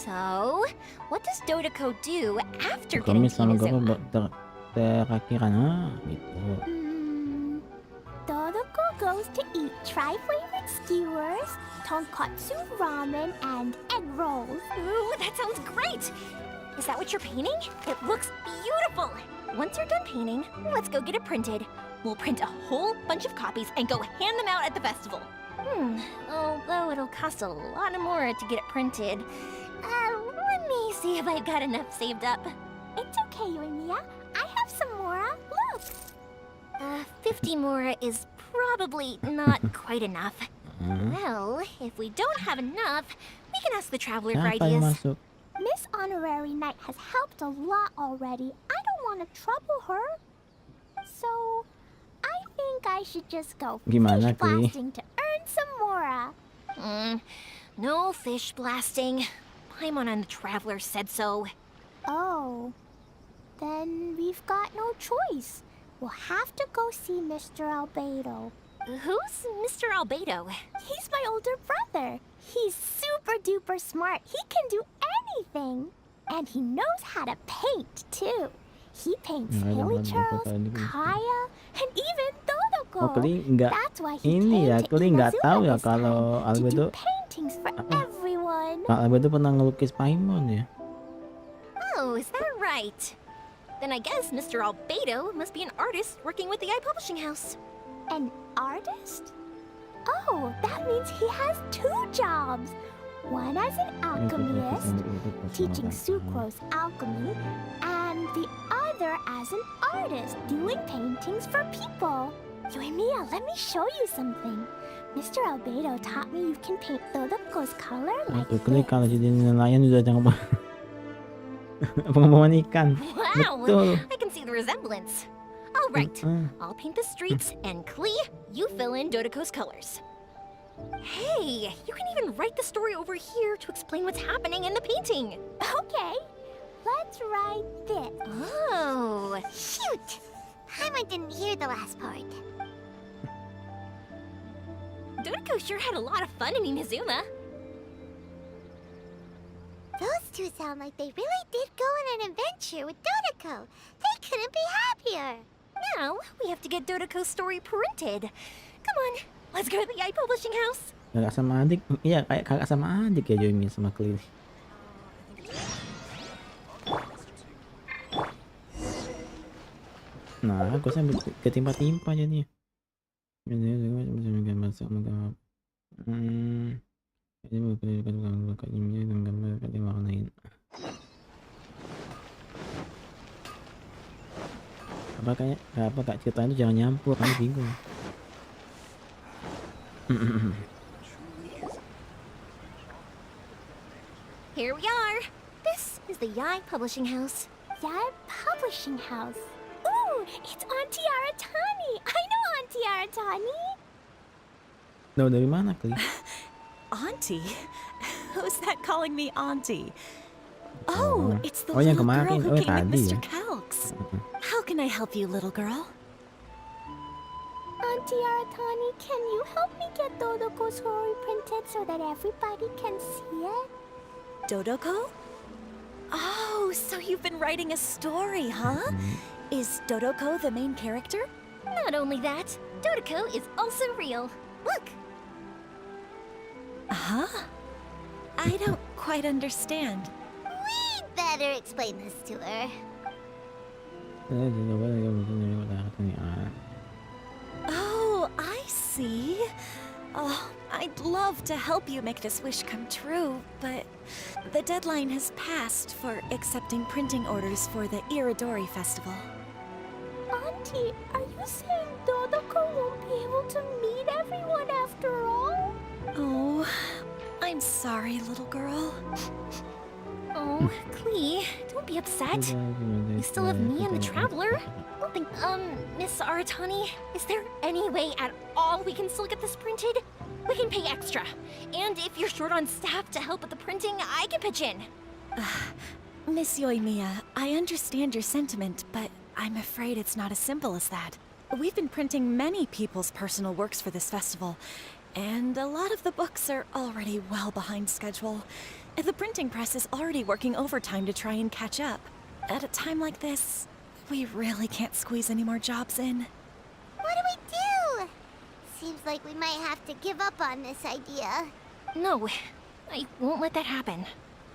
So, what does Dodoko do after Hukumi getting to sama Inazuma? terakhiran gitu. Dodoko goes to eat tri-flavored skewers, tonkatsu ramen, and egg rolls. Ooh, that sounds great! Is that what you're painting? It looks beautiful! Once you're done painting, let's go get it printed. We'll print a whole bunch of copies and go hand them out at the festival. Although it'll cost a lot more to get it printed. Let me see if I've got enough saved up. It's okay, Yoimiya. I 50 mora is probably not quite enough. Well, if we don't have enough, we can ask the traveler for Siapa yang ideas. masuk? Miss Honorary Knight has helped a lot already. I don't want to trouble her. So, I think I should just go Gimana, fish Kli? blasting to earn some mora. No fish blasting. Paimon and the traveler said so. Oh, then we've got no choice. We'll have to go see Mr. Albedo. Who's Mr. Albedo? He's my older brother. He's super duper smart. He can do anything. And he knows how to paint, too. He paints Hilly Charles, Kaya, and even Todoko. Oh, Kli nggak That's why he ini ya, came to Kli nggak tahu ya Inazuma this kalau time, to Albedo do paintings for everyone. Pak Albedo pernah ngelukis Paimon ya. Oh, is that right? Then I guess Mr. Albedo must be an artist working with the publishing house. An artist? Oh, that means he has 2 jobs. One as an alchemist, teaching sucrose alchemy, and the other as an artist, doing paintings for people. Yoimiya, let me show you something. Mr. Albedo taught me you can paint Todoko's color like Kli kalau jadi nelayan udah jangan pengembangan ikan. Wow, Betul. I can see the resemblance. All right, I'll paint the streets, and Klee, you fill in Dodoko's colors. Hey, you can even write the story over here to explain what's happening in the painting. Okay, let's write this. Oh, Shoot! Paimon didn't hear the last part. Dodoko sure had a lot of fun in Inazuma. Those 2 sound like they really did go on an adventure with Dodoko. They couldn't be happier. Now, we have to get Dodoko's story printed. Come on, let's go to the publishing house. Kakak sama adik, iya kayak kakak sama adik ya Joimi sama Kli. Nah, aku sampai ketimpa-timpa jadinya. Apa kak ceritanya itu jangan nyampur, kami bingung. Here we are. This is the Yai Publishing House. Yai Publishing House. Ooh, it's Auntie Aratani. I know Auntie Aratani. Tahu dari mana, Kli? Auntie? Who's that calling me Auntie? Oh, it's the yang little girl kemarin. who came with Tadi Mr. ya. Kelks. How can I help you, little girl? Auntie Aratani, can you help me get Dodoko's story printed so that everybody can see it? Dodoko? Oh, so you've been writing a story, huh? Is Dodoko the main character? Not only that, Dodoko is also real. Look! Huh? I don't quite understand. We'd better explain this to her. Oh, I see. Oh, I'd love to help you make this wish come true, but the deadline has passed for accepting printing orders for the Iridori Festival. Auntie, are you saying Dodoko won't be able to meet everyone after all? Oh, I'm sorry, little girl. Oh, Klee, don't be upset. You still have me and the Traveler. Miss Aratani, is there any way at all we can still get this printed? We can pay extra. And if you're short on staff to help with the printing, I can pitch in. Miss Yoimiya, I understand your sentiment, but I'm afraid it's not as simple as that. We've been printing many people's personal works for this festival, and a lot of the books are already well behind schedule. The printing press is already working overtime to try and catch up. At a time like this, we really can't squeeze any more jobs in. What do we do? Seems like we might have to give up on this idea. No, I won't let that happen.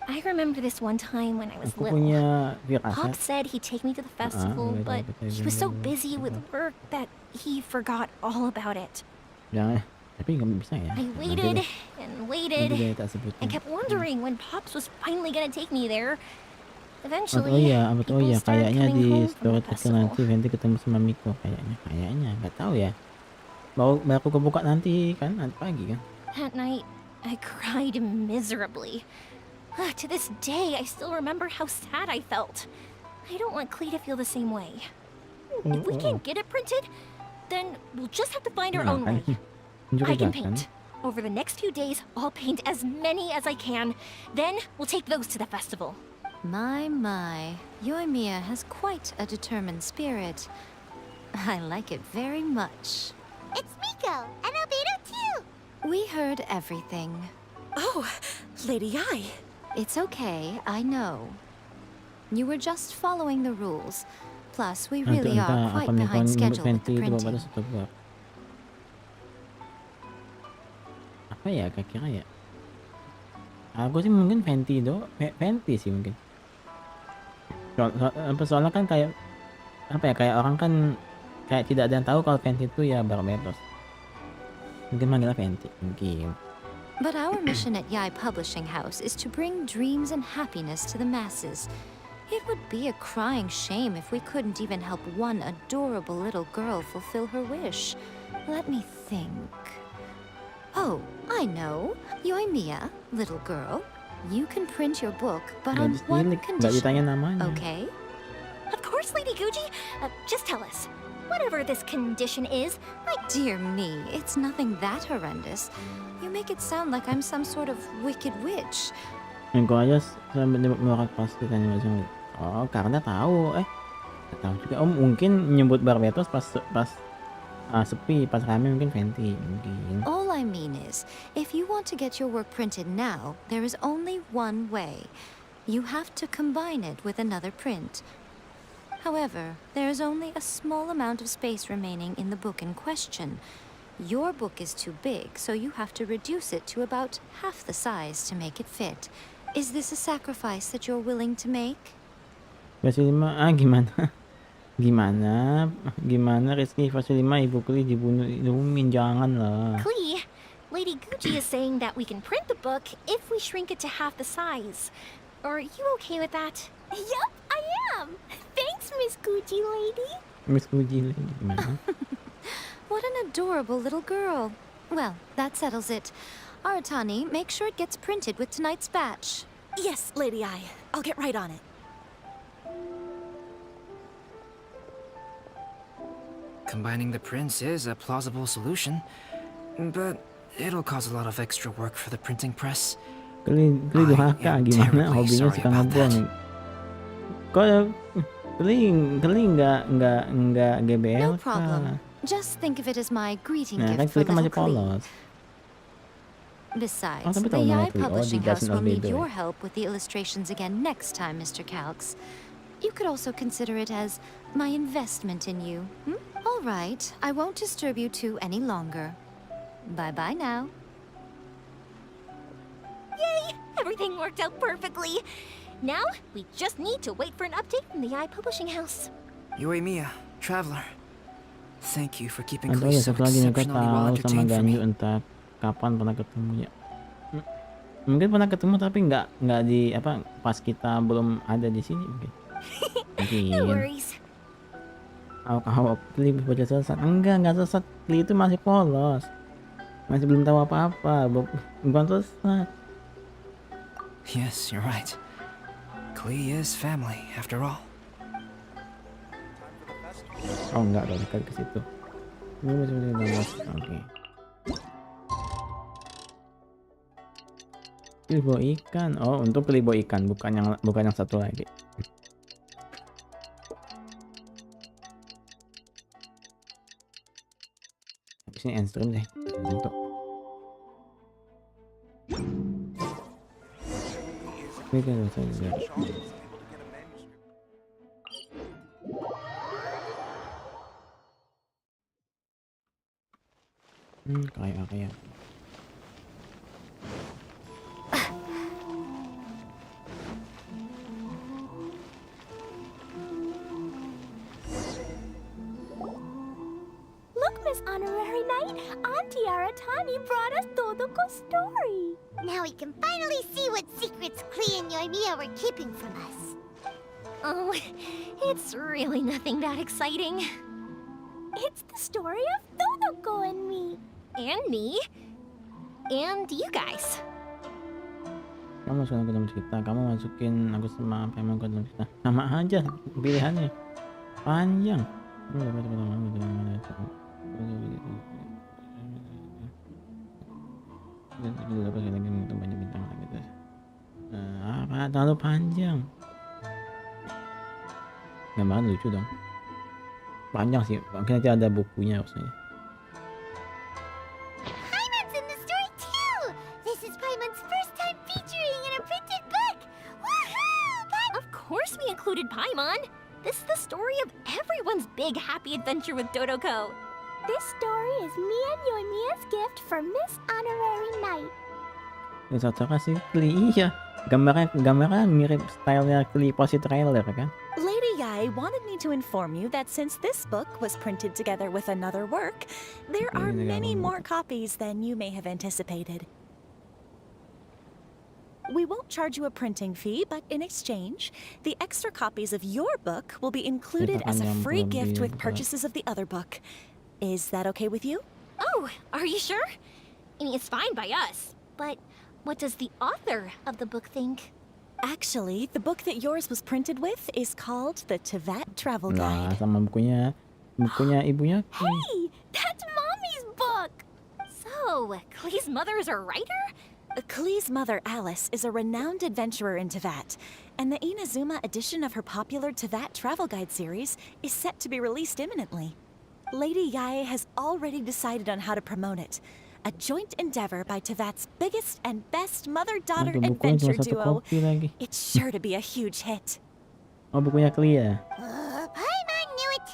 I remember this one time when I was Aku little. punya Pop firasat. said he'd take me to the festival, but he was so busy with work that he forgot all about it. Jangan, tapi nggak bisa ya. I Nanti waited deh. and Nanti waited deh tak sebutkan. and kept wondering when Pops was finally gonna take me there. Eventually, betul people ya. started Kayaknya coming di home from story the terakhir festival. nanti Venti ketemu sama Miko. Kayaknya nggak tahu ya. Baru aku kebuka nanti kan, nanti pagi kan. That night, I cried miserably. To this day, I still remember how sad I felt. I don't want Klee to feel the same way. If we can't get it printed, then we'll just have to find our own way. I can paint. Over the next few days, I'll paint as many as I can. Then we'll take those to the festival. My, Yoimiya has quite a determined spirit. I like it very much. It's Miko and Albedo too. We heard everything. Oh, Lady Ai. It's okay, I know. You were just following the rules. Plus, we really are quite behind schedule with the printing. Apa ya kira-kira ya? Aku sih mungkin Fenty sih mungkin. Soalnya kan kayak apa ya, kayak orang kan kayak tidak ada yang tahu kalau Fenty itu ya Barbados. Mungkin manggilnya Fenty mungkin. But our mission at Yai Publishing House is to bring dreams and happiness to the masses. It would be a crying shame if we couldn't even help one adorable little girl fulfill her wish. Let me think. Oh, I know. Yoimiya, little girl, you can print your book, but on one Nggak condition. ditanya namanya. Okay? Of course, Lady Guji. Just tell us. Whatever this condition is, Dear me, it's nothing that horrendous. You make it sound like I'm some sort of wicked witch. Minggu aja sampai menolak pasti tanya langsung. Oh, karena tahu. Tahu juga. Oh, mungkin menyebut Barbados pas sepi, pas rame mungkin Fenty mungkin. All I mean is, if you want to get your work printed now, there is only one way. You have to combine it with another print. However, there is only a small amount of space remaining in the book in question. Your book is too big, so you have to reduce it to about half the size to make it fit. Is this a sacrifice that you're willing to make? Versi 5, gimana Rizky versi 5 Ibu Kli dibunuhin, jangan lah. Klee, Lady Guji is saying that we can print the book if we shrink it to half the size. Are you okay with that? Yup, I am. Thanks, Miss Gucci Lady. Miss Guji lagi gimana? What an adorable little girl. Well, that settles it. Aratani, make sure it gets printed with tonight's batch. Yes, Lady Ai. I'll get right on it. Combining the prints is a plausible solution, but it'll cause a lot of extra work for the printing press. Kli durhaka gimana, hobinya suka ngebuang. Kok Kli nggak GBL No problem. Just think of it as my greeting Nah, kan gift for Kli kan little masih Klee. polos. Besides, tapi the tahu nama Yai Klee. Publishing Di House Doesn't will need Albedo. your help with the illustrations again next time, Mr. Calx. You could also consider it as my investment in you. All right, I won't disturb you two any longer. Bye-bye now. Yay! Everything worked out perfectly. Now, we just need to wait for an update from the Yai Publishing House. Yoimiya, traveler. Thank you for keeping Aduh Klee ya, so satu lagi Ngga exceptionally well tahu sama entertained for Ganyu me. entah kapan pernah ketemunya. Mungkin pernah ketemu tapi nggak di apa pas kita belum ada di sini mungkin. No worries. Awak Kli baca sesat. Enggak sesat. Kli itu masih polos. Masih belum tahu apa-apa. Bukan sesat. Yes, you're right. Klee is family, after all. Oh enggak, udah dekat ke situ. Ini masih 16. Oke. Kli bawa ikan. Oh, untuk Kli bawa ikan, bukan yang satu lagi. Habis ini end stream deh. Untuk kayak Look, Miss Honorary Knight, Auntie Aratani brought us Todoko's story. Now we can finally see what secrets Klee and Yoimiya were keeping from us. Oh, it's really nothing that exciting. It's the story of Todoko and me. And me. And you guys. Kamu masukin aku dalam cerita, kamu masukin aku sama apa yang aku dalam cerita. Sama aja pilihannya. Panjang. Banyak bintang gitu. Apa terlalu panjang. Gambaran lucu dong. Panjang sih, mungkin nanti ada bukunya maksudnya. Paimon's in the story too! This is Paimon's first time featuring in a printed book! Woohoo! Of course we included Paimon. This is the story of everyone's big happy adventure with Dodoko. This story is me and Yoimiya's gift for Miss Honorary Knight. Ini cocok kasih Kli, iya. Gambarnya mirip stylenya Kli posi trailer kan? Lady Yai wanted me to inform you that since this book was printed together with another work, there are many more copies than you may have anticipated. We won't charge you a printing fee, but in exchange, the extra copies of your book will be included as a free gift with purchases of the other book. Is that okay with you? Oh, are you sure? I mean, it's fine by us. But what does the author of the book think? Actually, the book that yours was printed with is called the Teyvat Travel Nah, Guide. sama bukunya ibunya. Hey, that's Mommy's book! So, Klee's mother is a writer? Klee's mother, Alice, is a renowned adventurer in Teyvat, and the Inazuma edition of her popular Teyvat Travel Guide series is set to be released imminently. Lady Yae has already decided on how to promote it. A joint endeavor by Teyvat's biggest and best mother-daughter Bukunya cuma adventure satu duo. kopi lagi. It's sure to be a huge hit. Oh, bukunya Kli ya? Paimon knew it!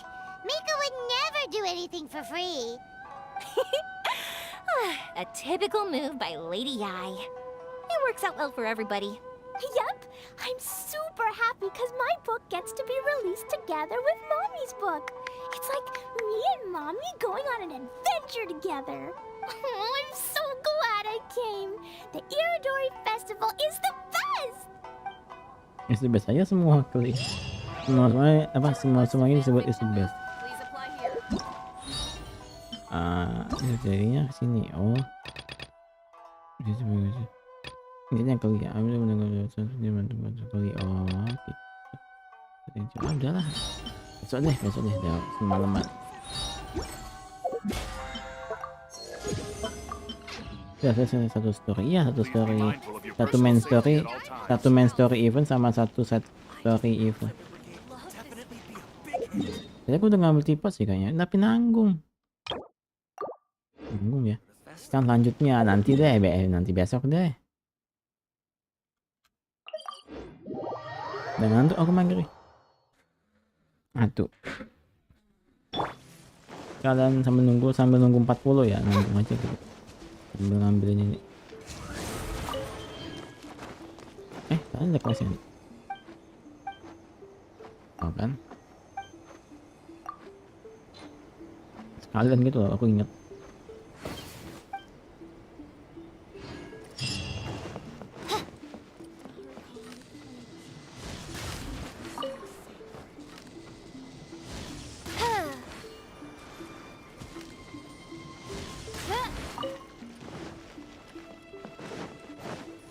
Mika would never do anything for free. A typical move by Lady Yai. It works out well for everybody. Yep, I'm super happy because my book gets to be released together with Mommy's book. It's like me and Mommy going on an adventure together. Oh, I'm so glad I came. The Iridori Festival is the best! Is the best aja semua Kli. Semuanya disebut is the best. Ini jadinya kesini. Oh, ini yang Kli ya. Ambil dia bantu Kli. Oh, gitu. Udahlah. Besok deh, semalaman. Ya, selesai satu story. Iya, satu story. Satu main story event sama satu set story event. Jadi aku udah ngambil tipe sih kayaknya, tapi nanggung ya. Kan lanjutnya nanti deh, nanti besok deh. Dan ngantuk aku manggil. Aduh. Kalian sambil nunggu 40 ya, nanggung aja gitu. Sambil ngambilin ini. Kalian ada kelasnya nih? Oh kan? Sekalian gitu loh, aku inget.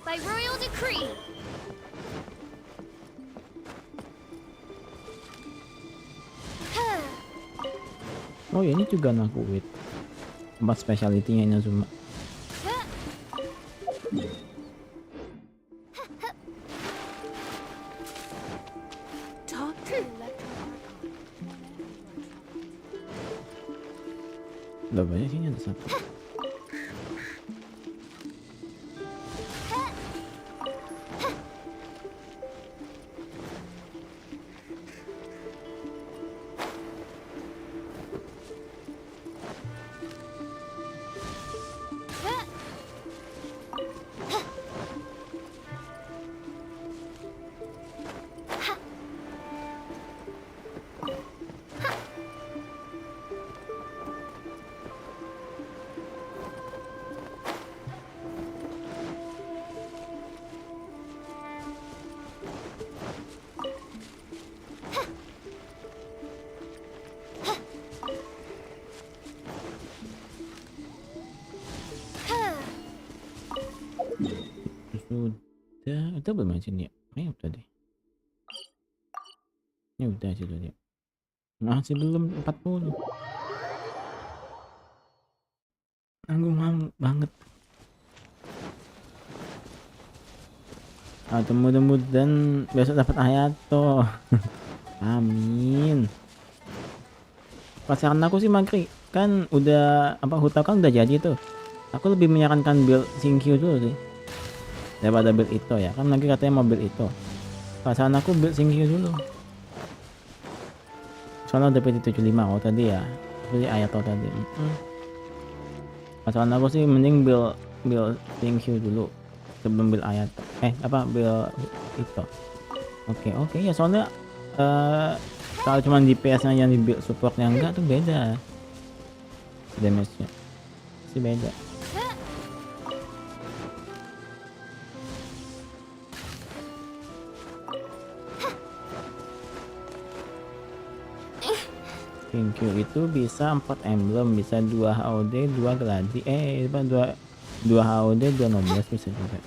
By royal decree. Oh ya, ini juga nakuit tempat speciality-nya Inazuma. Udah banyak sih, ada satu. Sudah, itu belum aja nih. Ini udah deh. Ini udah aja dia. Masih belum 40. Nanggung banget. Mudah-mudahan besok dapat Hayato. Amin. Pasaran aku sih Magri kan udah Huta kan udah jadi tuh. Aku lebih menyarankan build Singkyu dulu sih daripada build itu ya, kan Magri katanya mau build itu. Pasaran aku build Singkyu dulu. Soalnya udah PT75 kalau tadi ya. Beli Hayato tadi. Pasaran aku sih mending build Singkyu dulu sebelum build Hayato. Build itu. Oke ya, soalnya kalau cuma DPS-nya yang di build supportnya enggak tuh beda. Damage-nya sih beda. Thank you itu bisa 4 emblem, bisa 2 HOD, 2 gladi, 2 HOD, 2 nobles bisa juga.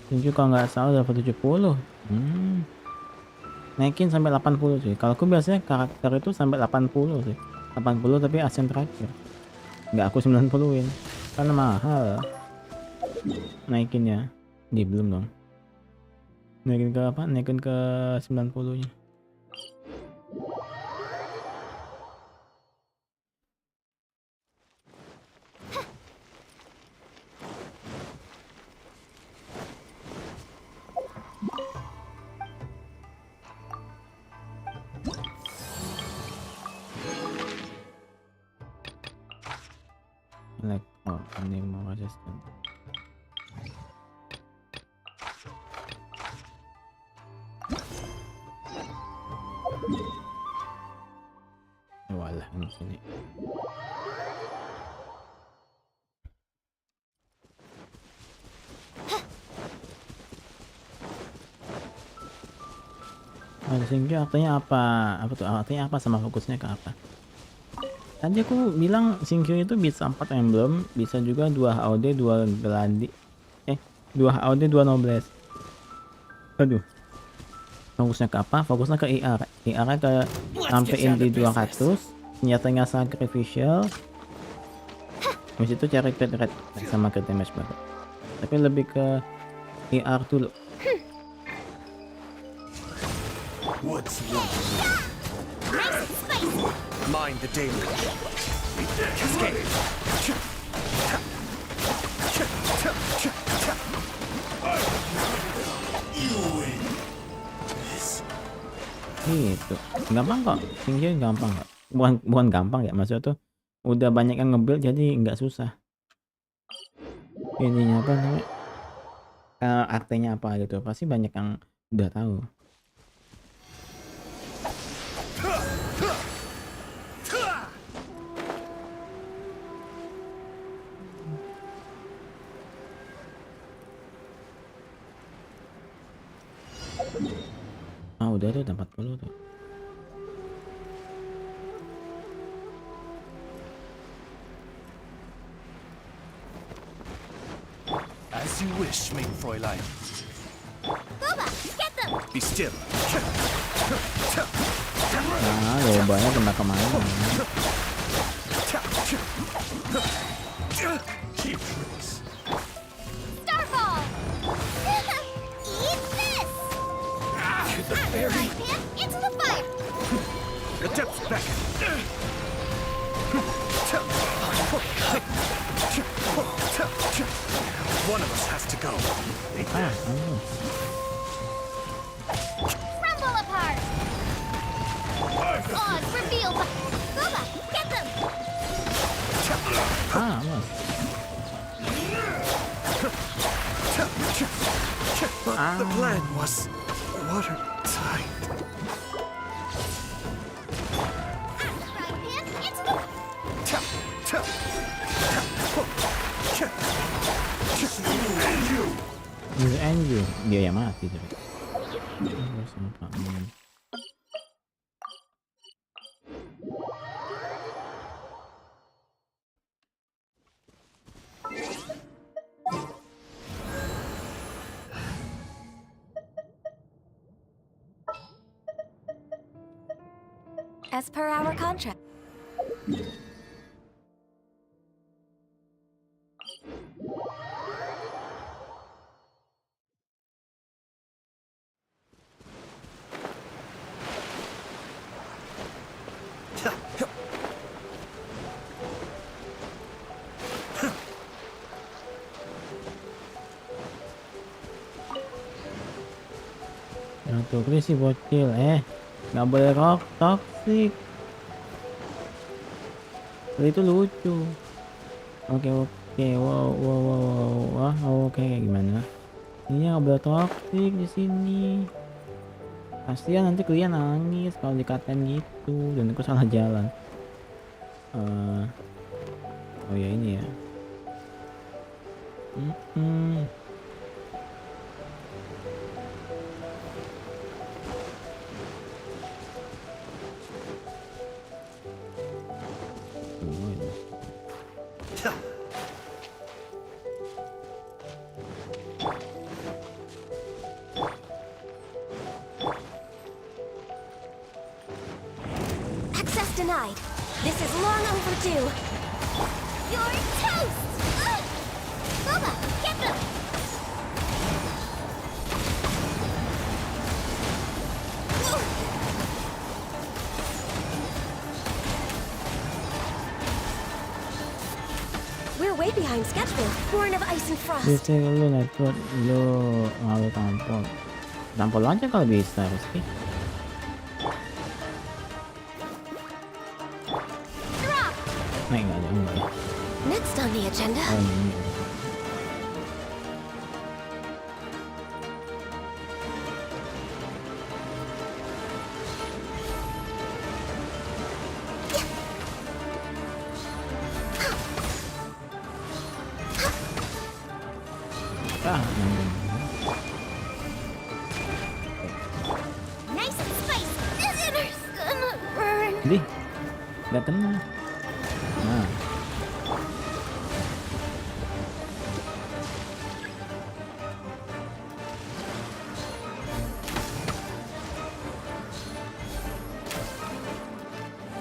Thank you kalau nggak salah udah 70. Naikin sampai 80 sih. Kalau aku biasanya karakter itu sampai 80 sih. 80 tapi asen terakhir. Nggak aku 90-in. Karena mahal. Naikinnya. Belum dong. Naikin ke Naikin ke 90-nya. Ini mau resisten. Walah ini sini. Sehingga artinya apa? Artinya apa sama fokusnya ke apa? Tadi aku bilang Singkyu itu bisa 4 emblem, bisa juga 2 HOD, 2 gladi. 2 HOD, 2 nobles. Aduh. Fokusnya ke apa? Fokusnya ke IR. IR-nya ke sampein di 200, senjatanya sacrificial. Habis itu cari crit rate sama crit damage baru. Tapi lebih ke IR dulu. What's Mind the deluge. Escape. Gitu. Gampang kok. Singkyu gampang kok. Bukan gampang ya, maksudnya tuh udah banyak yang nge-build jadi nggak susah. Ininya apa namanya? Artinya apa gitu. Pasti banyak yang udah tahu. Udah tuh 40 tuh. As you wish, mein Fräulein. Boba, get them! Be still. Nah, lobanya kena kemana? Cheap tricks. Starfall! Eat this! The fairy. Into the fire! The depths beckon. One of us has to go. Crumble apart! Oz, reveal! Boba, get them! The plan was watertight. And you. Dia yang mati tuh. As per our contract. Yang tulis si bocil, nggak boleh toksik. Itu lucu. Oke, wah, oke, gimana? Ini nggak boleh toksik di sini. Kasihan nanti kalian nangis kalau dikatain gitu, dan aku salah jalan. Oh ya ini ya. Access denied. This is long overdue. You're toast! Bubba, get them! We're way behind schedule. Born of ice and frost. Bisa lu network lu ngalu tampol aja kalau bisa Rizky. Enggak ada. Next on the agenda. Oh, ini. Nice and spicy. This dinner's gonna burn. Di, nggak kena. Nah.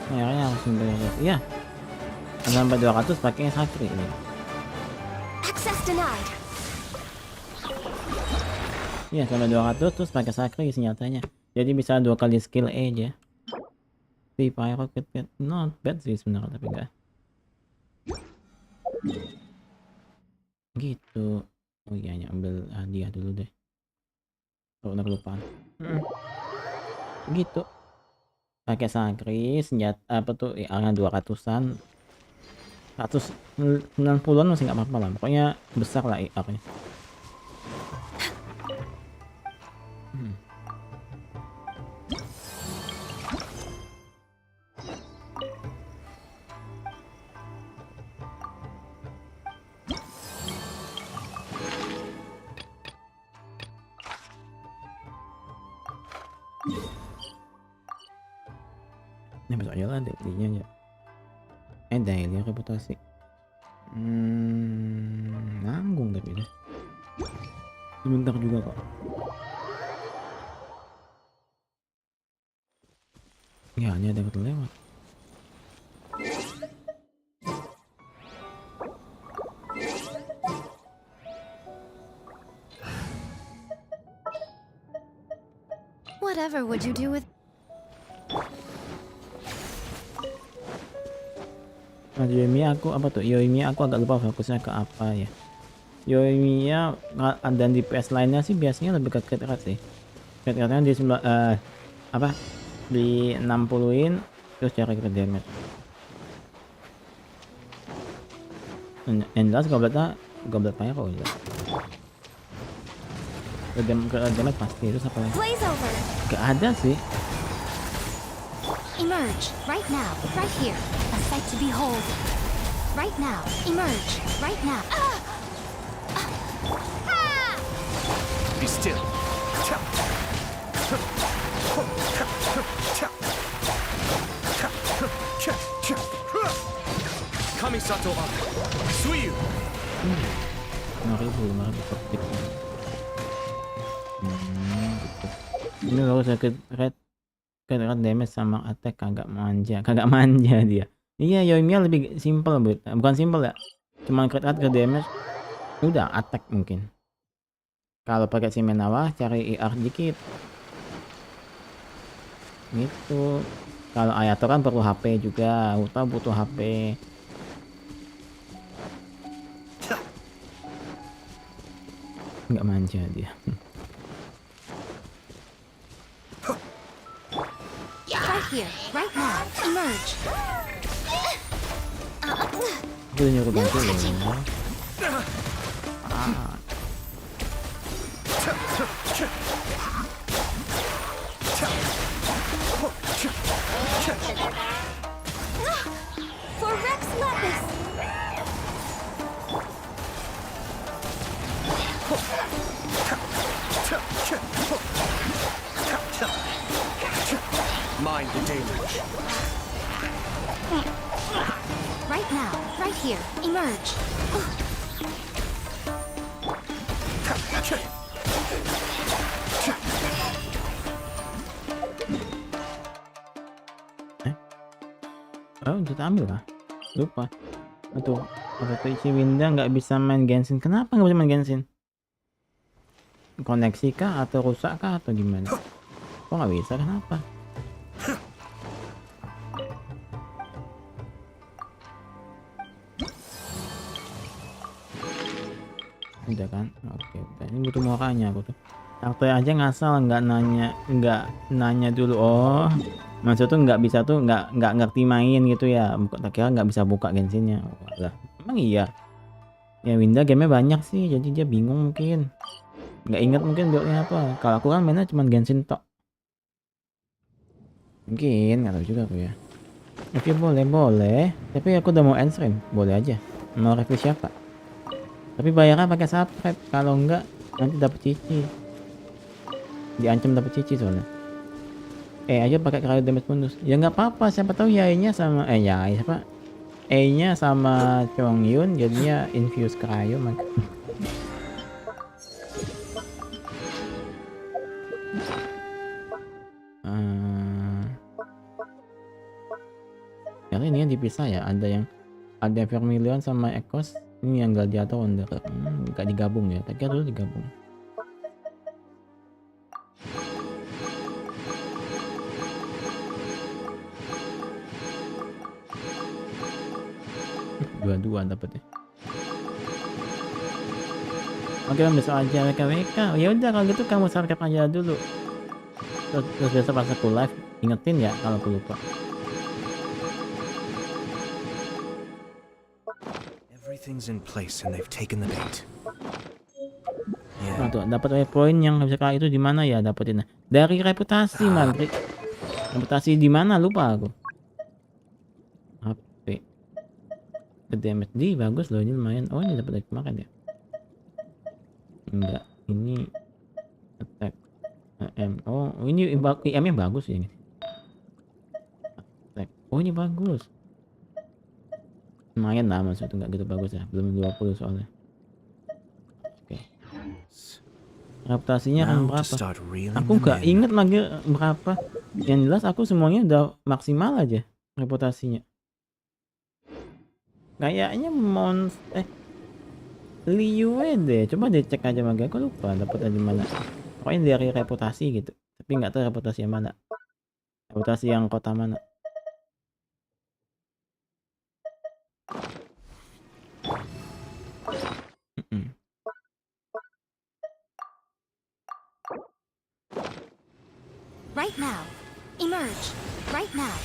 Kayaknya langsung beres. Iya. Sampai 200 pakai sakri ini. Access denied. Iya, sampai 200 terus pakai sakri senjatanya. Jadi bisa 2 kali skill aja. Si Pyro Kit not bad sih sebenarnya, tapi enggak. Gitu. Oh iya, ambil hadiah dulu deh. Kalau udah kelupaan. Gitu. Pakai sakri, senjata apa tuh? Arnya 200-an. 190-an masih nggak apa-apa lah. Pokoknya besar lah arnya. Ini besok aja lah daily-nya ya. Daily reputasi. Nanggung tapi deh. Sebentar juga kok. Ya, ini ada yang lewat. Whatever would you do with... Nah, Yoimiya aku apa tuh? Yoimiya aku agak lupa fokusnya ke apa ya. Yoimiya dan di PS lainnya sih biasanya lebih ke crit rate sih. Crit rate-nya di apa? Di 60-in terus cara crit damage. Yang jelas goblet Pyro udah. Crit damage pasti, terus apa lagi? Gak ada sih. Emerge, right now, right here. A sight to behold. Right now, emerge, right now. Be still. Kamisato Aka. Suiyu. 5.000 perfect. Gitu. Ini kalau sakit red Kira damage sama attack kagak manja dia. Iya, Yoimiya lebih simple, bukan simple ya. Cuman crit rate ke damage, udah attack mungkin. Kalau pakai si Menawa cari IR dikit. Gitu. Kalau Ayato kan perlu HP juga, Uta butuh HP. Nggak manja dia. Right here, right now, emerge. Aku udah nyuruh bantu loh. For Rex Lapis! Mind the damage. Right now, right here, emerge. Oh, kita ambil kah? Lupa. Atau si Winda nggak bisa main Genshin. Kenapa nggak bisa main Genshin? Koneksi kah atau rusak kah atau gimana? Kok nggak bisa? Kenapa? Udah kan? Oke, udah. Ini butuh makanya aku tuh. Trakteer aja ngasal nggak nanya dulu. Oh, maksud tuh nggak bisa tuh nggak ngerti main gitu ya. Kira nggak bisa buka Genshinnya. Oh, lah, emang iya. Ya Winda gamenya banyak sih, jadi dia bingung mungkin. Nggak inget mungkin buildnya apa. Kalau aku kan mainnya cuma Genshin tok. Mungkin nggak tahu juga aku ya. Oke, boleh. Tapi aku udah mau end stream, boleh aja. Mau review siapa? Tapi bayarnya pakai subscribe. Kalau enggak nanti dapat cici. Diancam dapat cici soalnya. Aja pakai cryo damage bonus. Ya nggak apa-apa, siapa tahu Yai-nya sama siapa? E-nya sama Chongyun jadinya infuse cryo maka. Ya ini yang dipisah ya, ada Vermilion sama Ekos. Ini yang Gladiator Wanderer. Nggak digabung ya, tapi dulu digabung. Dua-dua dapet ya. Oke, besok aja WKWK. Ya udah kalau gitu kamu subscribe aja dulu. Terus besok pas aku live ingetin ya kalau aku lupa. Everything's in place and they've taken the bait. Nah, tuh dapat waypoint yang bisa kalah itu di mana ya dapetin? Dari reputasi, man. Reputasi di mana lupa aku. HP. Damage di bagus loh, ini lumayan. Oh, ini dapat dari kemarin ya. Enggak, ini attack Oh, ini IM-nya bagus ya ini. Attack. Oh, ini bagus. Lumayan lah, maksudnya nggak gitu bagus ya, belum 20 soalnya. Oke. Reputasinya kan berapa? Aku nggak inget lagi berapa. Yang jelas aku semuanya udah maksimal aja reputasinya. Kayaknya Liue deh, coba deh cek aja mage. Aku lupa dapetnya di mana. Pokoknya dari reputasi gitu, tapi nggak tahu reputasi yang mana. Reputasi yang kota mana. Right now. Emerge. Right now.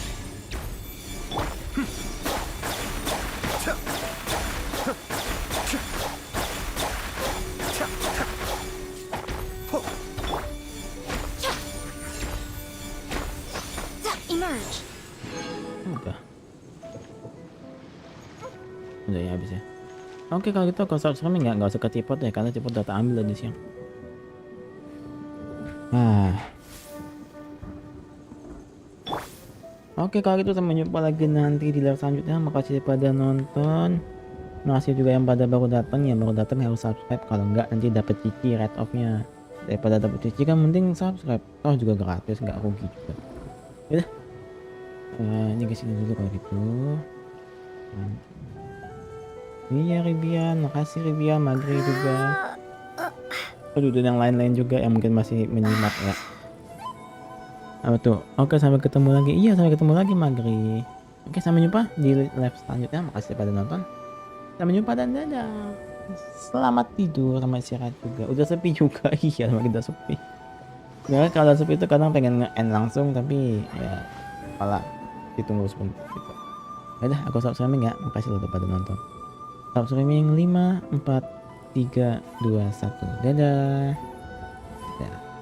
Emerge. Udah ya habis ya. Oke, kalau gitu kalau start streaming nggak usah ke cipot ya, karena cipot udah tak ambil tadi siang. Oke, kalau gitu sampai jumpa lagi nanti di live selanjutnya. Makasih pada nonton. Makasih juga yang pada baru datang, harus subscribe. Kalau nggak nanti dapat cici rate off-nya. Daripada dapat cici kan mending subscribe. Toh juga gratis, nggak rugi juga. Udah. Ini ke sini dulu kalau gitu. Iya Ribian, makasih Ribian, Magri juga. Aduh, dan yang lain-lain juga yang mungkin masih menyimak ya. Apa tuh? Oke, sampai ketemu lagi. Iya, sampai ketemu lagi Magri. Oke, sampai jumpa di live selanjutnya. Makasih pada nonton. Sampai jumpa dan dadah. Selamat tidur, selamat istirahat juga. Udah sepi juga, iya, makin udah sepi. Sebenarnya kalau sepi itu kadang pengen nge-end langsung, tapi ya malah ditunggu sebentar gitu. Udah, aku stop streaming ya. Makasih lo udah pada nonton. Stop streaming 5, 4, 3, 2, 1. Dadah. Dadah.